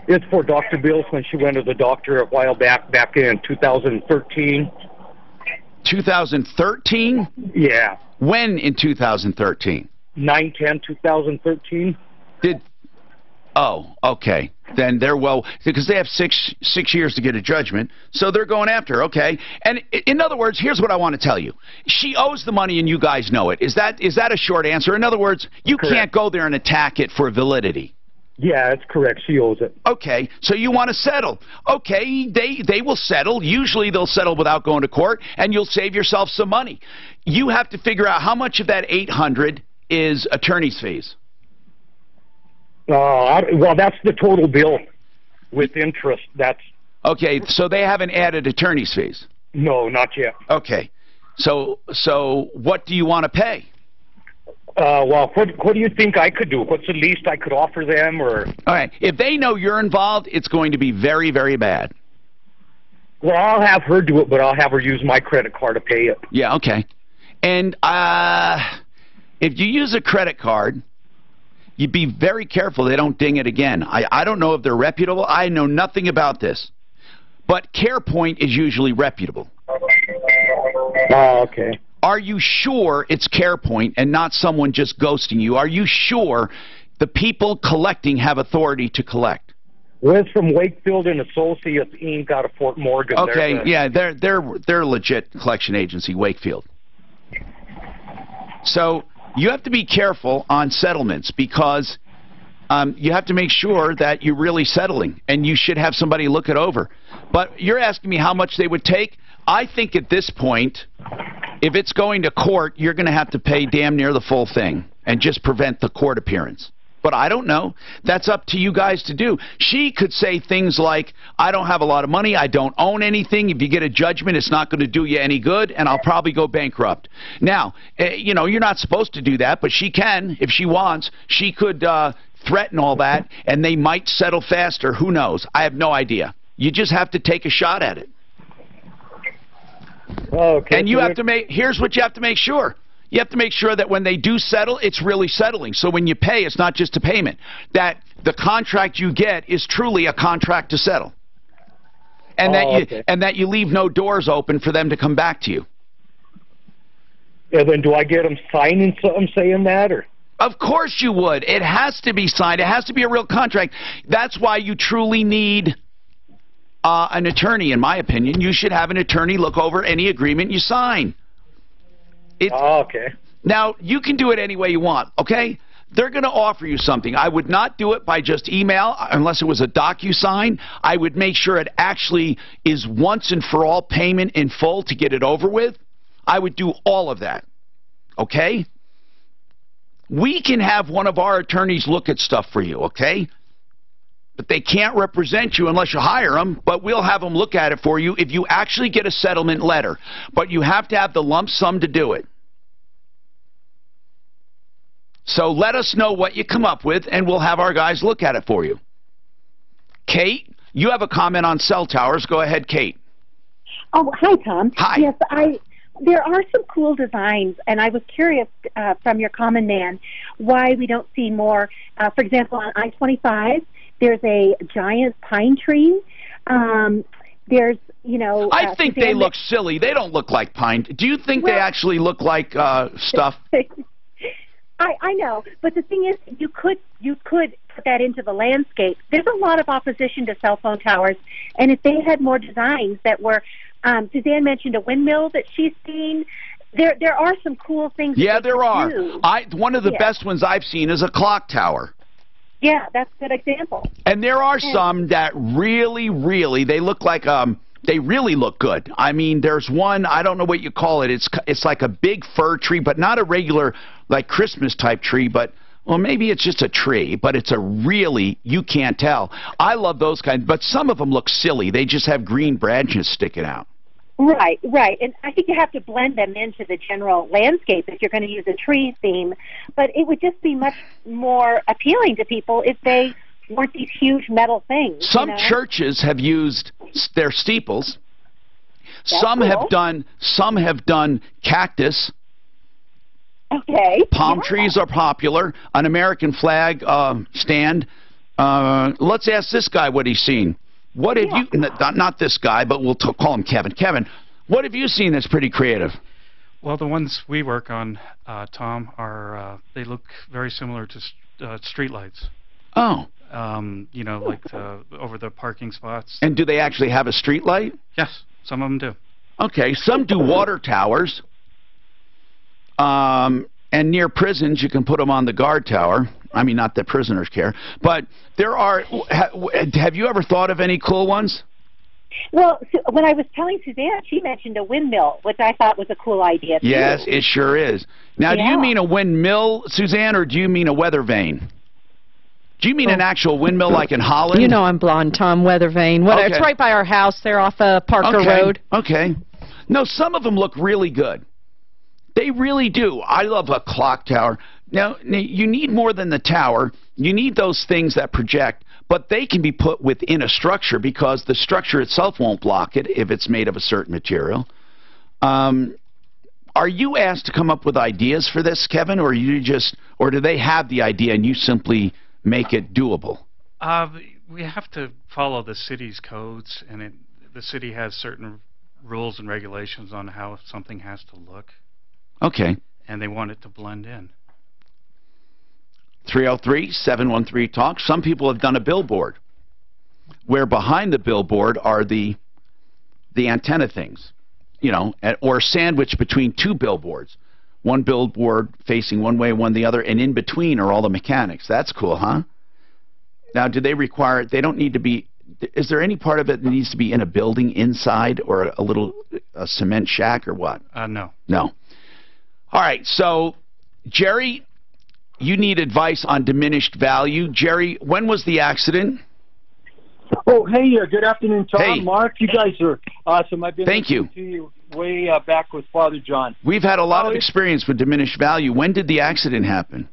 It's for Dr. Bills when she went to the doctor a while back in 2013. 2013? Yeah. When in 2013? 9/10/2013. Oh, okay. Then they're because they have six years to get a judgment, so they're going after her, okay. And in other words, here's what I want to tell you. She owes the money and you guys know it. Is that a short answer? In other words, you can't go there and attack it for validity. Yeah, that's correct. She owes it. Okay, so you want to settle. Okay, they will settle. Usually they'll settle without going to court, and you'll save yourself some money. You have to figure out how much of that $800 is attorney's fees. Well, that's the total bill with interest. That's okay. So they haven't added attorney's fees. No, not yet. Okay, so what do you want to pay? Well, what do you think I could do? What's the least I could offer them? Or all right, if they know you're involved, it's going to be very, very bad. Well, I'll have her do it, but I'll have her use my credit card to pay it. Yeah, okay. And if you use a credit card, you be very careful they don't ding it again. I don't know if they're reputable. I know nothing about this. But CarePoint is usually reputable. Oh, okay. Are you sure it's CarePoint and not someone just ghosting you? Are you sure the people collecting have authority to collect? Well, it's from Wakefield and Associates, Inc. out of Fort Morgan. Okay, yeah, they're a legit collection agency, Wakefield. So you have to be careful on settlements because you have to make sure that you're really settling, and you should have somebody look it over. But you're asking me how much they would take? I think at this point, if it's going to court, you're going to have to pay damn near the full thing and just prevent the court appearance. But I don't know. That's up to you guys to do. She could say things like, I don't have a lot of money, I don't own anything, if you get a judgment, it's not going to do you any good, and I'll probably go bankrupt. Now, you know, you're not supposed to do that, but she can, if she wants. She could threaten all that, and they might settle faster. Who knows? I have no idea. You just have to take a shot at it. Okay. And you have to here's what you have to make sure. You have to make sure that when they do settle, it's really settling. So when you pay, it's not just a payment. That the contract you get is truly a contract to settle. And that you leave no doors open for them to come back to you. Yeah, then do I get them signing something saying that, or? Of course you would. It has to be signed. It has to be a real contract. That's why you truly need an attorney, in my opinion. You should have an attorney look over any agreement you sign. Okay. Now, you can do it any way you want, okay? They're going to offer you something. I would not do it by just email unless it was a DocuSign. I would make sure it actually is once and for all payment in full to get it over with. I would do all of that, okay? We can have one of our attorneys look at stuff for you, okay? But they can't represent you unless you hire them, but we'll have them look at it for you if you actually get a settlement letter. But you have to have the lump sum to do it. So let us know what you come up with, and we'll have our guys look at it for you. Kate, you have a comment on cell towers. Go ahead, Kate. Oh, hi, Tom. Hi. Yes, there are some cool designs, and I was curious from your common man why we don't see more. For example, on I-25, there's a giant pine tree. There's, you know... I think they look silly. They don't look like pine. Do you think they actually look like stuff? I know, but the thing is, you could put that into the landscape. There's a lot of opposition to cell phone towers, and if they had more designs that were... Suzanne mentioned a windmill that she's seen. There are some cool things. Yeah, there are. One of the best ones I've seen is a clock tower. Yeah, that's a good example. And there are some that really, they look like they really look good. I mean, there's one, I don't know what you call it. It's like a big fir tree, but not a regular like Christmas type tree, but well, maybe it's just a tree, but it's a really, you can't tell. I love those kinds, but some of them look silly. They just have green branches sticking out. Right. And I think you have to blend them into the general landscape if you're going to use a tree theme. But it would just be much more appealing to people if they weren't these huge metal things. Some churches have used their steeples. Some have done cactus. Okay. Palm trees are popular. An American flag stand. Let's ask this guy what he's seen. What have you? Not this guy, but we'll call him Kevin. Kevin, what have you seen that's pretty creative? Well, the ones we work on, Tom, are they look very similar to streetlights. Oh. You know, like over the parking spots. And do they actually have a street light? Yes, some of them do. Okay, some do water towers. And near prisons, you can put them on the guard tower. I mean, not that prisoners care. But there are... have you ever thought of any cool ones? Well, when I was telling Suzanne, she mentioned a windmill, which I thought was a cool idea, too. Yes, it sure is. Now, do you mean a windmill, Suzanne, or do you mean a weather vane? Do you mean an actual windmill like in Holland? You know I'm blonde, Tom. Weather vane. What? Okay. It's right by our house there off Parker Road. Okay. No, some of them look really good. They really do. I love a clock tower. Now, you need more than the tower. You need those things that project, but they can be put within a structure because the structure itself won't block it if it's made of a certain material. Are you asked to come up with ideas for this, Kevin, or or do they have the idea and you simply make it doable? We have to follow the city's codes, and the city has certain rules and regulations on how something has to look. Okay. And they want it to blend in. 303-713-TALK. Some people have done a billboard where behind the billboard are the antenna things, you know, or sandwiched between two billboards. One billboard facing one way, one the other, and in between are all the mechanics. That's cool, huh? Now, do they require, they don't need to be, is there any part of it that needs to be in a building inside or a cement shack or what? No. No. All right, so, Jerry, you need advice on diminished value. Jerry, when was the accident? Oh, hey, good afternoon, Tom. Hey. Mark, you guys are awesome. I've been Thank listening to you way back with Father John. We've had a lot of experience with diminished value. When did the accident happen?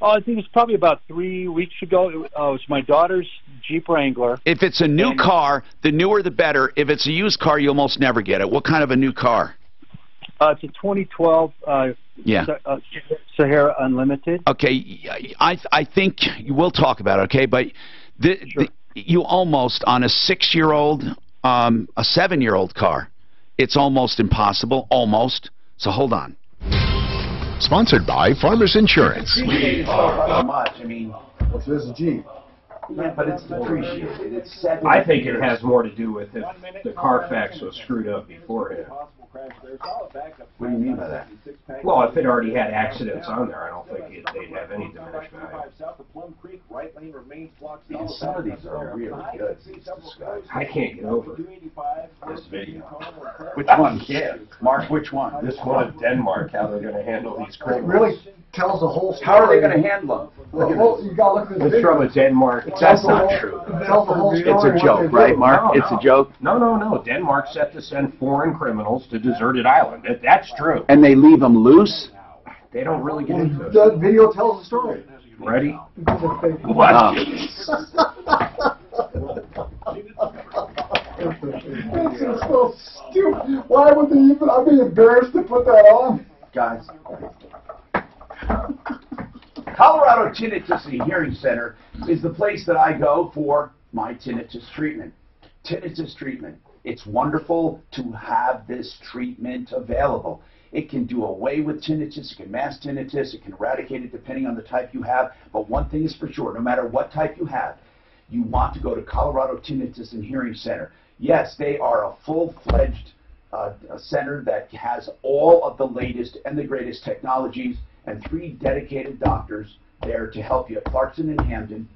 I think it's probably about 3 weeks ago. It was my daughter's Jeep Wrangler. If it's a new car, the newer the better. If it's a used car, you almost never get it. What kind of a new car? It's a 2012 Sahara Unlimited. Okay, I think we'll talk about it, okay? But you almost, on a 6-year-old, a 7-year-old car, it's almost impossible, almost. So hold on. Sponsored by Farmers Insurance. How much? I mean, well, so there's a Jeep. Yeah, but it's depreciated. It's I think it has more to do with if the Carfax was screwed up beforehand. What do you mean by that? Well, if it already had accidents on there, I don't think they'd have any diminished value. And some of these are really good. I can't get over this video. Which one? Yeah. Mark, which one? This one in Denmark, how they're going to handle these criminals. Really tells the whole story. How are they going to handle them? You got to look at the It's video. from a Denmark. That's not true. It's a joke, right, Mark? It's a joke? No. Denmark set to send foreign criminals to deserted island. That's true. And they leave them loose? They don't really get into it. The video tells the story. Ready? Wow. This is so stupid. Why would they even? I'd be embarrassed to put that on. Guys. Colorado Tinnitus and Hearing Center is the place that I go for my tinnitus treatment. Tinnitus treatment. It's wonderful to have this treatment available. It can do away with tinnitus, it can mask tinnitus, it can eradicate it depending on the type you have. But one thing is for sure, no matter what type you have, you want to go to Colorado Tinnitus and Hearing Center. Yes, they are a full-fledged center that has all of the latest and the greatest technologies and 3 dedicated doctors there to help you at Clarkson and Hamden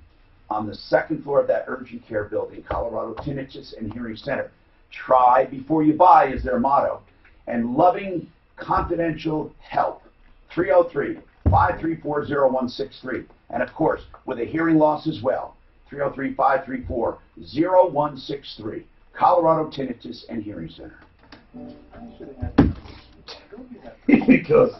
on the 2nd floor of that urgent care building, Colorado Tinnitus and Hearing Center. Try before you buy is their motto. And loving confidential help, 303-534-0163. And of course, with a hearing loss as well, 303-534-0163. Colorado Tinnitus and Hearing Center. Because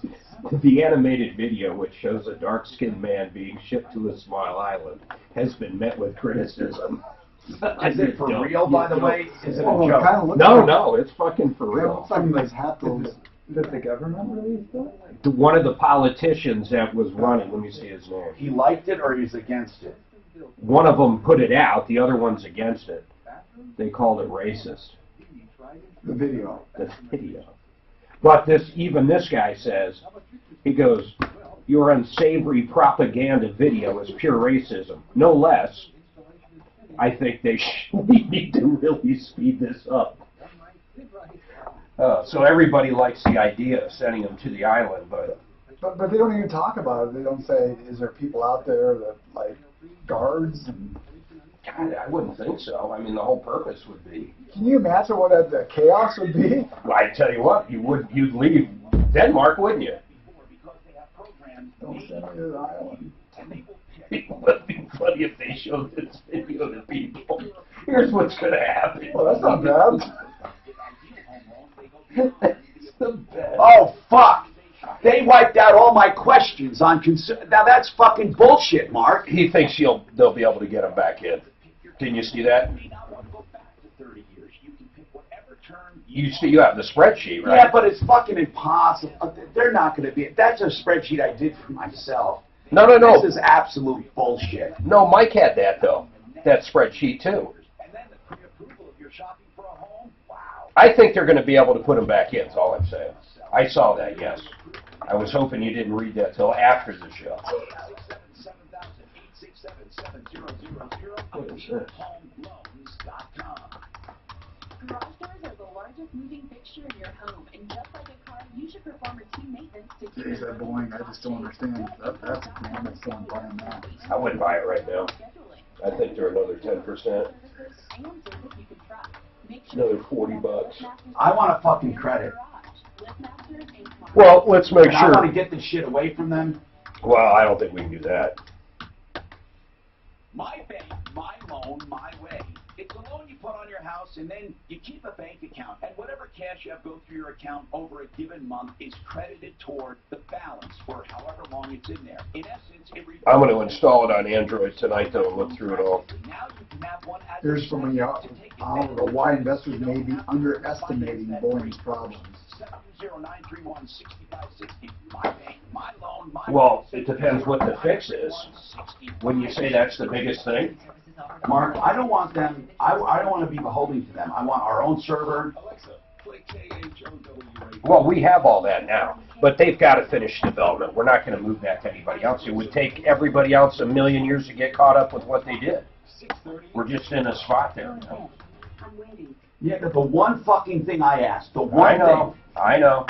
the animated video, which shows a dark-skinned man being shipped to a small island, has been met with criticism. Is it for real, by the way? Is it a Oh, it joke? kinda looks No, like- no, it's fucking for It real. looks like those hat those. Did the government release that? One of the politicians that was running, let me see his name. He liked it or he's against it? One of them put it out, the other one's against it. They called it racist. The video. The video. But even this guy says, he goes, your unsavory propaganda video is pure racism. No less. I think we need to really speed this up. So everybody likes the idea of sending them to the island, but But they don't even talk about it. They don't say, is there people out there that, like, guards? And God, I wouldn't think so. I mean, the whole purpose would be. can you imagine what the chaos would be? Well, I tell you what, you'd leave Denmark, wouldn't you? Don't send me to the island. It would be funny if they showed this video to people. Here's what's going to happen. Well, that's not bad. It's the best. Oh, fuck! They wiped out all my questions on Now that's fucking bullshit, Mark. He thinks they'll be able to get him back in. Didn't you see that? You have the spreadsheet, right? Yeah, but it's fucking impossible. They're not going to be. That's a spreadsheet I did for myself. No. This is absolute bullshit. No, Mike had that, though. That spreadsheet, too. I think they're going to be able to put him back in, is all I'm saying. I saw that, yes. I was hoping you didn't read that till after the show. What is this? Garage doors are the largest moving fixture in your home, and just like a car, you should perform routine maintenance to keep Is that boring? I just don't understand. That's a command. I'm still buying that. I wouldn't buy it right now. I think they're another 10%. Another $40. I want a fucking credit. Well, let's make And sure. I want to get this shit away from them. Well, I don't think we can do that. My bank, my loan, my way. It's a loan you put on your house, and then you keep a bank account. And whatever cash you have go through your account over a given month is credited toward the balance for however long it's in there. In essence, I'm going to install it on Android tonight, though, and look through it all. Here's from me. I don't know why investors may be underestimating Boeing's problems. Well, it depends what the fix is. Wouldn't you say that's the biggest thing? Mark, I don't want them. I don't want to be beholden to them. I want our own server. Well, we have all that now, but they've got to finish development. We're not going to move that to anybody else. It would take everybody else a million years to get caught up with what they did. We're just in a spot there. Yeah, the one fucking thing I asked. The one thing. I know.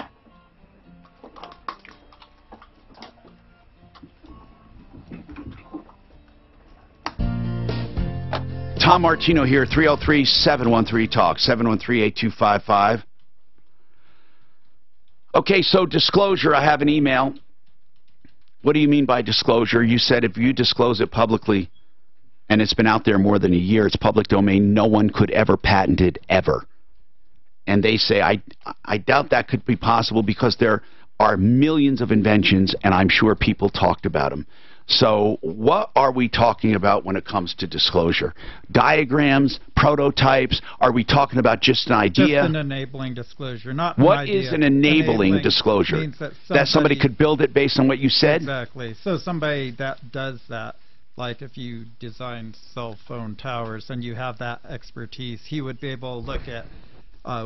Tom Martino here, 303-713-TALK, 713-8255. Okay, so disclosure, I have an email. What do you mean by disclosure? You said if you disclose it publicly and it's been out there more than a year, it's public domain, no one could ever patent it, ever. And they say, I doubt that could be possible because there are millions of inventions and I'm sure people talked about them. So what are we talking about when it comes to disclosure? Diagrams, prototypes? Are we talking about just an idea? Just an enabling disclosure, not an What idea. is an enabling disclosure? Means that somebody could build it based on what you said? Exactly. So somebody that does that, like if you design cell phone towers and you have that expertise, he would be able to look at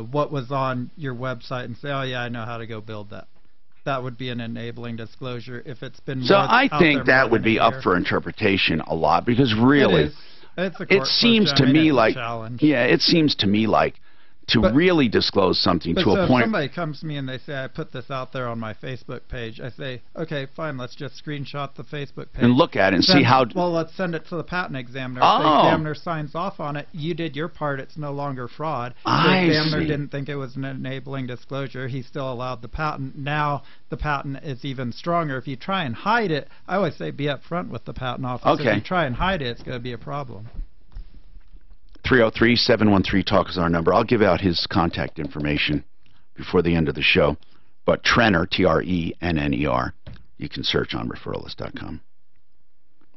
what was on your website and say, oh yeah, I know how to go build that. That would be an enabling disclosure if it's been. So I think that would be up for interpretation a lot because really, it seems to me like, yeah, it seems to me like to really disclose something to a point. If somebody comes to me and they say, I put this out there on my Facebook page, I say, okay, fine, let's just screenshot the Facebook page. And look at it and see how... Well, let's send it to the patent examiner. If the examiner signs off on it, you did your part, it's no longer fraud. The examiner didn't think it was an enabling disclosure. He still allowed the patent. Now the patent is even stronger. If you try and hide it, I always say be upfront with the patent office. Okay. If you try and hide it, it's going to be a problem. 303-713-TALK is our number. I'll give out his contact information before the end of the show. But Trenner, T-R-E-N-N-E-R, you can search on referralist.com.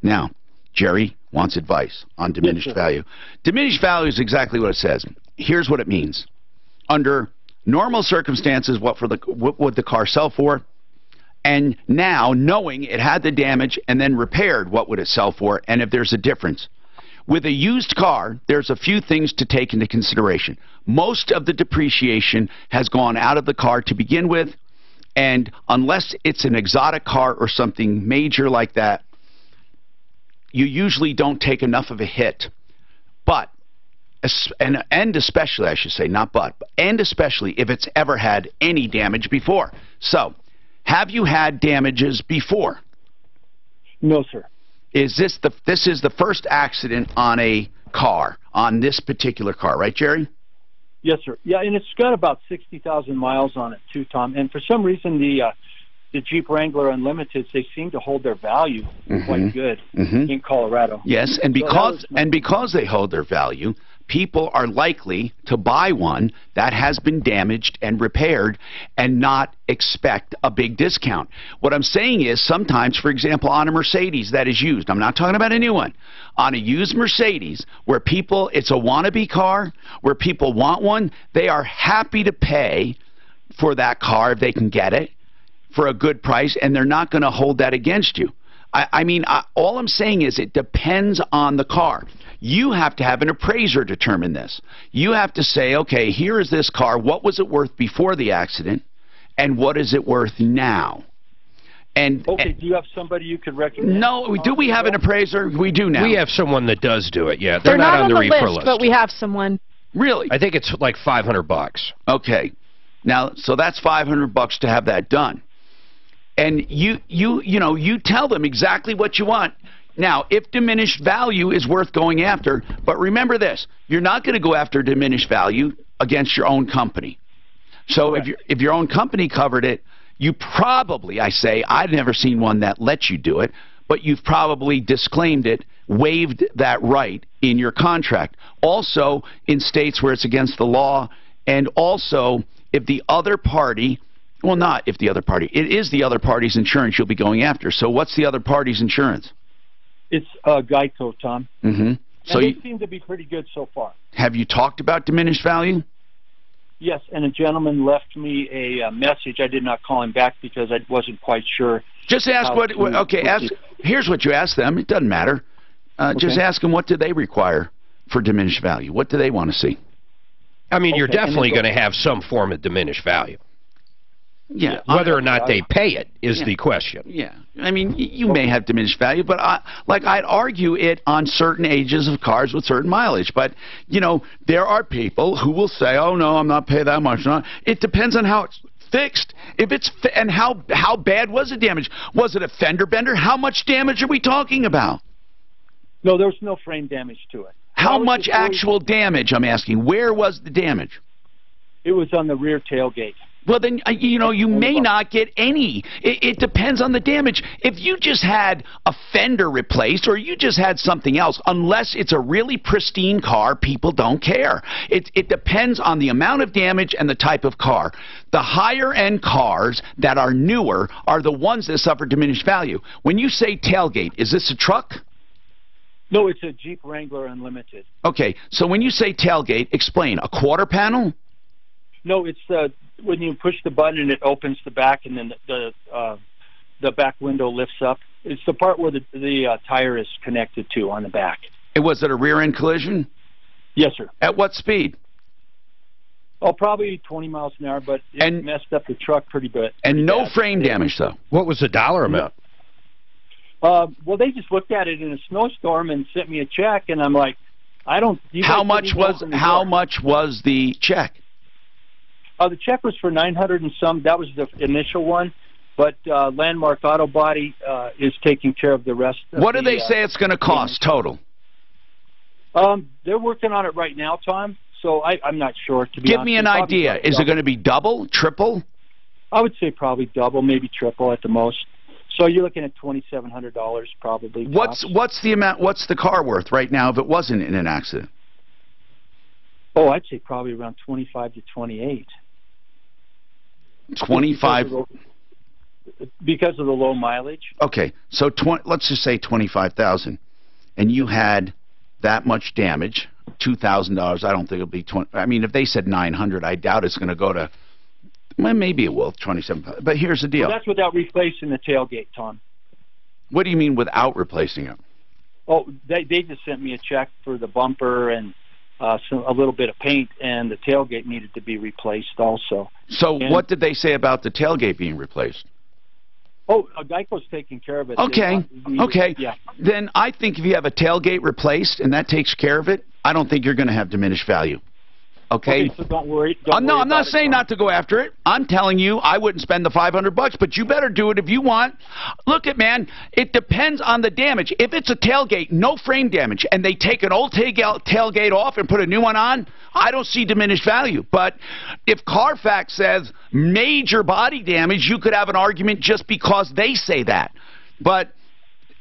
Now, Jerry, wants advice on diminished value. Diminished value is exactly what it says. Here's what it means. Under normal circumstances, what would the car sell for? And now, knowing it had the damage and then repaired, what would it sell for? And if there's a difference. With a used car, there's a few things to take into consideration. Most of the depreciation has gone out of the car to begin with, and unless it's an exotic car or something major like that, you usually don't take enough of a hit. But, and especially, I should say, not but, and especially if it's ever had any damage before. So, have you had damages before? No, sir. This is the first accident on a car, on this particular car, right, Jerry? Yes, sir. Yeah, and it's got about 60,000 miles on it too, Tom. And for some reason, the Jeep Wrangler Unlimiteds, they seem to hold their value quite good in Colorado. Yes, and because they hold their value, people are likely to buy one that has been damaged and repaired and not expect a big discount. What I'm saying is sometimes, for example, on a Mercedes that is used, I'm not talking about a new one, on a used Mercedes where people, it's a wannabe car, where people want one, they are happy to pay for that car if they can get it for a good price, and they're not going to hold that against you. I mean, all I'm saying is it depends on the car. You have to have an appraiser determine this. You have to say, okay, here is this car. What was it worth before the accident, and what is it worth now? Okay, do you have somebody you could recommend? No, do we have an appraiser? We do now. We have someone that does do it, yeah. They're not on the reefer list, but we have someone. Really? I think it's like $500. Okay. Now, so that's $500 to have that done. And you tell them exactly what you want. Now, if diminished value is worth going after, but remember this, you're not going to go after diminished value against your own company. So if your own company covered it, you probably, I've never seen one that lets you do it, but you've probably disclaimed it, waived that right in your contract. Also, in states where it's against the law, and also if the other party, well, not if the other party, it is the other party's insurance you'll be going after. So what's the other party's insurance? It's Geico, Tom. So they seem to be pretty good so far. Have you talked about diminished value? Yes, and a gentleman left me a message. I did not call him back because I wasn't quite sure. Just ask here's what you ask them. It doesn't matter. Just ask them, what do they require for diminished value? What do they want to see? I mean, you're definitely going to have some form of diminished value. Yeah. Whether or not they pay it is the question. Yeah. I mean, you may have diminished value, but I'd argue it on certain ages of cars with certain mileage. But, there are people who will say, oh, no, I'm not paying that much. No. It depends on how it's fixed. If it's and how bad was the damage? Was it a fender bender? How much damage are we talking about? No, there was no frame damage to it. How much actual damage, I'm asking? Where was the damage? It was on the rear tailgate. Well, then, you may not get any. It depends on the damage. If you just had a fender replaced or you just had something else, unless it's a really pristine car, people don't care. It depends on the amount of damage and the type of car. The higher-end cars that are newer are the ones that suffer diminished value. When you say tailgate, is this a truck? No, it's a Jeep Wrangler Unlimited. Okay, so when you say tailgate, explain. A quarter panel? No, it's when you push the button and it opens the back, and then the back window lifts up. It's the part where the tire is connected to on the back. Was it a rear-end collision? Yes, sir. At what speed? Oh, probably 20 miles an hour, but it messed up the truck pretty bad. And no frame damage, though? What was the dollar amount? Well, they just looked at it in a snowstorm and sent me a check, and I'm like, How much was the check? The check was for $900 and some. That was the initial one, but Landmark Auto Body is taking care of the rest. What do they say it's going to cost total? They're working on it right now, Tom. So I'm not sure. To be Give honest, me an idea. Is it going to be double, triple? I would say probably double, maybe triple at the most. So you're looking at $2,700 probably. What's the amount? What's the car worth right now if it wasn't in an accident? Oh, I'd say probably around 25 to 28. 25 because of the low mileage. Okay, so let's just say 25,000. and you had that much damage, $2,000, I don't think it'll be 20. I mean, if they said 900, I doubt it's going to go to. Well, maybe it will, 27. But here's the deal. Well, that's without replacing the tailgate, Tom. What do you mean without replacing it? Oh, they just sent me a check for the bumper and a little bit of paint, and the tailgate needed to be replaced also. So what did they say about the tailgate being replaced? Oh, Geico's taking care of it. Okay, okay. Yeah. Then I think if you have a tailgate replaced and that takes care of it, I don't think you're going to have diminished value. Okay? So don't worry. No, I'm not saying not to go after it. I'm telling you I wouldn't spend the $500, but you better do it if you want. Look at, man, it depends on the damage. If it's a tailgate, no frame damage, and they take an old tailgate off and put a new one on, I don't see diminished value. But if Carfax says major body damage, you could have an argument just because they say that. But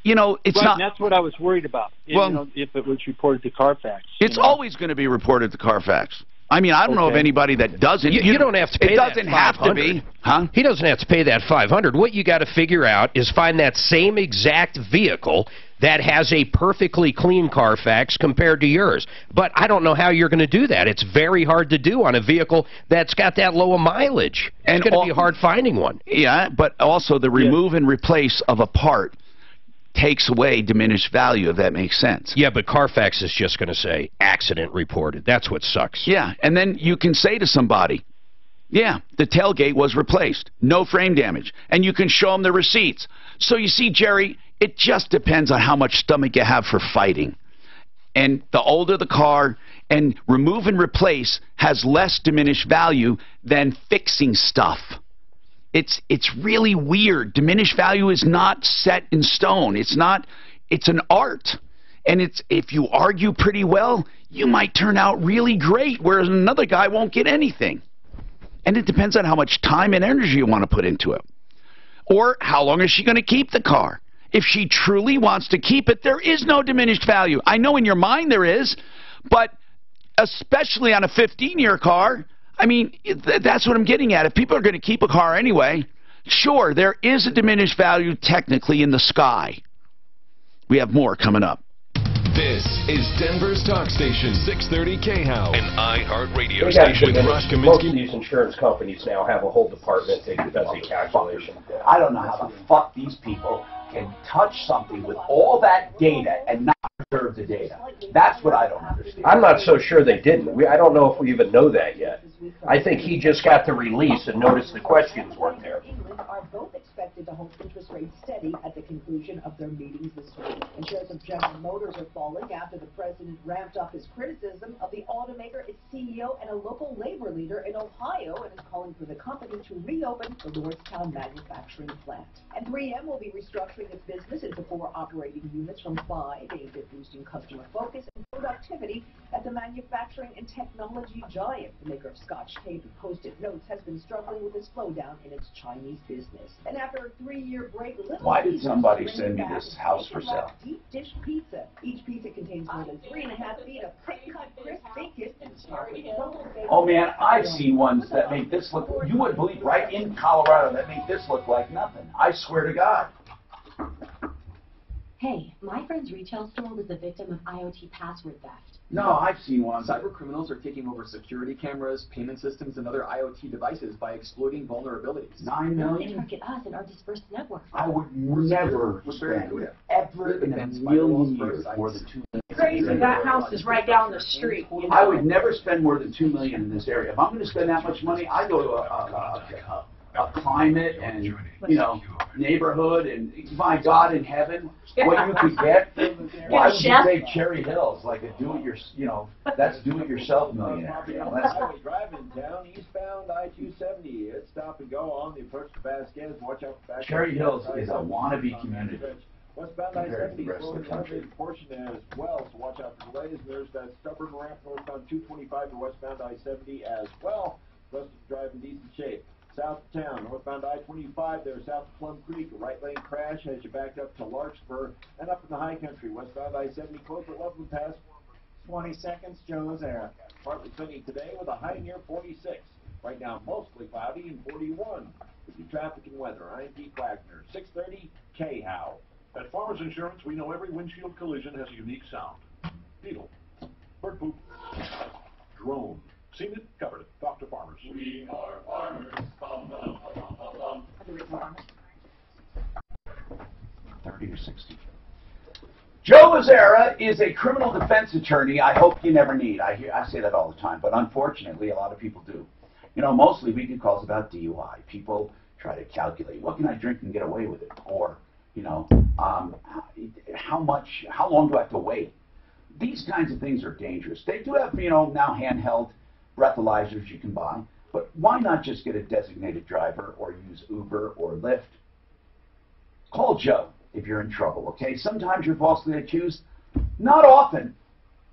you know, it's not. And that's what I was worried about. Well, you know, if it was reported to Carfax. It's always going to be reported to Carfax. I mean, I don't know of anybody that doesn't. You don't have to pay that $500. It doesn't have to be. Huh? He doesn't have to pay that $500. What you got to figure out is find that same exact vehicle that has a perfectly clean Carfax compared to yours. But I don't know how you're going to do that. It's very hard to do on a vehicle that's got that low a mileage. It's going to be hard finding one. Yeah, but also the remove and replace of a part takes away diminished value, if that makes sense. Yeah, but Carfax is just going to say accident reported. That's what sucks. Yeah, and then you can say to somebody, yeah, the tailgate was replaced. No frame damage. And you can show them the receipts. So you see, Jerry, it just depends on how much stomach you have for fighting. And the older the car, and remove and replace has less diminished value than fixing stuff. It's really weird. Diminished value is not set in stone. It's an art. And if you argue pretty well, you might turn out really great, whereas another guy won't get anything. And it depends on how much time and energy you want to put into it. Or how long is she going to keep the car? If she truly wants to keep it, there is no diminished value. I know in your mind there is, but especially on a 15-year car, I mean, that's what I'm getting at. If people are going to keep a car anyway, sure, there is a diminished value technically in the sky. We have more coming up. This is Denver's talk station, 630 KHOW, an iHeartRadio Most station with Rush of Kaminsky. these insurance companies now have a whole department that does the calculation. I don't know how the fuck these people can touch something with all that data and not preserve the data. That's what I don't understand. I'm not so sure they didn't. I don't know if we even know that yet. I think he just got the release and noticed the questions weren't there. Are both expected to hold interest rates steady at the conclusion of their meetings this week. And shares of General Motors are falling after the president ramped up his criticism of the automaker, its CEO, and a local labor leader in Ohio, and is calling for the company to reopen the Lordstown manufacturing plant. And 3M will be restructuring its business into 4 operating units from 5, aimed at boosting customer focus and productivity at the manufacturing and technology giant. The maker of Scotch tape and Post-it notes has been struggling with a slowdown in its Chinese business. And after a 3-year break, why did somebody send me this house for sale? Deep dish pizza. Each pizza contains more than 3.5 feet of thick-cut crisp bacon and Oh man, I've seen ones that make this look, you wouldn't believe, right in Colorado, that make this look like nothing. I swear to God. Hey, my friend's retail store was the victim of IoT password theft. No, I've seen one. Cyber criminals are taking over security cameras, payment systems, and other IoT devices by exploiting vulnerabilities. 9 million? They target us and our dispersed network. I would never spend ever in a million years more than $2 million. Crazy, that house is right down the street. I would never spend more than $2 million in this area. If I'm going to spend that much money, I go to a climate and, you know, neighborhood and, my God in heaven, what you could get. Why would you take Cherry Hills like a that's do-it-yourself millionaire? You know, that's I was driving down eastbound I-270. It's stop and go on the approach to Vasquez. Watch out for back. Cherry Hills is a wannabe community. Westbound I-70 slowing the elevated portion as well, so watch out for delays. There's that stubborn ramp northbound 225 to westbound I-70 as well. Rest of the drive in decent shape. South of town, northbound I-25 there, south of Plum Creek, a right lane crash as you back up to Larkspur, and up in the high country, westbound I-70 close to Loveland Pass, 20 seconds, Joe's there. Partly sunny today with a high near 46. Right now, mostly cloudy and 41. With your traffic and weather, I'm Pete Wagner, 630 KHOW. At Farmers Insurance, we know every windshield collision has a unique sound. Beetle, bird poop, drone. Seen it, covered it. Talk to Farmers. We are Farmers. Bum, bum, bum, bum, bum. 30 or 60. Joe Lazzara is a criminal defense attorney I hope you never need. I say that all the time, but unfortunately a lot of people do. You know, mostly we get calls about DUI. People try to calculate, what can I drink and get away with it? Or, you know, how long do I have to wait? These kinds of things are dangerous. They do have, you know, now handheld breathalyzers you can buy, but why not just get a designated driver or use Uber or Lyft? Call Joe if you're in trouble, okay? Sometimes you're falsely accused. Not often.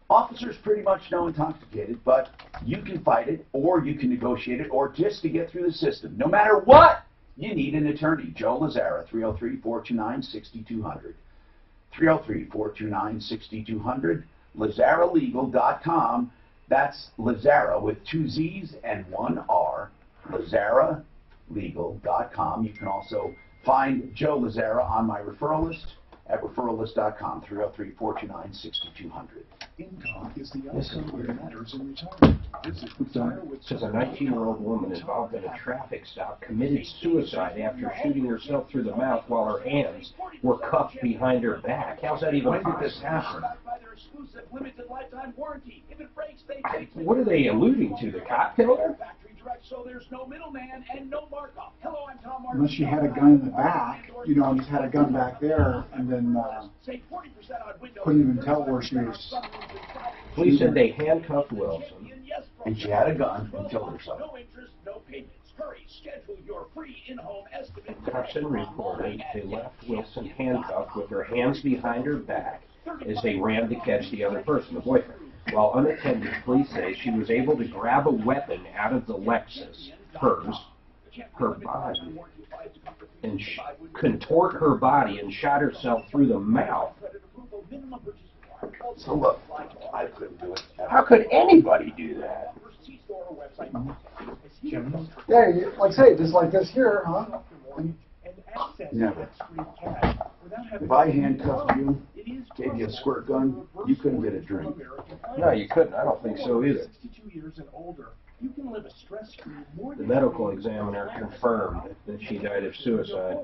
Officers pretty much know intoxicated, but you can fight it, or you can negotiate it, or just to get through the system. No matter what, you need an attorney. Joe Lazzara, 303-429-6200. 303-429-6200. LazzaraLegal.com. That's Lazzara with 2 Z's and 1 R. LazzaraLegal.com. You can also find Joe Lazzara on my referral list at referrallist.com, 303-429-6200. Income is the outcome that matters in retirement. Says a 19-year-old woman involved in a traffic stop committed suicide after shooting herself through the mouth while her hands were cuffed behind her back. How's that even possible? When did this happen? What are they alluding to? The cop killed her? So there's no middleman and no markup. Hello, I'm Tom Martin. Unless she had a gun in the back, you know, just had a gun back there, and then couldn't even tell where she was. Police said they handcuffed Wilson, and she had a gun and killed herself. No interest, no payments. Hurry, schedule your free in-home estimate. Carson reported they left Wilson handcuffed with her hands behind her back as they ran to catch the other person, the boyfriend. While unattended, police say she was able to grab a weapon out of the Lexus, hers, her body, and contort her body and shot herself through the mouth. So look, I couldn't do it. How could anybody do that? Yeah, like I say, just like this here, huh? Never. If I handcuffed you, gave you a squirt gun, you couldn't get a drink. No, you couldn't. I don't think so either. The medical examiner confirmed that she died of suicide.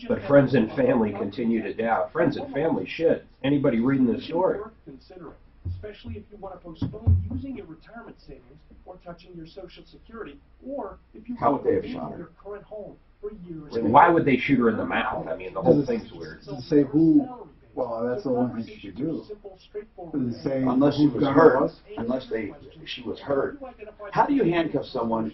But friends and family continue to doubt. Friends and family should. Anybody reading this story? Consider it, especially if you want to postpone using your retirement savings or touching your Social Security, or if you want to live in your current home for years. And why would they shoot her in the mouth? I mean, the whole thing's weird. Does it say who? Well, that's the only thing she could do. Does it say unless she was hurt? Unless she was hurt. How do you handcuff someone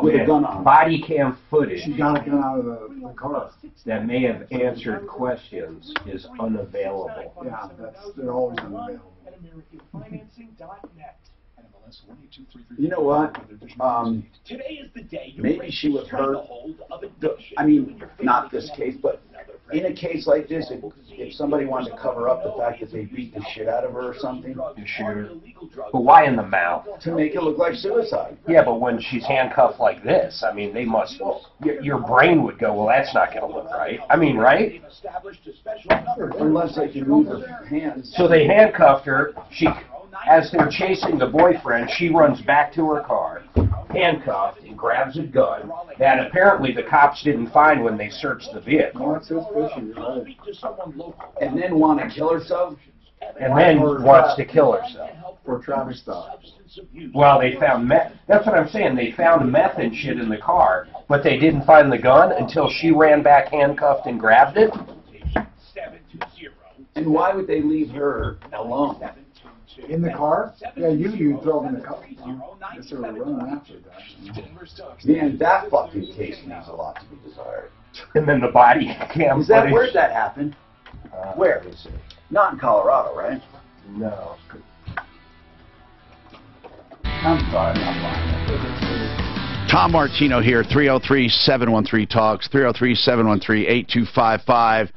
with a gun on? Body cam footage. She got a gun out of the car. That may have answered questions is unavailable. Yeah, they're always unavailable. You know what? Maybe she was hurt. I mean, not this case, but in a case like this, if somebody wanted to cover up the fact that they beat the shit out of her or something, you shoot her. But why in the mouth? To make it look like suicide. Yeah, but when she's handcuffed like this, I mean, they must. Your brain would go, well, that's not going to look right. I mean, right? Unless they can move her hands. So they handcuffed her. As they're chasing the boyfriend, she runs back to her car, handcuffed, and grabs a gun that apparently the cops didn't find when they searched the vehicle. And then want to kill herself? And then wants to kill herself. For traffic stop. Well, they found meth. That's what I'm saying. They found meth and shit in the car, but they didn't find the gun until she ran back handcuffed and grabbed it. And why would they leave her alone? In the car? Yeah, you throw them in the car. Guess they were running after that. Man, that fucking case leaves a lot to be desired. And then the body cam Is that where'd that happen? Where? Not in Colorado, right? No. I'm sorry, I'm lying. Tom Martino here, 303-713-TALKS, 303-713-8255.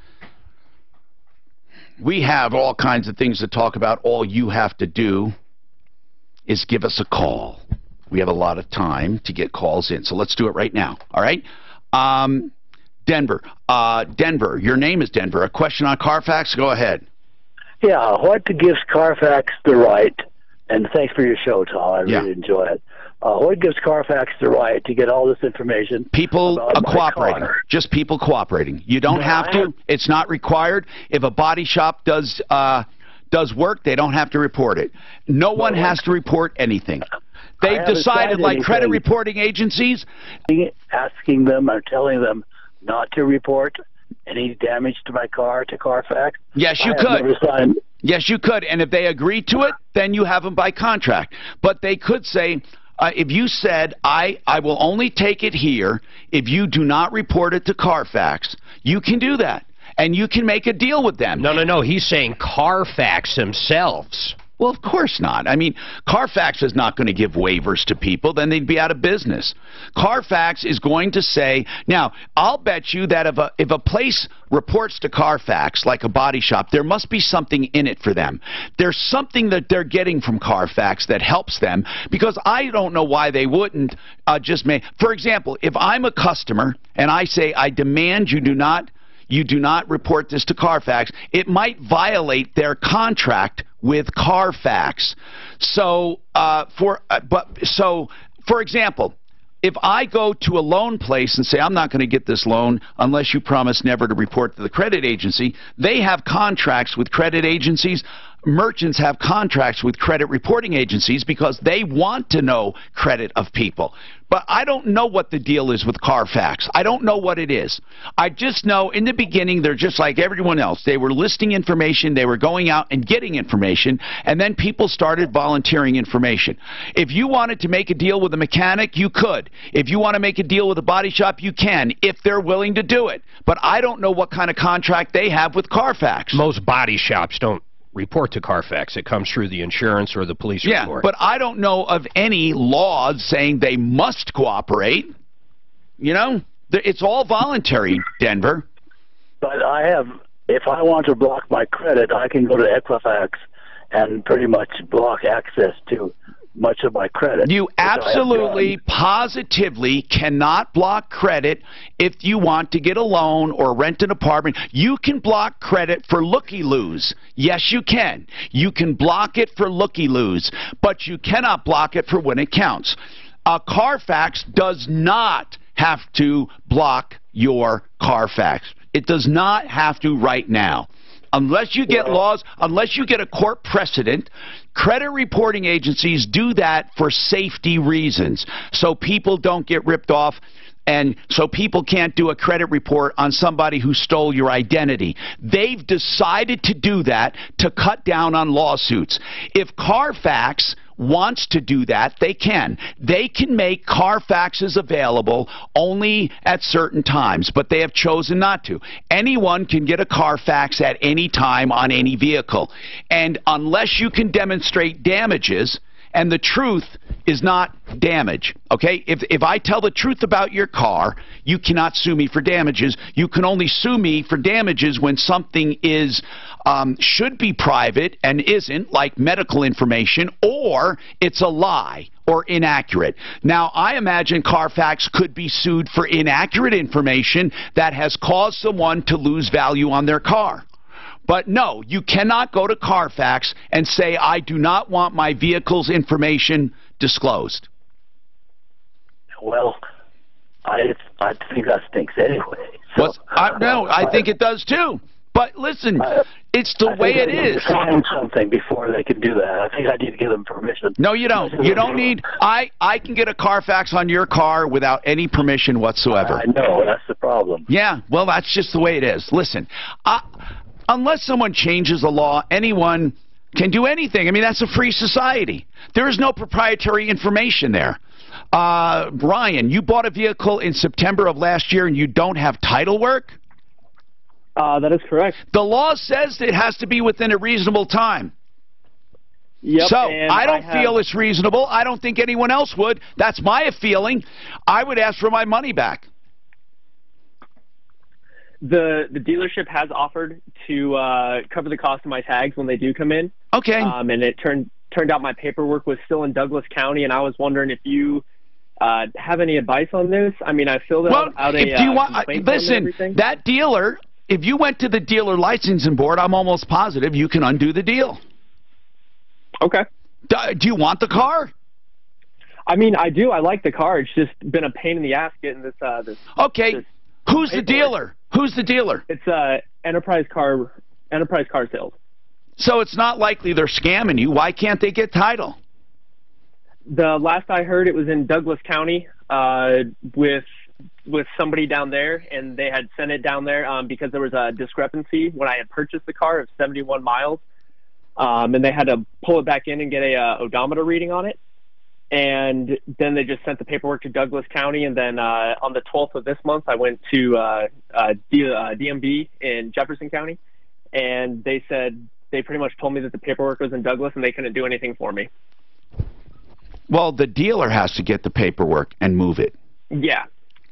We have all kinds of things to talk about. All you have to do is give us a call. We have a lot of time to get calls in, so let's do it right now, all right? Denver. Denver, your name is Denver. A question on Carfax? Go ahead. Yeah, what gives Carfax the right, and thanks for your show, Tom, I really enjoy it. What gives Carfax the right to get all this information? People cooperating. Just people cooperating. You don't have to. It's not required. If a body shop does work, they don't have to report it. No one has to report anything. They've decided, like credit reporting agencies, asking them or telling them not to report any damage to my car to Carfax. Yes, you could. Yes, you could. And if they agree to it, then you have them by contract. But they could say, if you said, I will only take it here if you do not report it to Carfax, you can do that. And you can make a deal with them. No. He's saying Carfax themselves. Well, of course not. I mean, Carfax is not going to give waivers to people. Then they'd be out of business. Carfax is going to say, now, I'll bet you that if a place reports to Carfax, like a body shop, there must be something in it for them. There's something that they're getting from Carfax that helps them, because I don't know why they wouldn't just make... For example, if I'm a customer and I say, I demand you do not report this to Carfax, it might violate their contract with Carfax. So, for example, if I go to a loan place and say, I'm not going to get this loan unless you promise never to report to the credit agency, they have contracts with credit agencies. Merchants have contracts with credit reporting agencies because they want to know credit of people. But I don't know what the deal is with Carfax. I don't know what it is. I just know in the beginning they're just like everyone else. They were listing information, they were going out and getting information, and then people started volunteering information. If you wanted to make a deal with a mechanic, you could. If you want to make a deal with a body shop, you can, if they're willing to do it. But I don't know what kind of contract they have with Carfax. Most body shops don't report to Carfax. It comes through the insurance or the police report. But I don't know of any laws saying they must cooperate. You know, it's all voluntary, Denver. But if I want to block my credit, I can go to Equifax and pretty much block access to much of my credit. You absolutely, positively cannot block credit if you want to get a loan or rent an apartment. You can block credit for looky-loos. Yes, you can. You can block it for looky-loos, but you cannot block it for when it counts. Carfax does not have to block your Carfax. It does not have to right now. Unless you get laws, unless you get a court precedent, credit reporting agencies do that for safety reasons, so people don't get ripped off and so people can't do a credit report on somebody who stole your identity. They've decided to do that to cut down on lawsuits. If Carfax wants to do that, they can. They can make Carfaxes available only at certain times, but they have chosen not to. Anyone can get a Carfax at any time on any vehicle. And unless you can demonstrate damages, and the truth is not damage, okay? If I tell the truth about your car, you cannot sue me for damages. You can only sue me for damages when something is should be private and isn't, like medical information, or it's a lie or inaccurate. Now, I imagine Carfax could be sued for inaccurate information that has caused someone to lose value on their car. But no, you cannot go to Carfax and say, I do not want my vehicle's information disclosed. Well, I think that stinks anyway. So, no, I think it does too. But listen, it's the way it is. Sign something before they can do that. I think I need to give them permission. No, you don't. You don't need. I can get a Carfax on your car without any permission whatsoever. I know, that's the problem. Yeah, well, that's just the way it is. Listen, unless someone changes the law, anyone can do anything. I mean, that's a free society. There is no proprietary information there. Ryan, you bought a vehicle in September of last year and you don't have title work? That is correct. The law says it has to be within a reasonable time. Yep, so I don't feel it's reasonable. I don't think anyone else would. That's my feeling. I would ask for my money back. The dealership has offered to cover the cost of my tags when they do come in. Okay. And it turned out my paperwork was still in Douglas County, and I was wondering if you have any advice on this? I mean, I filled out a if you want, complaint form and listen, everything. that dealer, if you went to the dealer licensing board, I'm almost positive you can undo the deal. Okay. Do you want the car? I mean, I do. I like the car. It's just been a pain in the ass getting this. Okay. Who's the dealer? Who's the dealer? It's Enterprise Car Sales. So it's not likely they're scamming you. Why can't they get title? The last I heard, it was in Douglas County with somebody down there, and they had sent it down there because there was a discrepancy when I had purchased the car of 71 miles, and they had to pull it back in and get a odometer reading on it. And then they just sent the paperwork to Douglas County, and then on the 12th of this month, I went to DMV in Jefferson County, and they said they pretty much told me that the paperwork was in Douglas, and they couldn't do anything for me. Well, the dealer has to get the paperwork and move it. Yeah,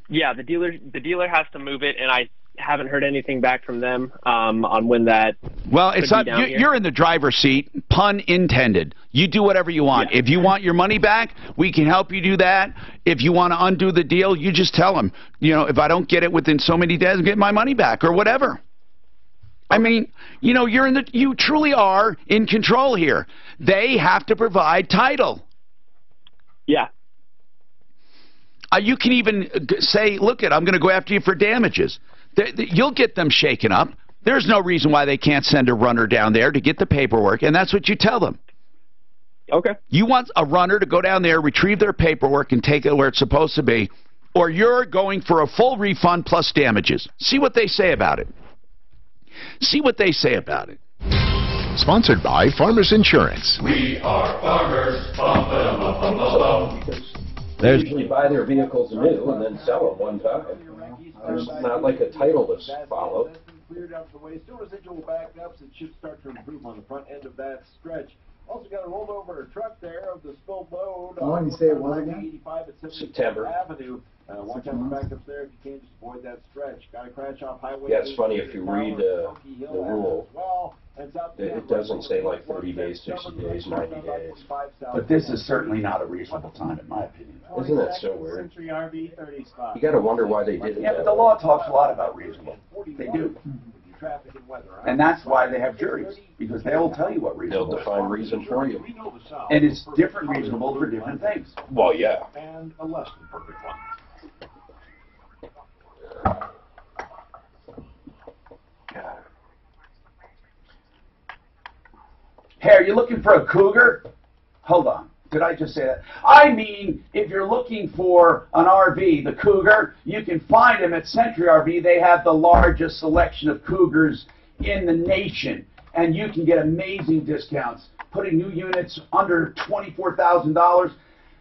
the dealer has to move it, and I haven't heard anything back from them on when that. Well, it's not. You're in the driver's seat. Pun intended. You do whatever you want. Yeah. If you want your money back, we can help you do that. If you want to undo the deal, you just tell them. You know, if I don't get it within so many days, get my money back or whatever. I mean, you know, you truly are in control here. They have to provide title. Yeah. You can even say, look, I'm going to go after you for damages. You'll get them shaken up. There's no reason why they can't send a runner down there to get the paperwork, and that's what you tell them. Okay. You want a runner to go down there, retrieve their paperwork, and take it where it's supposed to be, or you're going for a full refund plus damages. See what they say about it. See what they say about it. Sponsored by Farmers Insurance. We are farmers. Bum, ba, bum, bum, bum, bum. They usually buy their vehicles new and then sell them one time. There's not like a title to follow. Cleared out the way. Still residual backups. It should start to improve on the front end of that stretch. Also got a rolled over truck there of the spilled load. When you say it was again? 85 at September. Avenue. Watch out for backups there if you can. Just avoid that stretch. Got to crash off highway. Yeah, it's funny if you read the rule. It doesn't say like 30 days, 60 days, 90 days. But this is certainly not a reasonable time, in my opinion. Isn't that so weird? You got to wonder why they did it. Yeah, but the law talks a lot about reasonable. They do. And that's why they have juries, because they will tell you what reasonable is. They'll define reason for you. And it's different reasonable for different things. Well, yeah. And a less than perfect one. Hey, are you looking for a cougar? Hold on. Did I just say that? I mean, if you're looking for an RV, the Cougar, you can find them at Century RV. They have the largest selection of Cougars in the nation, and you can get amazing discounts. Putting new units under $24,000,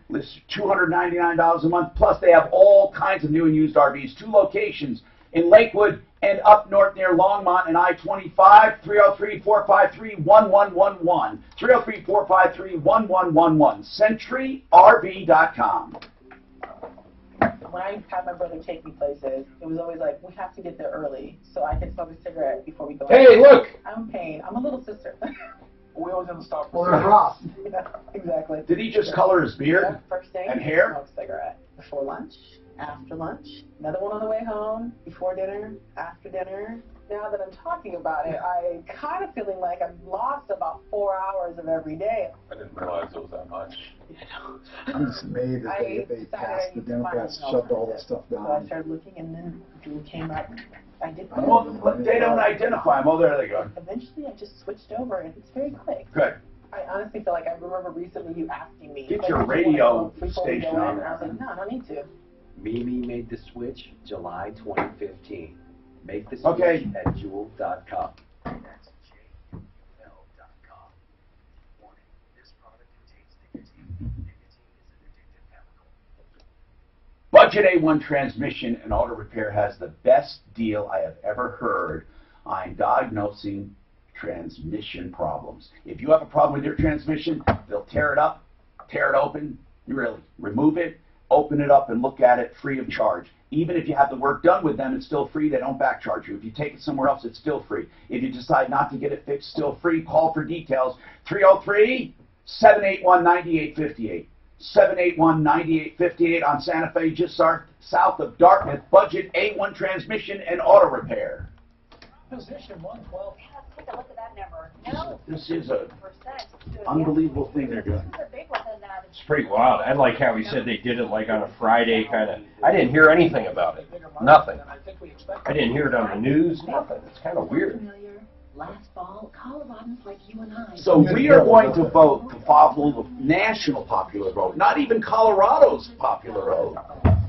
it's $299 a month. Plus, they have all kinds of new and used RVs. 2 locations in Lakewood and up north near Longmont and I-25, 303-453-1111, 303-453-1111, CenturyRV.com. When I had my brother take me places, it was always like, we have to get there early so I can smoke a cigarette before we go. Hey, look! I'm Payne. I'm a little sister. We always have to stop for Ross. Yeah, exactly. Did he just color his beard? Yeah, first thing, and hair? Smoke a cigarette. Before lunch, after lunch, another one on the way home, before dinner, after dinner. Now that I'm talking about it, I kind of feeling like I've lost about 4 hours of every day. I didn't realize it was that much. I'm just amazed that they passed, the Democrats shoved all that stuff down. So I started looking, and then Drew came up. I did. Well, they don't identify them. Oh, there they go. Eventually, I just switched over, and it's very quick. Good. I honestly feel like I remember recently you asking me. Get like, your radio station on there. I was like, no, I don't need to. Mimi made the switch July 2015. Make the switch at Jewel.com. That's JUL.com. Warning, this product contains nicotine. Nicotine is an addictive chemical. Budget A1 Transmission and Auto Repair has the best deal I have ever heard on diagnosing transmission problems. If you have a problem with your transmission, they'll tear it up, tear it open, really remove it, open it up and look at it free of charge. Even if you have the work done with them, it's still free. They don't back charge you. If you take it somewhere else, it's still free. If you decide not to get it fixed, still free. Call for details. 303-781-9858. 781-9858 on Santa Fe, just south of Dartmouth. Budget A1 transmission and auto repair. Position 112. Yeah, let's take a look at that number. No. This is a unbelievable thing they're doing. This is a big one than that. It's pretty wild. I like how he said they did it like on a Friday kind of. I didn't hear anything about it. Nothing. I didn't hear it on the news. Nothing. It's kind of weird. Last fall, Coloradans like you and I. So we are going to vote to follow the national popular vote, not even Colorado's popular vote.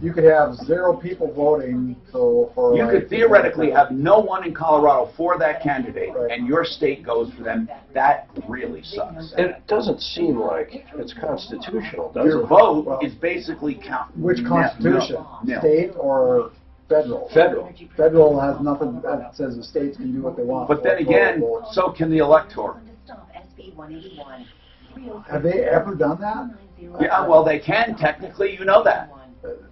You could have 0 people voting, so for... You could theoretically have no one in Colorado for that candidate, and your state goes for them. That really sucks. It doesn't seem like it's constitutional, does it? Your vote is basically counting. Which constitution? No. State or federal? Federal. Federal has nothing that says the states can do what they want. But then again, so can the elector. Have they ever done that? Yeah, well, they can, technically, you know that. But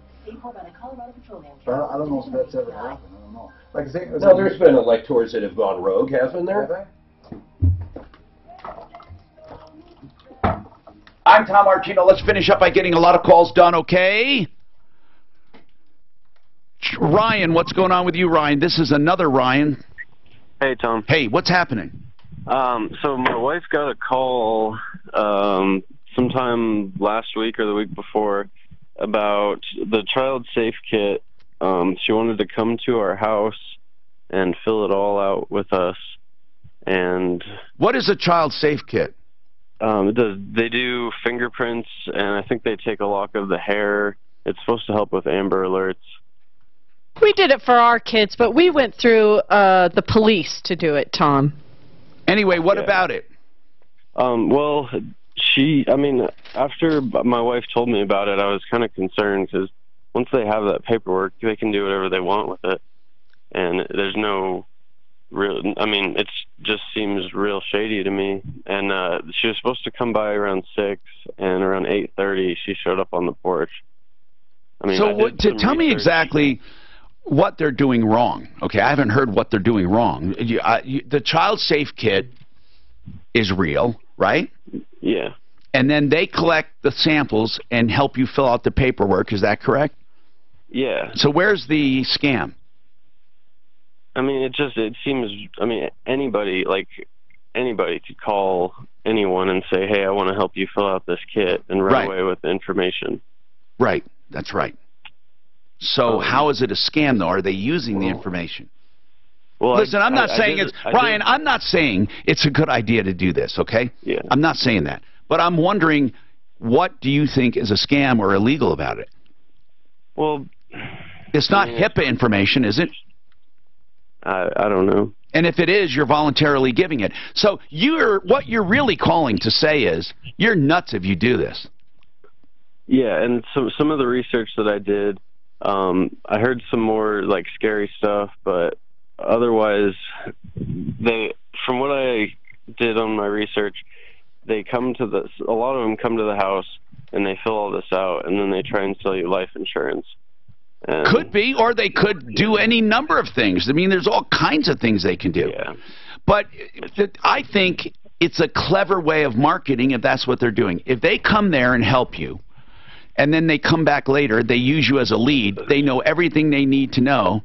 I don't know if that's ever happened. I don't know. Like I say, no, there's been electors that have gone rogue, hasn't there? I'm Tom Martino. Let's finish up by getting a lot of calls done, okay? Ryan, what's going on with you, Ryan? This is another Ryan. Hey, Tom. Hey, what's happening? So my wife got a call sometime last week or the week before about the child safe kit. She wanted to come to our house and fill it all out with us. And what is a child safe kit? They do fingerprints, and I think they take a lock of the hair. It's supposed to help with Amber Alerts. We did it for our kids, but we went through the police to do it, Tom. Anyway, what about it? Well, I mean, after my wife told me about it, I was kind of concerned because once they have that paperwork, they can do whatever they want with it. And there's no real, I mean, it just seems real shady to me. And she was supposed to come by around 6, and around 8:30, she showed up on the porch. I mean, so tell me exactly what they're doing wrong. Okay, I haven't heard what they're doing wrong. The child safe kit is real, right? Yeah. And then they collect the samples and help you fill out the paperwork. Is that correct? Yeah. So where's the scam? I mean, it seems, I mean, anybody could call anyone and say, hey, I want to help you fill out this kit, and run away with the information. Right. That's right. So how is it a scam, though? Are they using the information? Well, listen, I'm not saying it's Ryan. I'm not saying it's a good idea to do this. Okay? Yeah. I'm not saying that, but I'm wondering, what do you think is a scam or illegal about it? Well, it's not HIPAA information, is it? I don't know. And if it is, you're voluntarily giving it. So what you're really calling to say is you're nuts if you do this. Yeah, and some of the research that I did, I heard some more like scary stuff, but otherwise, from what I did on my research, a lot of them come to the house and they fill all this out, and then they try and sell you life insurance. Could be, or they could do any number of things. I mean, there's all kinds of things they can do. Yeah. But I think it's a clever way of marketing if that's what they're doing. If they come there and help you, and then they come back later, they use you as a lead, they know everything they need to know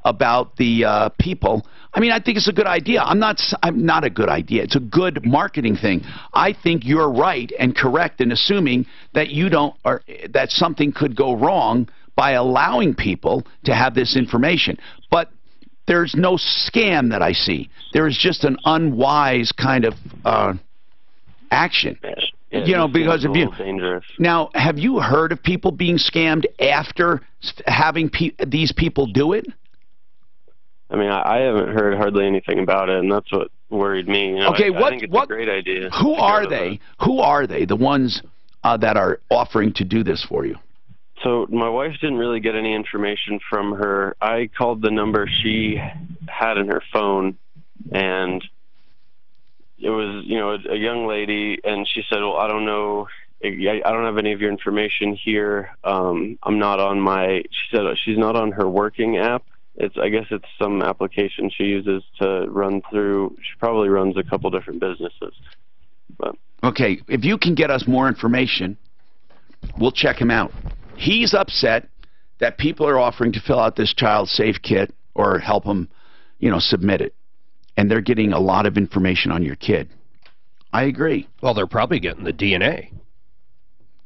about the people. I mean, I think it's a good idea. I'm not a good idea. It's a good marketing thing. I think you're right and correct in assuming that that something could go wrong by allowing people to have this information. But there's no scam that I see. There is just an unwise kind of action. Yeah, because if you dangerous. Now, have you heard of people being scammed after having these people do it? I mean, I haven't heard hardly anything about it, and that's what worried me. Okay, I think it's a great idea. Who are they? Who are they? The ones that are offering to do this for you? So my wife didn't really get any information from her. I called the number she had in her phone, and it was, a young lady, and she said, well, I don't know, I don't have any of your information here. I'm not on she said she's not on her working app. I guess it's some application she uses to run through. She probably runs a couple different businesses. But okay, if you can get us more information, We'll check him out. He's upset that people are offering to fill out this child safe kit or help him, you know, submit it. And they're getting a lot of information on your kid. I agree. Well, they're probably getting the DNA.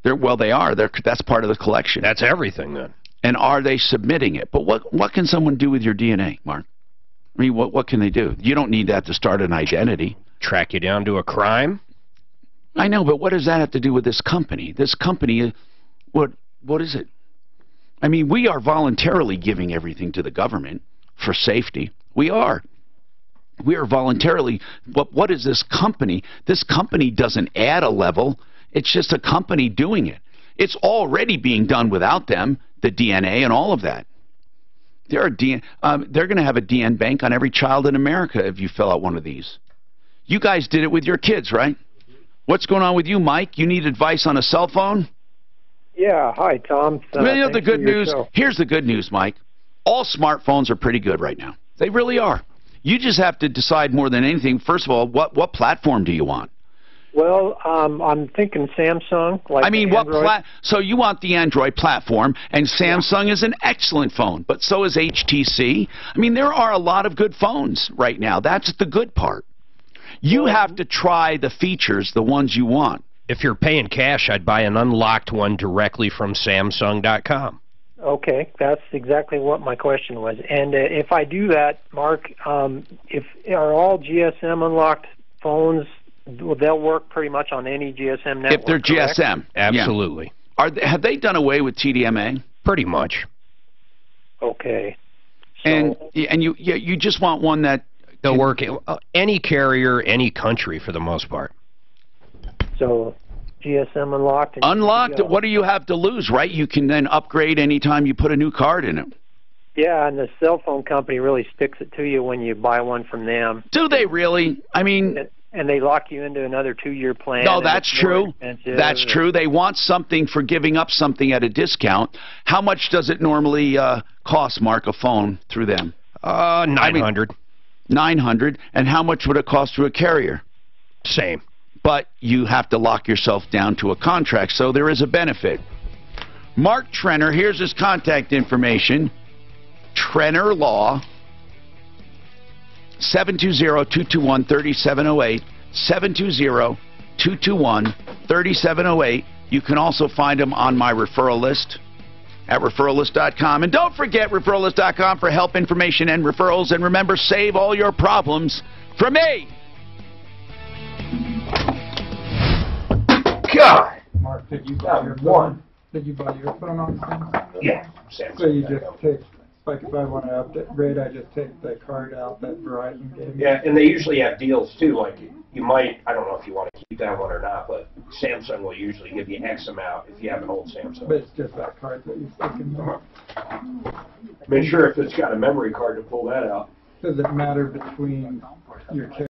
Well, they are. That's part of the collection. That's everything, then. And are they submitting it? But what can someone do with your DNA, Mark? I mean, what can they do? You don't need that to start an identity. Track you down to a crime? I know, but what does that have to do with this company? This company, what is it? I mean, we are voluntarily giving everything to the government for safety. We are. We are voluntarily. What is this company? This company doesn't add a level. It's just a company doing it. It's already being done without them, the DNA and all of that. They're going to have a DNA bank on every child in America if you fill out one of these. You guys did it with your kids, right? What's going on with you, Mike? You need advice on a cell phone? Yeah. Hi, Tom. You know the good news? Here's the good news, Mike. All smartphones are pretty good right now. They really are. You just have to decide more than anything. First of all, what platform do you want? Well, I'm thinking Samsung. Like I mean, so you want the Android platform, and Samsung is an excellent phone, but so is HTC. I mean, there are a lot of good phones right now. That's the good part. You have to try the features, the ones you want. If you're paying cash, I'd buy an unlocked one directly from Samsung.com. Okay, that's exactly what my question was. And if I do that, Mark, if are all GSM unlocked phones, they'll work pretty much on any GSM network? If they're correct? GSM, absolutely. Yeah. Have they done away with TDMA? Pretty much. Okay. So, and you just want one that they'll work any carrier, any country for the most part. So GSM unlocked. And unlocked. What do you have to lose, right? You can then upgrade anytime you put a new card in it. Yeah, and the cell phone company really sticks it to you when you buy one from them. Do they really? I mean, and they lock you into another 2-year plan. No, that's true. That's true. They want something for giving up something at a discount. How much does it normally cost, Mark, a phone through them? $900. $900. And how much would it cost through a carrier? Same. But you have to lock yourself down to a contract, so there is a benefit. Mark Trenner, here's his contact information. Trenner Law, 720-221-3708, 720-221-3708. You can also find him on my referral list at referrallist.com. And don't forget referrallist.com for help, information, and referrals. And remember, save all your problems from me. God! Mark, did you buy your phone? Did you buy your phone on Samsung? Yeah, Samsung. So you just take, like if I want to upgrade, I just take the card out that Verizon gave me? Yeah, and they usually have deals too, like you might, I don't know if you want to keep that one or not, but Samsung will usually give you X amount if you have an old Samsung. But it's just that card that you're thinking about. I mean, sure, if it's got a memory card to pull that out. Does it matter between your